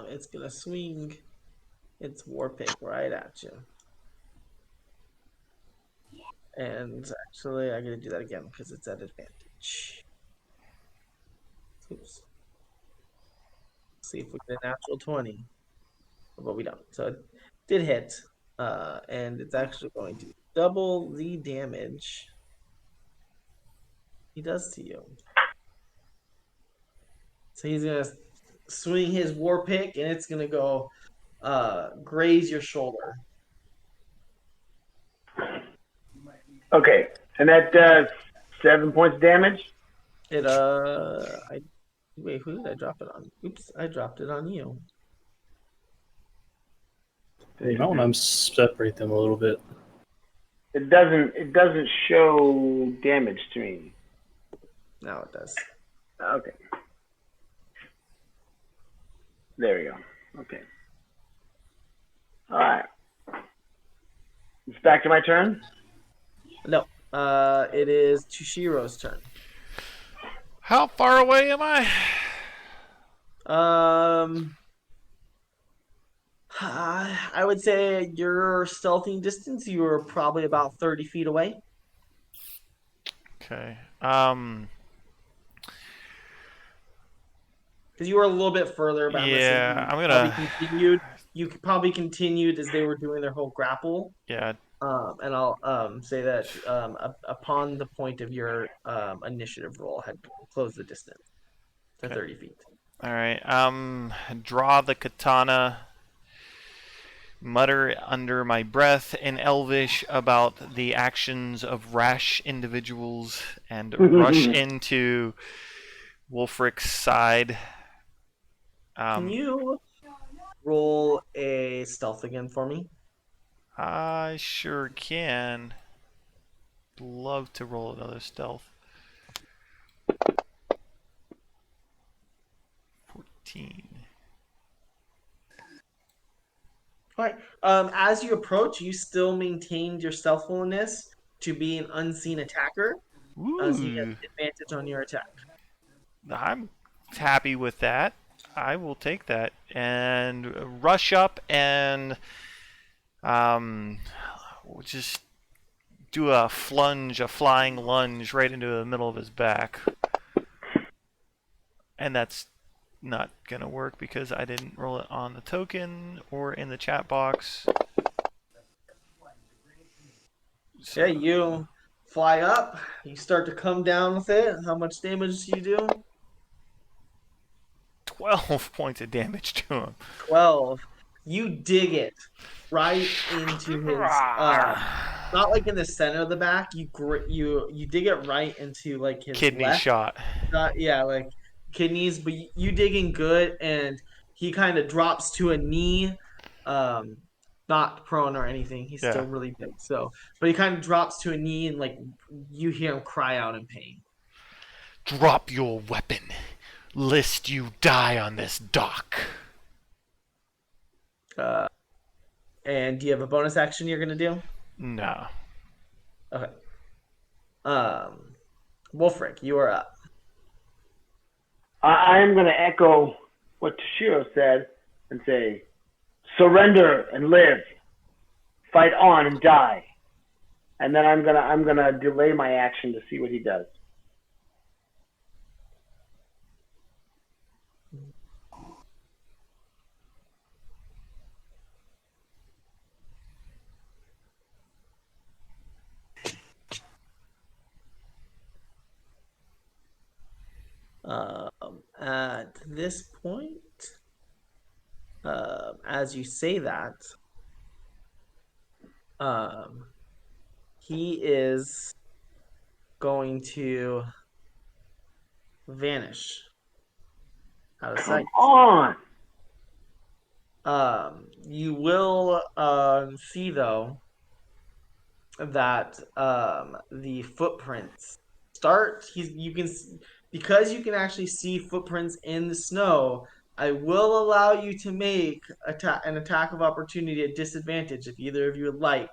It's gonna swing its war pick right at you. And actually, I gotta do that again because it's at advantage. damage. Oops. See if we get a natural 20. But we don't. So it did hit. And it's actually going to double the damage he does to you. So he's gonna swing his war pick, and it's gonna go graze your shoulder. Okay, and that does 7 points damage. Wait, who did I drop it on? Oops, I dropped it on you. You might want to separate them a little bit. It doesn't show damage to me. Now it does. Okay. There we go. Okay. All right. It's back to my turn. No, it is Tushiro's turn. How far away am I? I would say your stealthing distance, you were probably about 30 feet away. Okay. Because you were a little bit further back. Yeah, I'm gonna. You probably continued as they were doing their whole grapple. Yeah. And I'll say that upon the point of your initiative roll, had closed the distance to 30 feet. All right. Draw the katana. Mutter under my breath in Elvish about the actions of rash individuals and rush into Wulfric's side. Can you roll a stealth again for me? I sure can. Love to roll another stealth. 14. All right. As you approach, you still maintained your stealthfulness to be an unseen attacker. So you get advantage on your attack. I'm happy with that. I will take that and rush up and just do a flying lunge right into the middle of his back. And that's not gonna work because I didn't roll it on the token or in the chat box. So, yeah, you fly up. You start to come down with it. How much damage do you do? 12 points of damage to him. 12. You dig it right into his. Not like in the center of the back. You dig it right into like his kidney left. shot. Yeah, like kidneys, but you digging good, and he kind of drops to a knee, not prone or anything. He's still really big, but he kind of drops to a knee, and like you hear him cry out in pain. Drop your weapon, lest you die on this dock. And do you have a bonus action you're gonna do? No. Okay. Wulfric, you are up. I am going to echo what Toshiro said and say, surrender and live. Fight on and die. And then I'm gonna delay my action to see what he does. At this point, as you say that, he is going to vanish out of sight. Come on! You will see though that the footprints start. Because you can actually see footprints in the snow, I will allow you to make an attack of opportunity at disadvantage if either of you would like.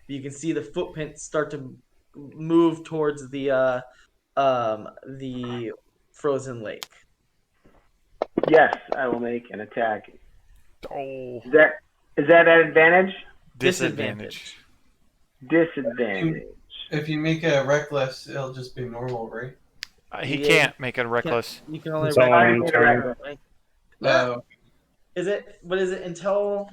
You can see the footprints start to move towards the frozen lake. Yes, I will make an attack. Oh. Is that at advantage? Disadvantage. Disadvantage. If you make a reckless, it'll just be normal, right? He Yeah. can't make a reckless. You can only It's all reckless on roll turn. reckless, right? No. Is it? What is it until?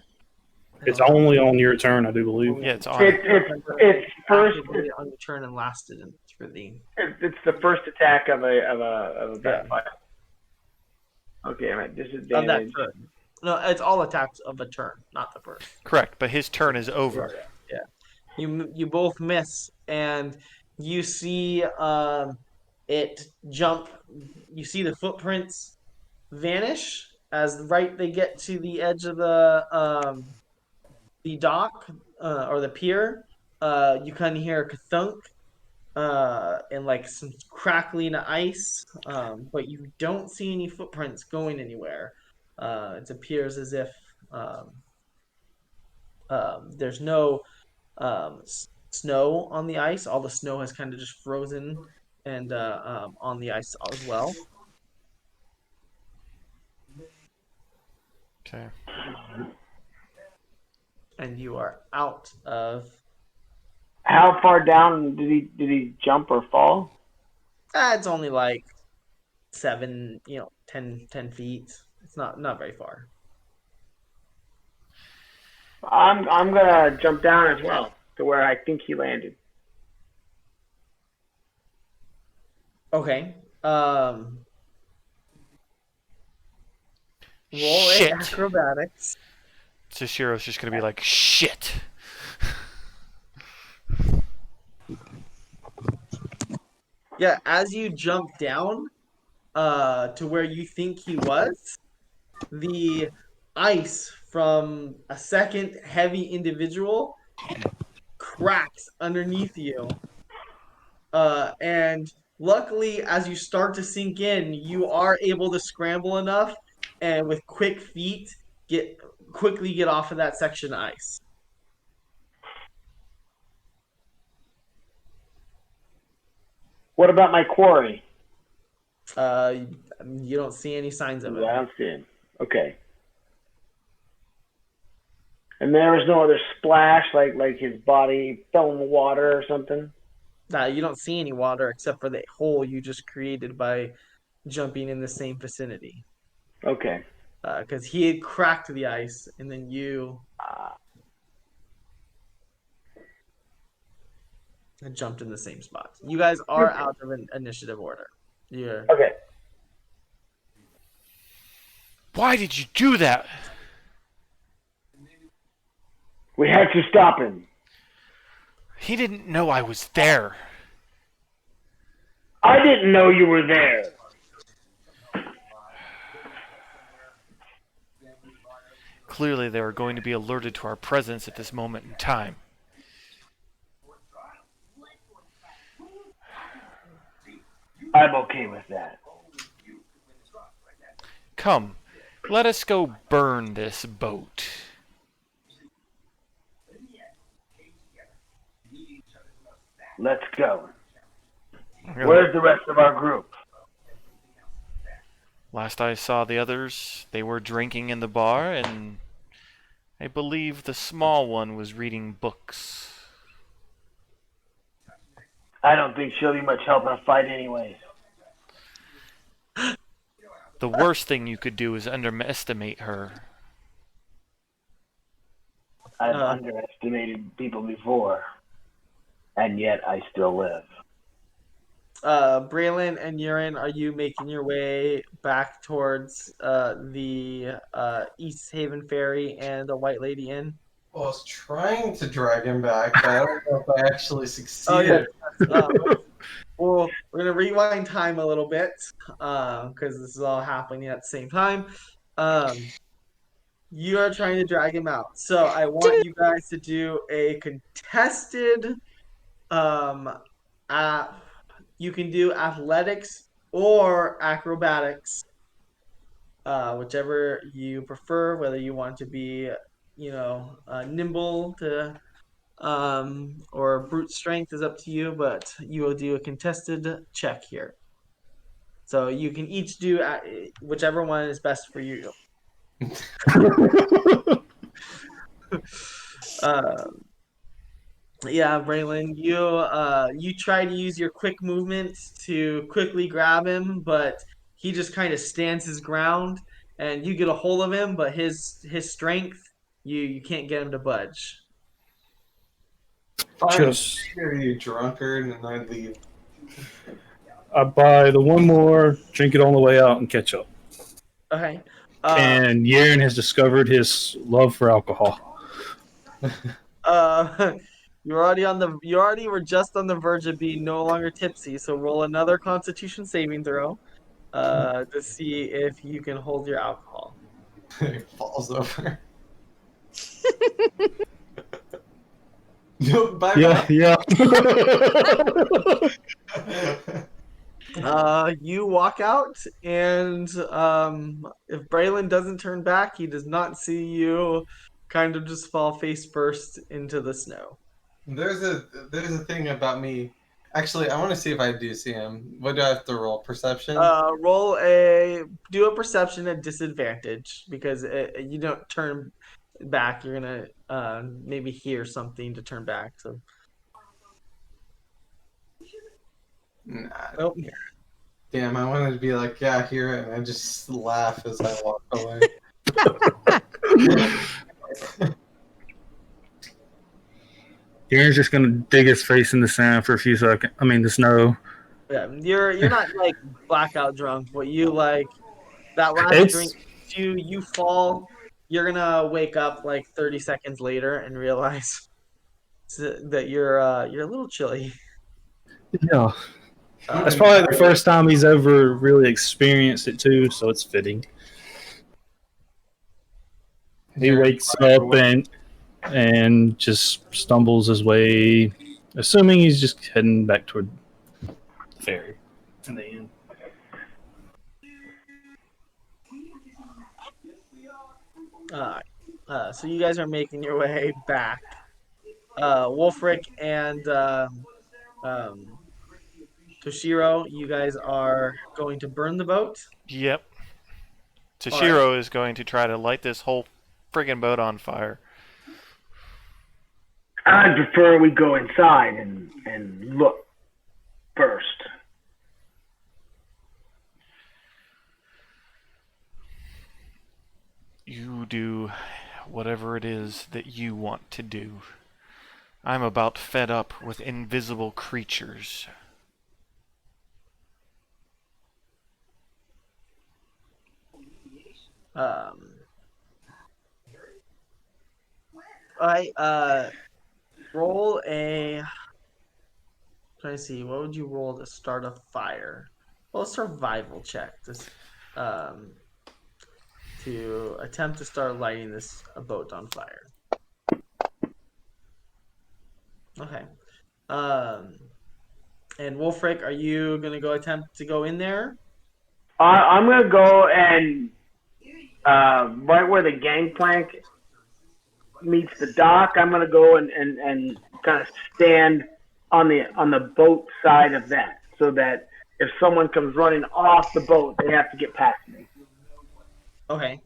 It's only on your turn, I do believe. Yeah, it's on. It's first. Activated on your turn and lasted for the. It's the first attack of a vampire. Okay, I'm at Of that disadvantage. turn. No, it's all attacks of a turn, not the first. Correct, but his turn is over. Yeah. You both miss, and you see it jump. You see the footprints vanish as they get to the edge of the dock or the pier. You kind of hear a thunk and like some crackling ice, but you don't see any footprints going anywhere. It appears as if there's no snow on the ice. All the snow has kind of just frozen and on the ice as well. Okay. And you are out of. How far down did he jump or fall? It's only like 7, 10 feet. It's not very far. I'm gonna jump down as well to where I think he landed. Okay. Roll it Shit. acrobatics. Shishiro's just gonna be like, shit. Yeah, as you jump down to where you think he was, the ice from a second heavy individual cracks underneath you. And luckily, as you start to sink in, you are able to scramble enough and with quick feet quickly get off of that section of ice. What about my quarry? You don't see any signs of it. I don't see him. Okay. And there was no other splash, like his body fell in the water or something? Nah, you don't see any water except for the hole you just created by jumping in the same vicinity. Okay. Because he had cracked the ice, and then you had jumped in the same spot. You guys are out of an initiative order. You're Okay. Why did you do that? We had to stop him. He didn't know I was there. I didn't know you were there. Clearly, they were going to be alerted to our presence at this moment in time. I'm okay with that. Come, let us go burn this boat. Let's go. Where's the rest of our group? Last I saw the others, they were drinking in the bar, and I believe the small one was reading books. I don't think she'll be much help in a fight anyways. The worst thing you could do is underestimate her. I've underestimated people before, and yet I still live. Braylon and Urine, are you making your way back towards the East Haven Ferry and the White Lady Inn? Well, I was trying to drag him back, but I don't know if I actually succeeded. Well, we're gonna rewind time a little bit because this is all happening at the same time. You are trying to drag him out, so I want you guys to do a contested. You can do athletics or acrobatics, whichever you prefer. Whether you want to be, nimble to. Or brute strength is up to you, but you will do a contested check here. So you can each do whichever one is best for you. Yeah, Braylon, you try to use your quick movements to quickly grab him, but he just kind of stands his ground, and you get a hold of him, but his strength, you can't get him to budge. Fine, Just here, you drunkard, and I leave. I buy the one more, drink it on the way out, and catch up. Okay. And Yaren has discovered his love for alcohol. You already were just on the verge of being no longer tipsy, so roll another Constitution saving throw, to see if you can hold your alcohol. He falls over. No, bye Yeah, yeah. You walk out, and if Braylon doesn't turn back, he does not see you. Kind of just fall face first into the snow. there's a thing about me. Actually, I want to see if I do see him. What do I have to roll? Perception? Do a perception at disadvantage because you don't turn back. You're gonna maybe hear something to turn back. So Nah. nope. Damn, I wanted to be like, yeah, I hear it, and I just laugh as I walk away. Yaren's just gonna dig his face in the sand for a few seconds. I mean, the snow. Yeah, you're not like blackout drunk, but you like that last It's drink. You fall. You're gonna wake up like 30 seconds later and realize that you're a little chilly. yeah. That's probably the first time he's ever really experienced it too, so it's fitting. He wakes up and just stumbles his way, assuming he's just heading back toward the ferry in the end. So you guys are making your way back. Wolfric and um, Toshiro, you guys are going to burn the boat. Yep. Toshiro is going to try to light this whole friggin' boat on fire. I'd prefer we go inside and look first. You do whatever it is that you want to do. I'm about fed up with invisible creatures. Roll a. Try to see. What would you roll to start a fire? Well, a survival check to attempt to start lighting this boat on fire. Okay. And Wolfric, are you gonna go attempt to go in there? I'm gonna go and right where the gangplank meets the dock. I'm gonna go and kind of stand on the boat side of that, so that if someone comes running off the boat, they have to get past me. Okay.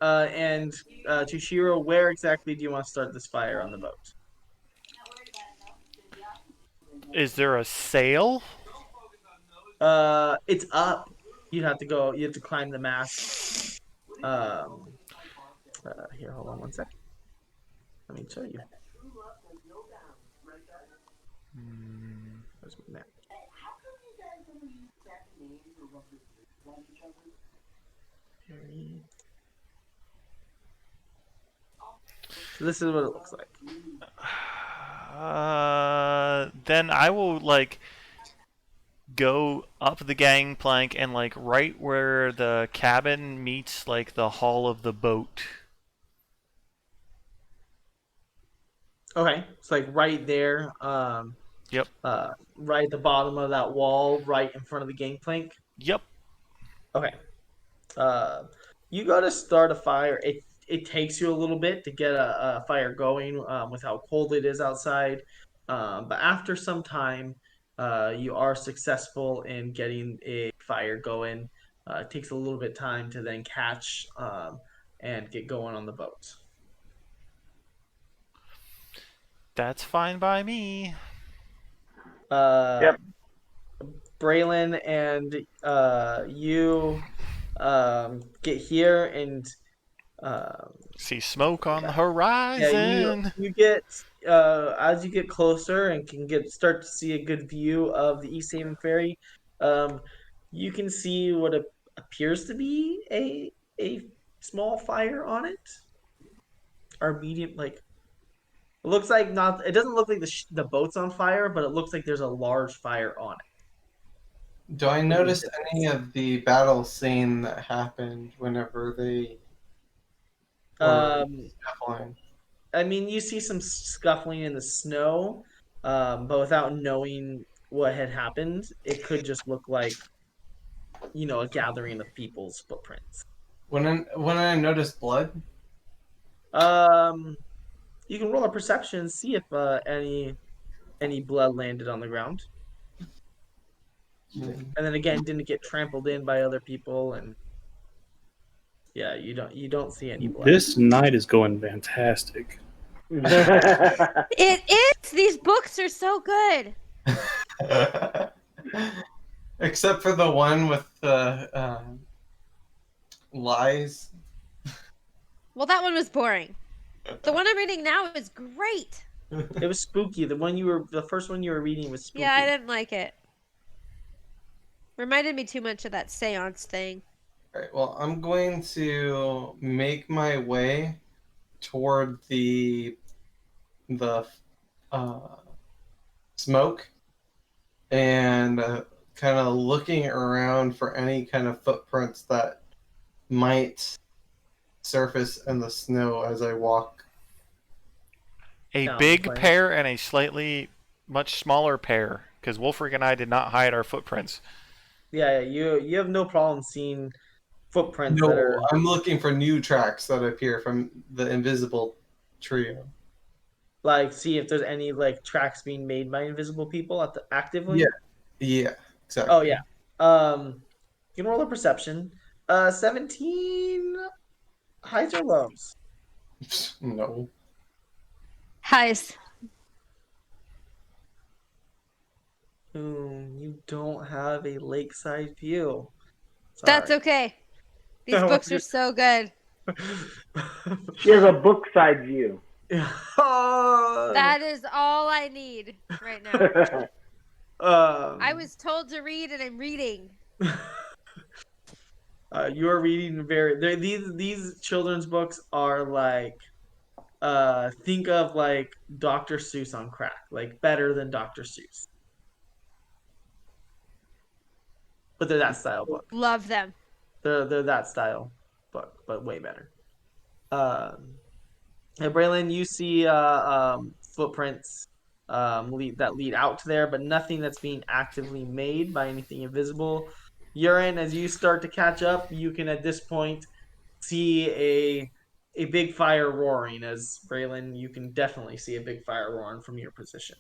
And Toshiro, where exactly do you want to start this fire on the boat? Is there a sail? It's up. You have to climb the mast. Here, hold on one second. Let me show you. Where's my map? So this is what it looks like. Then I will go up the gangplank and right where the cabin meets the hull of the boat. Okay, it's right there. Yep. Right at the bottom of that wall, right in front of the gangplank. Yep. Okay. You go to start a fire. It takes you a little bit to get a fire going with how cold it is outside. But after some time, you are successful in getting a fire going. It takes a little bit of time to then catch and get going on the boat. That's fine by me. Yep. Braylon and you get here and See smoke on the yeah, horizon. you get as you get closer and can start to see a good view of the East Haven Ferry. Um, you can see what appears to be a small fire on it, or medium. Like it looks like not. It doesn't look like the boat's on fire, but it looks like there's a large fire on it. Do I notice any of the battle scene that happened whenever they were scuffling? I mean, you see some scuffling in the snow, but without knowing what had happened, it could just look like, a gathering of people's footprints. When I notice blood, Um, you can roll a perception and see if any blood landed on the ground, and then again didn't get trampled in by other people, and yeah, you don't see any blood. This night is going fantastic. It is. These books are so good. except for the one with the lies. Well, that one was boring. The one I'm reading now is great. It was spooky. The first one you were reading was spooky. Yeah, I didn't like it. Reminded me too much of that seance thing. All right, well, I'm going to make my way toward the smoke and kind of looking around for any kind of footprints that might surface in the snow as I walk. A Sounds big like- pair and a slightly much smaller pair, because Wolfric and I did not hide our footprints. Yeah, you have no problem seeing footprints that are No, I'm looking for new tracks that appear from the invisible trio. like see if there's any like tracks being made by invisible people actively. Yeah. Yeah, exactly. Oh yeah. You can roll a perception. 17 highs or lows? No. Highs. You don't have a lakeside view. That's Sorry. okay. These No, books you- are so good. She has a book side view. That is all I need right now. I was told to read and I'm reading. You are reading these children's books are like think of like Dr. Seuss on crack, like better than Dr. Seuss. But they're that style book. Love them. They're that style book, but way better. And Braylon, you see footprints that lead out to there, but nothing that's being actively made by anything invisible. Urine, as you start to catch up, you can at this point see a big fire roaring. As Braylon, you can definitely see a big fire roaring from your position.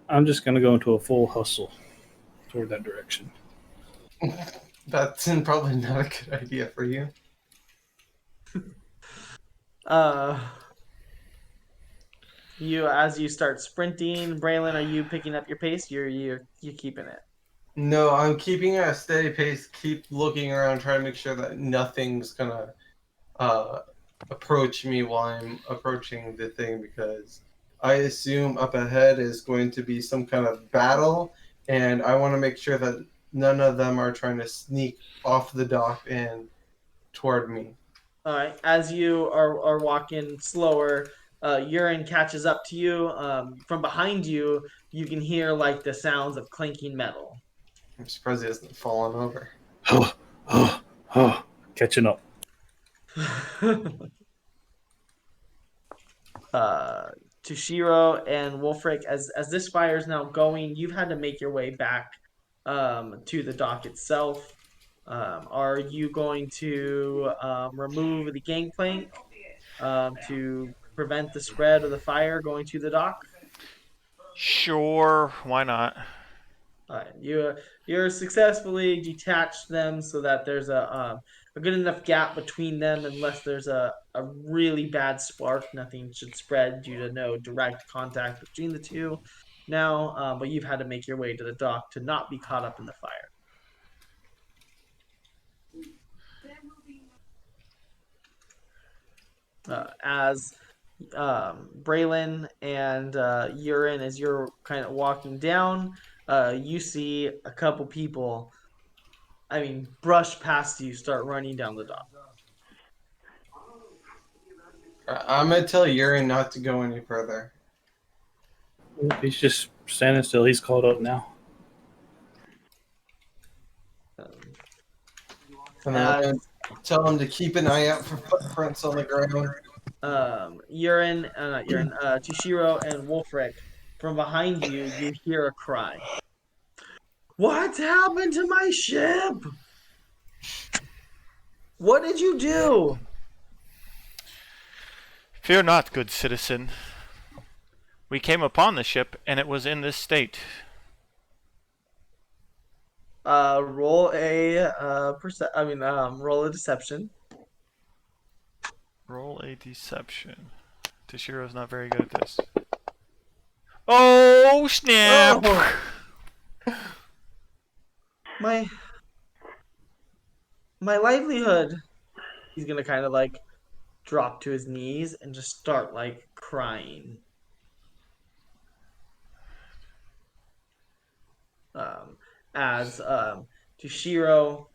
I'm just going to go into a full hustle toward that direction. That's probably not a good idea for you. As you start sprinting, Braylon, are you picking up your pace? You're keeping it. No, I'm keeping at a steady pace, keep looking around, trying to make sure that nothing's gonna approach me while I'm approaching the thing, because I assume up ahead is going to be some kind of battle, and I want to make sure that none of them are trying to sneak off the dock and toward me. All right. As you are walking slower, Urine catches up to you. From behind you, you can hear like the sounds of clinking metal. I'm surprised he hasn't fallen over. Catching up. Toshiro and Wolfric, as this fire is now going, you've had to make your way back to the dock itself. Are you going to remove the gangplank to prevent the spread of the fire going to the dock? Sure, why not? Alright, you're successfully detached them so that there's a a good enough gap between them unless there's a really bad spark. Nothing should spread due to no direct contact between the two now, but you've had to make your way to the dock to not be caught up in the fire. As Braylon and Urine, as you're kind of walking down, you see a couple people, brush past you, start running down the dock. I'm gonna tell Urine not to go any further. He's just standing still. He's caught up now. And I'm gonna tell him to keep an eye out for footprints on the ground. Tushiro and Wolfric, from behind you, you hear a cry. What happened to my ship? What did you do? Fear not, good citizen. We came upon the ship, and it was in this state. Roll a roll a deception. Roll a deception. Toshiro's not very good at this. Oh, snap! Oh. My livelihood. He's gonna kind of like drop to his knees and just start like crying. As Toshiro,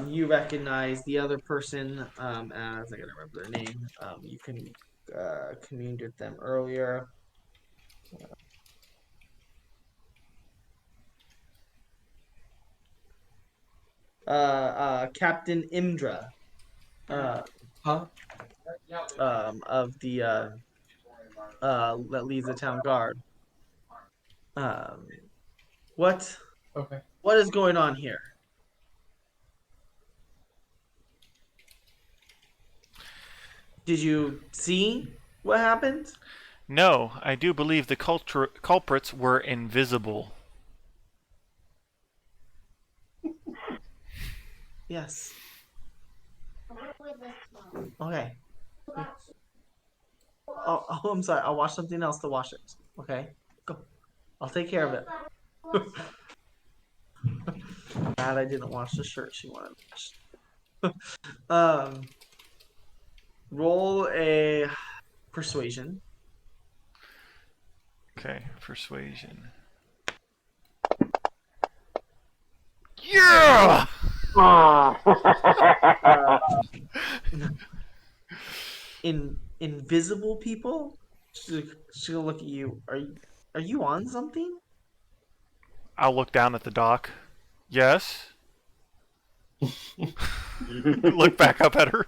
you recognize the other person as I gotta remember their name. You can communed with them earlier. Captain Imdra. Of the that leads the town guard. What is going on here? Did you see what happened? No, I do believe the culprits were invisible. Yes. Okay. Oh, I'm sorry. I'll watch something else to wash it. Okay, go. I'll take care of it. Glad I didn't wash the shirt she wanted washed. Roll a persuasion. Okay, persuasion. Yeah! Invisible people? She'll look at you. Are you on something? I'll look down at the dock. Yes? Look back up at her.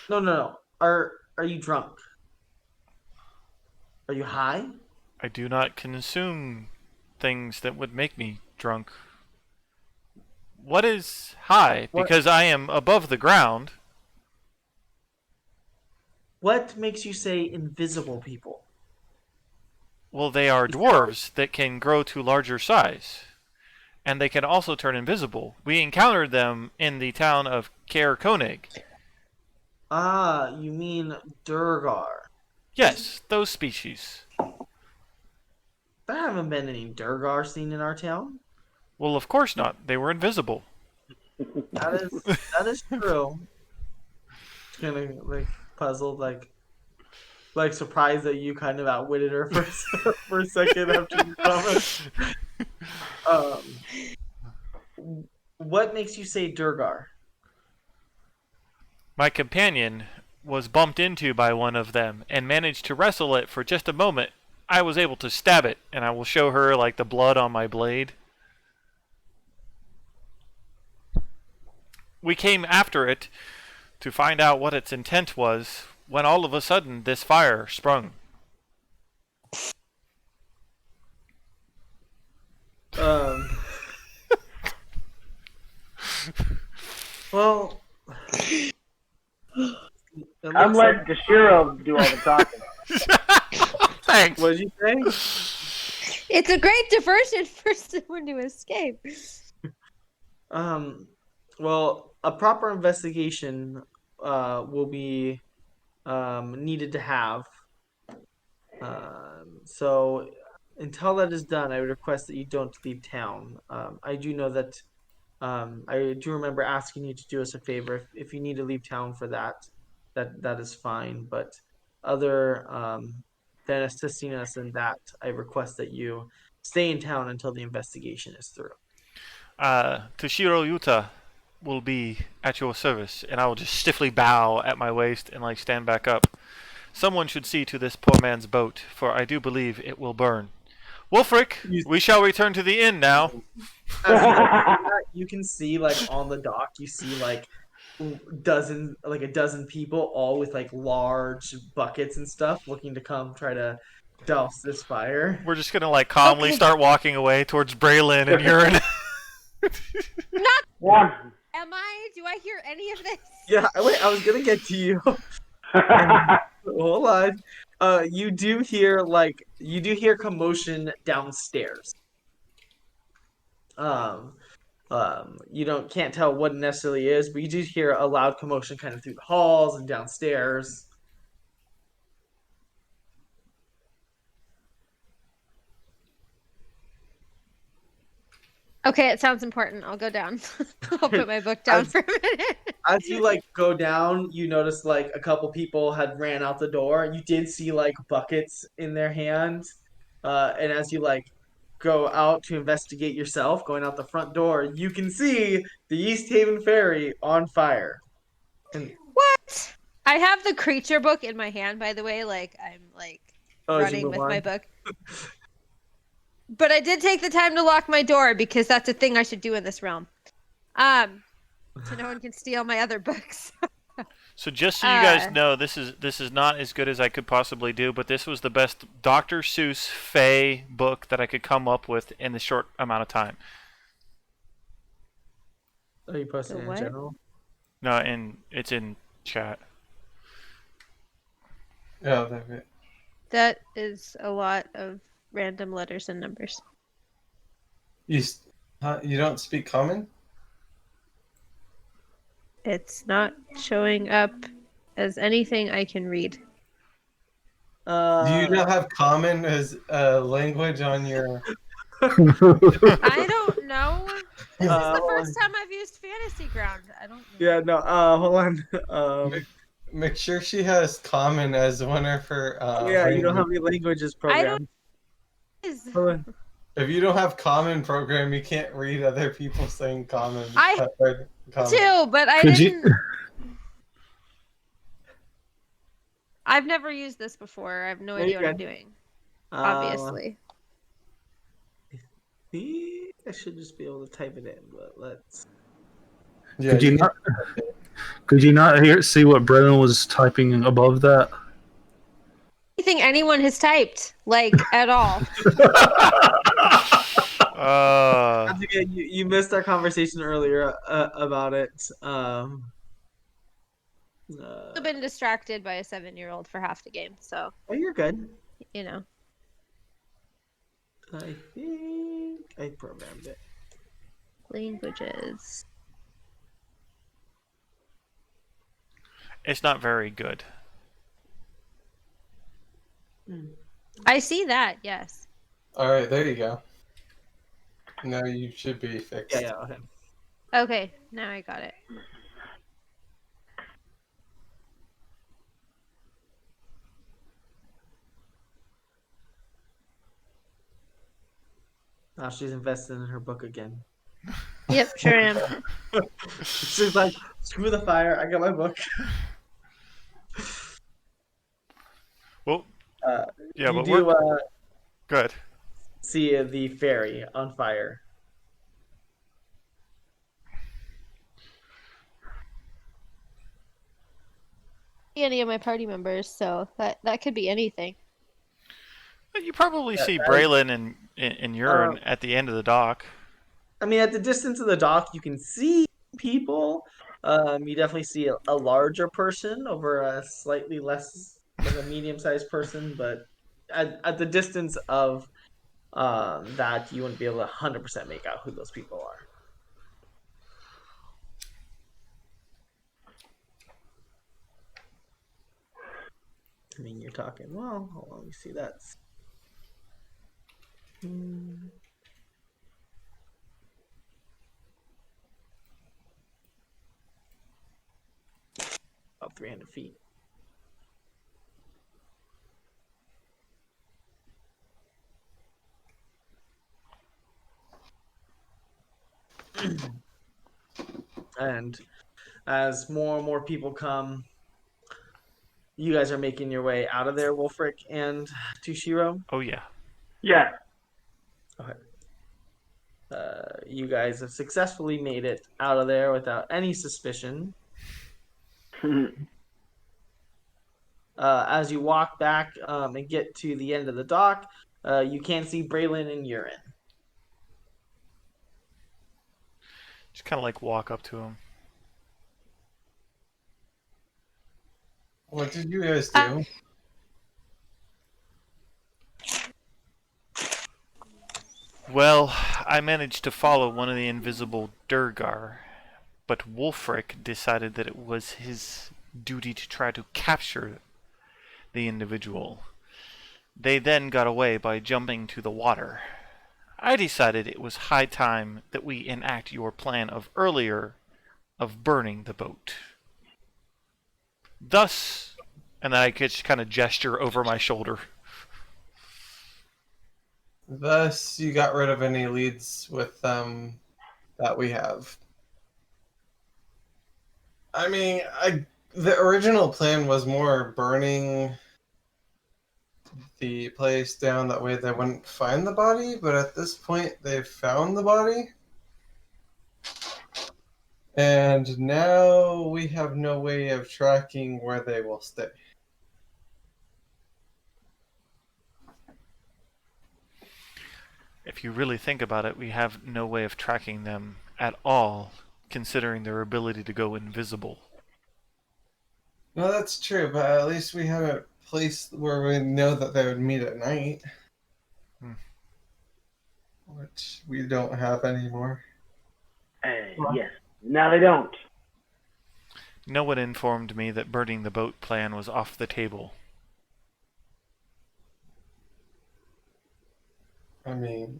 No. Are you drunk? Are you high? I do not consume things that would make me drunk. What is high? What? Because I am above the ground. What makes you say invisible people? Well, they are dwarves that can grow to larger size. And they can also turn invisible. We encountered them in the town of Caer Koenig. Ah, you mean Durgar. Yes, those species. There haven't been any Durgar seen in our town. Well, of course not. They were invisible. That is true. Kind of like puzzled, like surprised that you kind of outwitted her for a second after you comment. What makes you say Durgar? My companion was bumped into by one of them and managed to wrestle it for just a moment. I was able to stab it, and I will show her like the blood on my blade. We came after it to find out what its intent was when all of a sudden this fire sprung. Well, I'm letting Toshiro do all the talking. Thanks. What did you say? It's a great diversion for someone to escape. Well, a proper investigation will be needed to have. So until that is done, I would request that you don't leave town. I do know that I do remember asking you to do us a favor. If you need to leave town for that, that is fine. But other than assisting us in that, I request that you stay in town until the investigation is through. Toshiro Yuta will be at your service, and I will just stiffly bow at my waist and like stand back up. Someone should see to this poor man's boat, for I do believe it will burn. Wolfric, we shall return to the inn now. As you do that, you can see like on the dock, you see like a dozen people, all with like large buckets and stuff, looking to come try to douse this fire. We're just gonna like calmly Okay. start walking away towards Braylon and Urine. Yeah. Am I? Do I hear any of this? Yeah, wait, I was gonna get to you. Hold on. You do hear commotion downstairs. You can't tell what it necessarily is, but you do hear a loud commotion kind of through the halls and downstairs. Okay, it sounds important. I'll go down. I'll put my book down for a minute. As you like go down, you notice like a couple people had ran out the door. You did see like buckets in their hands, and as you like go out to investigate yourself, going out the front door, you can see the East Haven Ferry on fire. And What? I have the creature book in my hand, by the way. Like I'm like as you running move with on. my book. But I did take the time to lock my door because that's a thing I should do in this realm. So no one can steal my other books. So just so you guys know, this is not as good as I could possibly do, but this was the best Dr. Seuss Fae book that I could come up with in the short amount of time. Are you posting The it in what? general? No, it's in chat. Oh, that's it. That is a lot of random letters and numbers. You don't speak common? It's not showing up as anything I can read. Do you not have common as a language on your? I don't know. This is Uh, the first time I've used Fantasy Ground. I don't know. Yeah, no. Hold on. Make sure she has common as one of her. Yeah, you don't have language- any languages I don't- programmed. Hold on. If you don't have common program, you can't read other people saying common. I common. too, but I Could didn't. you? I've never used this before. I have no There idea you what I'm go. doing. Obviously. I should just be able to type it in, but let's. Yeah, Could you not? Could you not see what Brennan was typing above that? Anything anyone has typed, like at all. That's okay. You missed our conversation earlier about it. I've been distracted by a 7-year-old for half the game, so Oh, you're good. you know. I think I programmed it. Languages. It's not very good. I see that. Yes. All right, there you go. Now you should be fixed. Yeah, okay. Okay, now I got it. Now she's invested in her book again. Yep, sure am. She's like, screw the fire. I got my book. Well, Uh, yeah, you but do we're good. see the ferry on fire. Any of my party members, so that could be anything. You probably see that- Braylon and Urine at the end of the dock. I mean, at the distance of the dock, you can see people. You definitely see a larger person over a slightly less, like a medium-sized person, but at the distance of that, you wouldn't be able to 100% make out who those people are. assuming you're talking. Well, hold on, let me see. That's. About 300 feet. And as more and more people come, you guys are making your way out of there, Wolfric and Tushiro. Oh yeah. Yeah. You guys have successfully made it out of there without any suspicion. As you walk back and get to the end of the dock, you can see Braylon and Urine. Just kind of like walk up to him. What did you guys do? Well, I managed to follow one of the invisible Durgar, but Wolfric decided that it was his duty to try to capture the individual. They then got away by jumping to the water. I decided it was high time that we enact your plan of earlier of burning the boat. Thus, and then I just kind of gesture over my shoulder. Thus, you got rid of any leads with them that we have. I mean, the original plan was more burning the place down, that way they wouldn't find the body, but at this point they've found the body. And now we have no way of tracking where they will stay. If you really think about it, we have no way of tracking them at all, considering their ability to go invisible. No, that's true, but at least we have a place where we know that they would meet at night. Which we don't have anymore. Yes. Now they don't. No one informed me that burning the boat plan was off the table. I mean...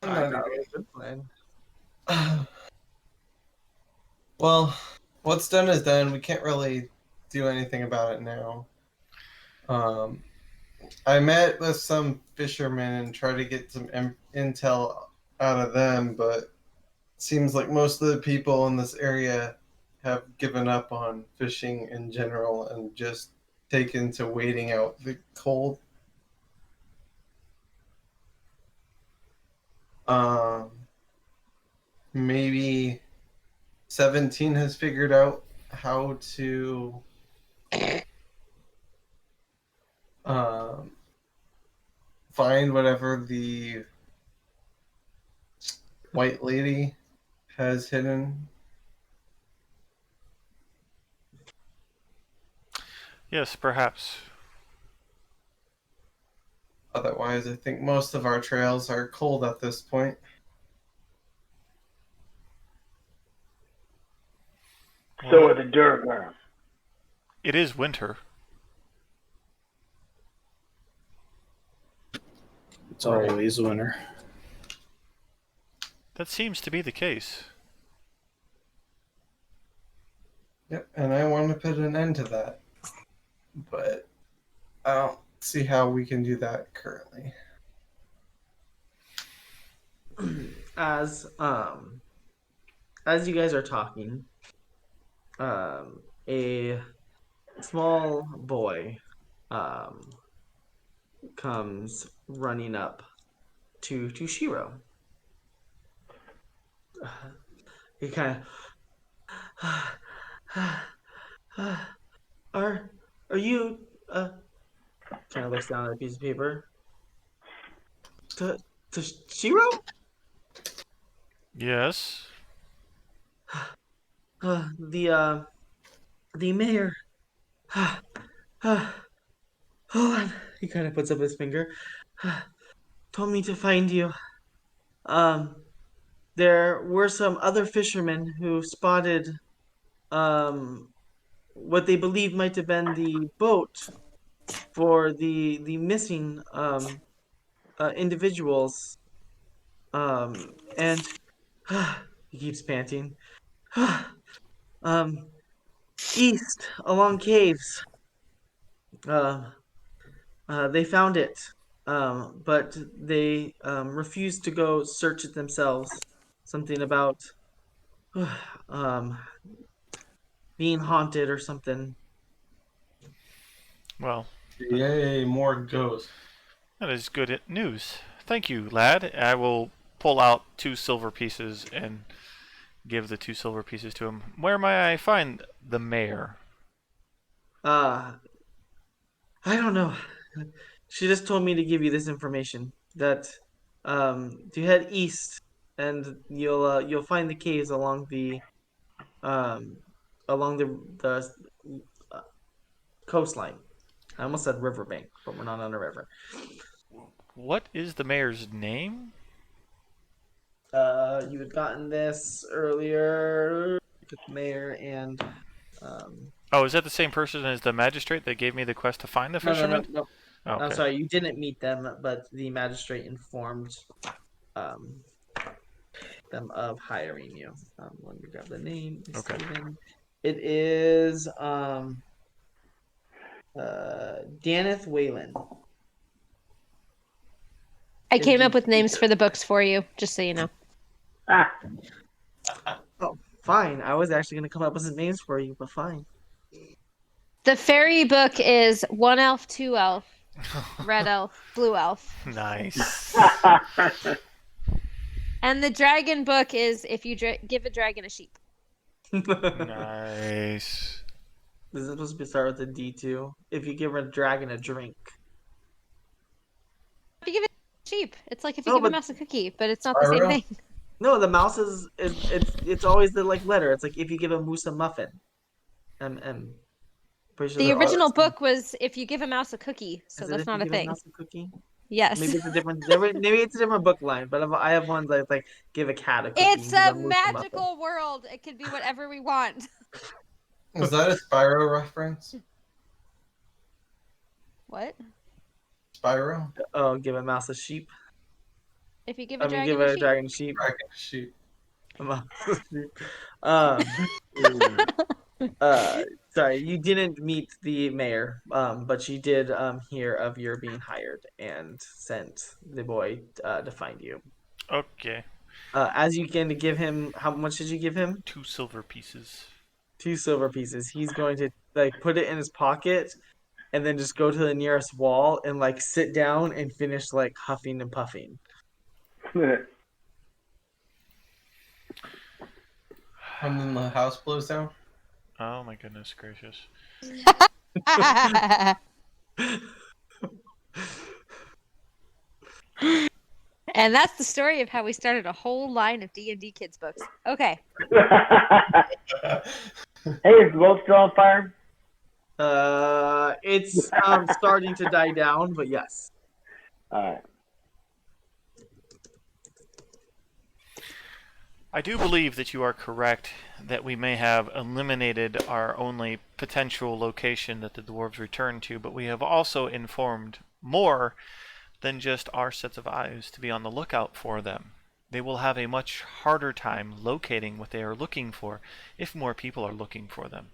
Good plan. Well, what's done is done. We can't really do anything about it now. I met with some fishermen and tried to get some intel out of them, but it seems like most of the people in this area have given up on fishing in general and just taken to waiting out the cold. Maybe 17 has figured out how to find whatever the white lady has hidden. Yes, perhaps. Otherwise, I think most of our trails are cold at this point. So are the Durgar. It is winter. It's always winter. That seems to be the case. Yep, and I want to put an end to that. But I don't see how we can do that currently. As you guys are talking, a small boy comes running up to Shiro. He kind of are you kind of looks down at a piece of paper. To Shiro? Yes. The mayor. Hold on. He kind of puts up his finger. Told me to find you. There were some other fishermen who spotted what they believe might have been the boat for the missing individuals. And he keeps panting. um, East along caves. Uh, they found it, but they refused to go search it themselves. Something about um, being haunted or something. Well, Yay, more ghosts. that is good news. Thank you, lad. I will pull out 2 silver pieces and give the 2 silver pieces to him. Where may I find the mayor? I don't know. She just told me to give you this information that to head east and you'll find the caves um along the coastline. I almost said riverbank, but we're not on a river. What is the mayor's name? You had gotten this earlier with the mayor and Oh, is that the same person as the magistrate that gave me the quest to find the no, fisherman? no. Oh, I'm okay. sorry, you didn't meet them, but the magistrate informed um them of hiring you. Let me grab the name. Okay. Steven. It is Daneth Whalen. I came up with names for the books for you, just so you know. Ah, Oh, fine. I was actually gonna come up with some names for you, but fine. The fairy book is 1 elf, 2 elf, red elf, blue elf. Nice. And the dragon book is if you give a dragon a sheep. Nice. This is supposed to start with a D2. If you give a dragon a drink. If you give it a sheep, it's like if you No, give a but- mouse a cookie, but it's not the same Spyro? thing. No, the mouse is it's always the like letter. It's like if you give a moose a muffin. MM. Pretty sure The they're all original the same. book was if you give a mouse a cookie, so Is it that's if not you a give thing. mouse a cookie? Yes. Maybe it's a different. Maybe it's a different book line. But I have ones that like give a cat a cookie. It's and give a moose muffin. magical world. It can be whatever we want. Is that a Spyro reference? What? Spyro? Oh, give a mouse a sheep. If you give a I mean, dragon give a a sheep. dragon a sheep. Dragon sheep. A mouse a sheep. Sorry, you didn't meet the mayor, but she did hear of your being hired and sent the boy to find you. Okay. As you can give him, how much did you give him? 2 silver pieces. 2 silver pieces. He's going to like put it in his pocket and then just go to the nearest wall and like sit down and finish like huffing and puffing. And then the house blows down? Oh my goodness gracious. And that's the story of how we started a whole line of D&D kids books. Okay. Hey, is the boat still on fire? It's starting to die down, but yes. All right. I do believe that you are correct that we may have eliminated our only potential location that the dwarves return to, but we have also informed more than just our sets of eyes to be on the lookout for them. They will have a much harder time locating what they are looking for if more people are looking for them.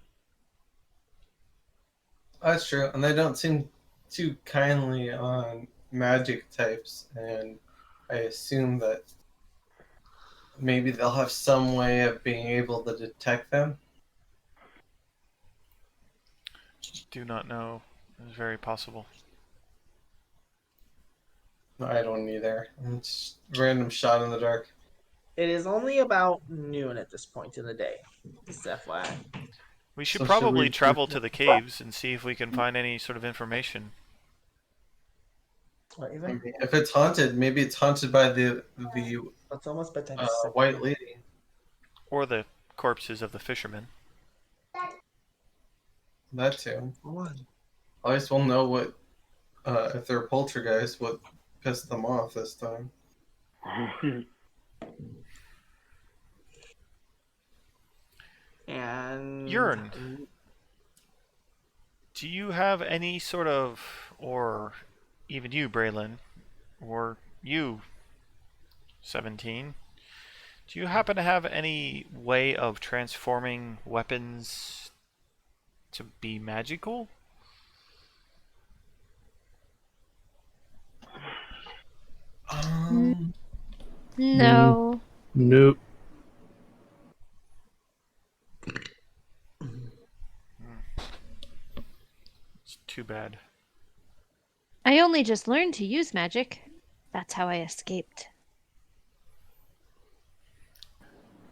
That's true. And they don't seem too kindly on magic types. And I assume that maybe they'll have some way of being able to detect them. Do not know. It's very possible. I don't either. It's random shot in the dark. It is only about noon at this point in the day. Just FYI. We should So should probably we- travel to the caves and see if we can find any sort of information. What is it? If it's haunted, maybe it's haunted by the It's almost bedtime. white lady. Or the corpses of the fishermen. That too. Hold on. At least we'll know what if they're poltergeist, what pissed them off this time. And Urine. Do you have any sort of, or even you, Braylon, or you, 17, do you happen to have any way of transforming weapons to be magical? No. Nope. It's too bad. I only just learned to use magic. That's how I escaped.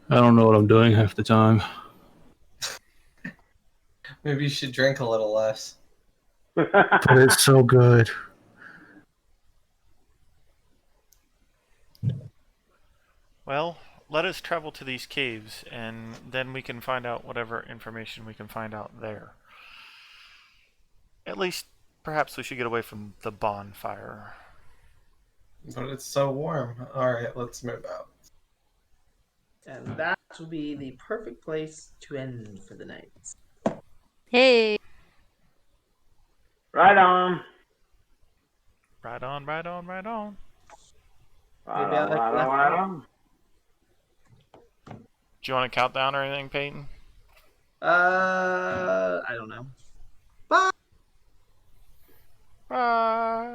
I don't know what I'm doing half the time. Maybe you should drink a little less. But it's so good. Well, let us travel to these caves, and then we can find out whatever information we can find out there. At least, perhaps we should get away from the bonfire. But it's so warm. Alright, let's move out. And that will be the perfect place to end for the night. Hey. Right on. Right on, right on, right on. Right Maybe I on, like right left on, right out. on. Do you want to count down or anything, Peyton? I don't know. Bye. Bye.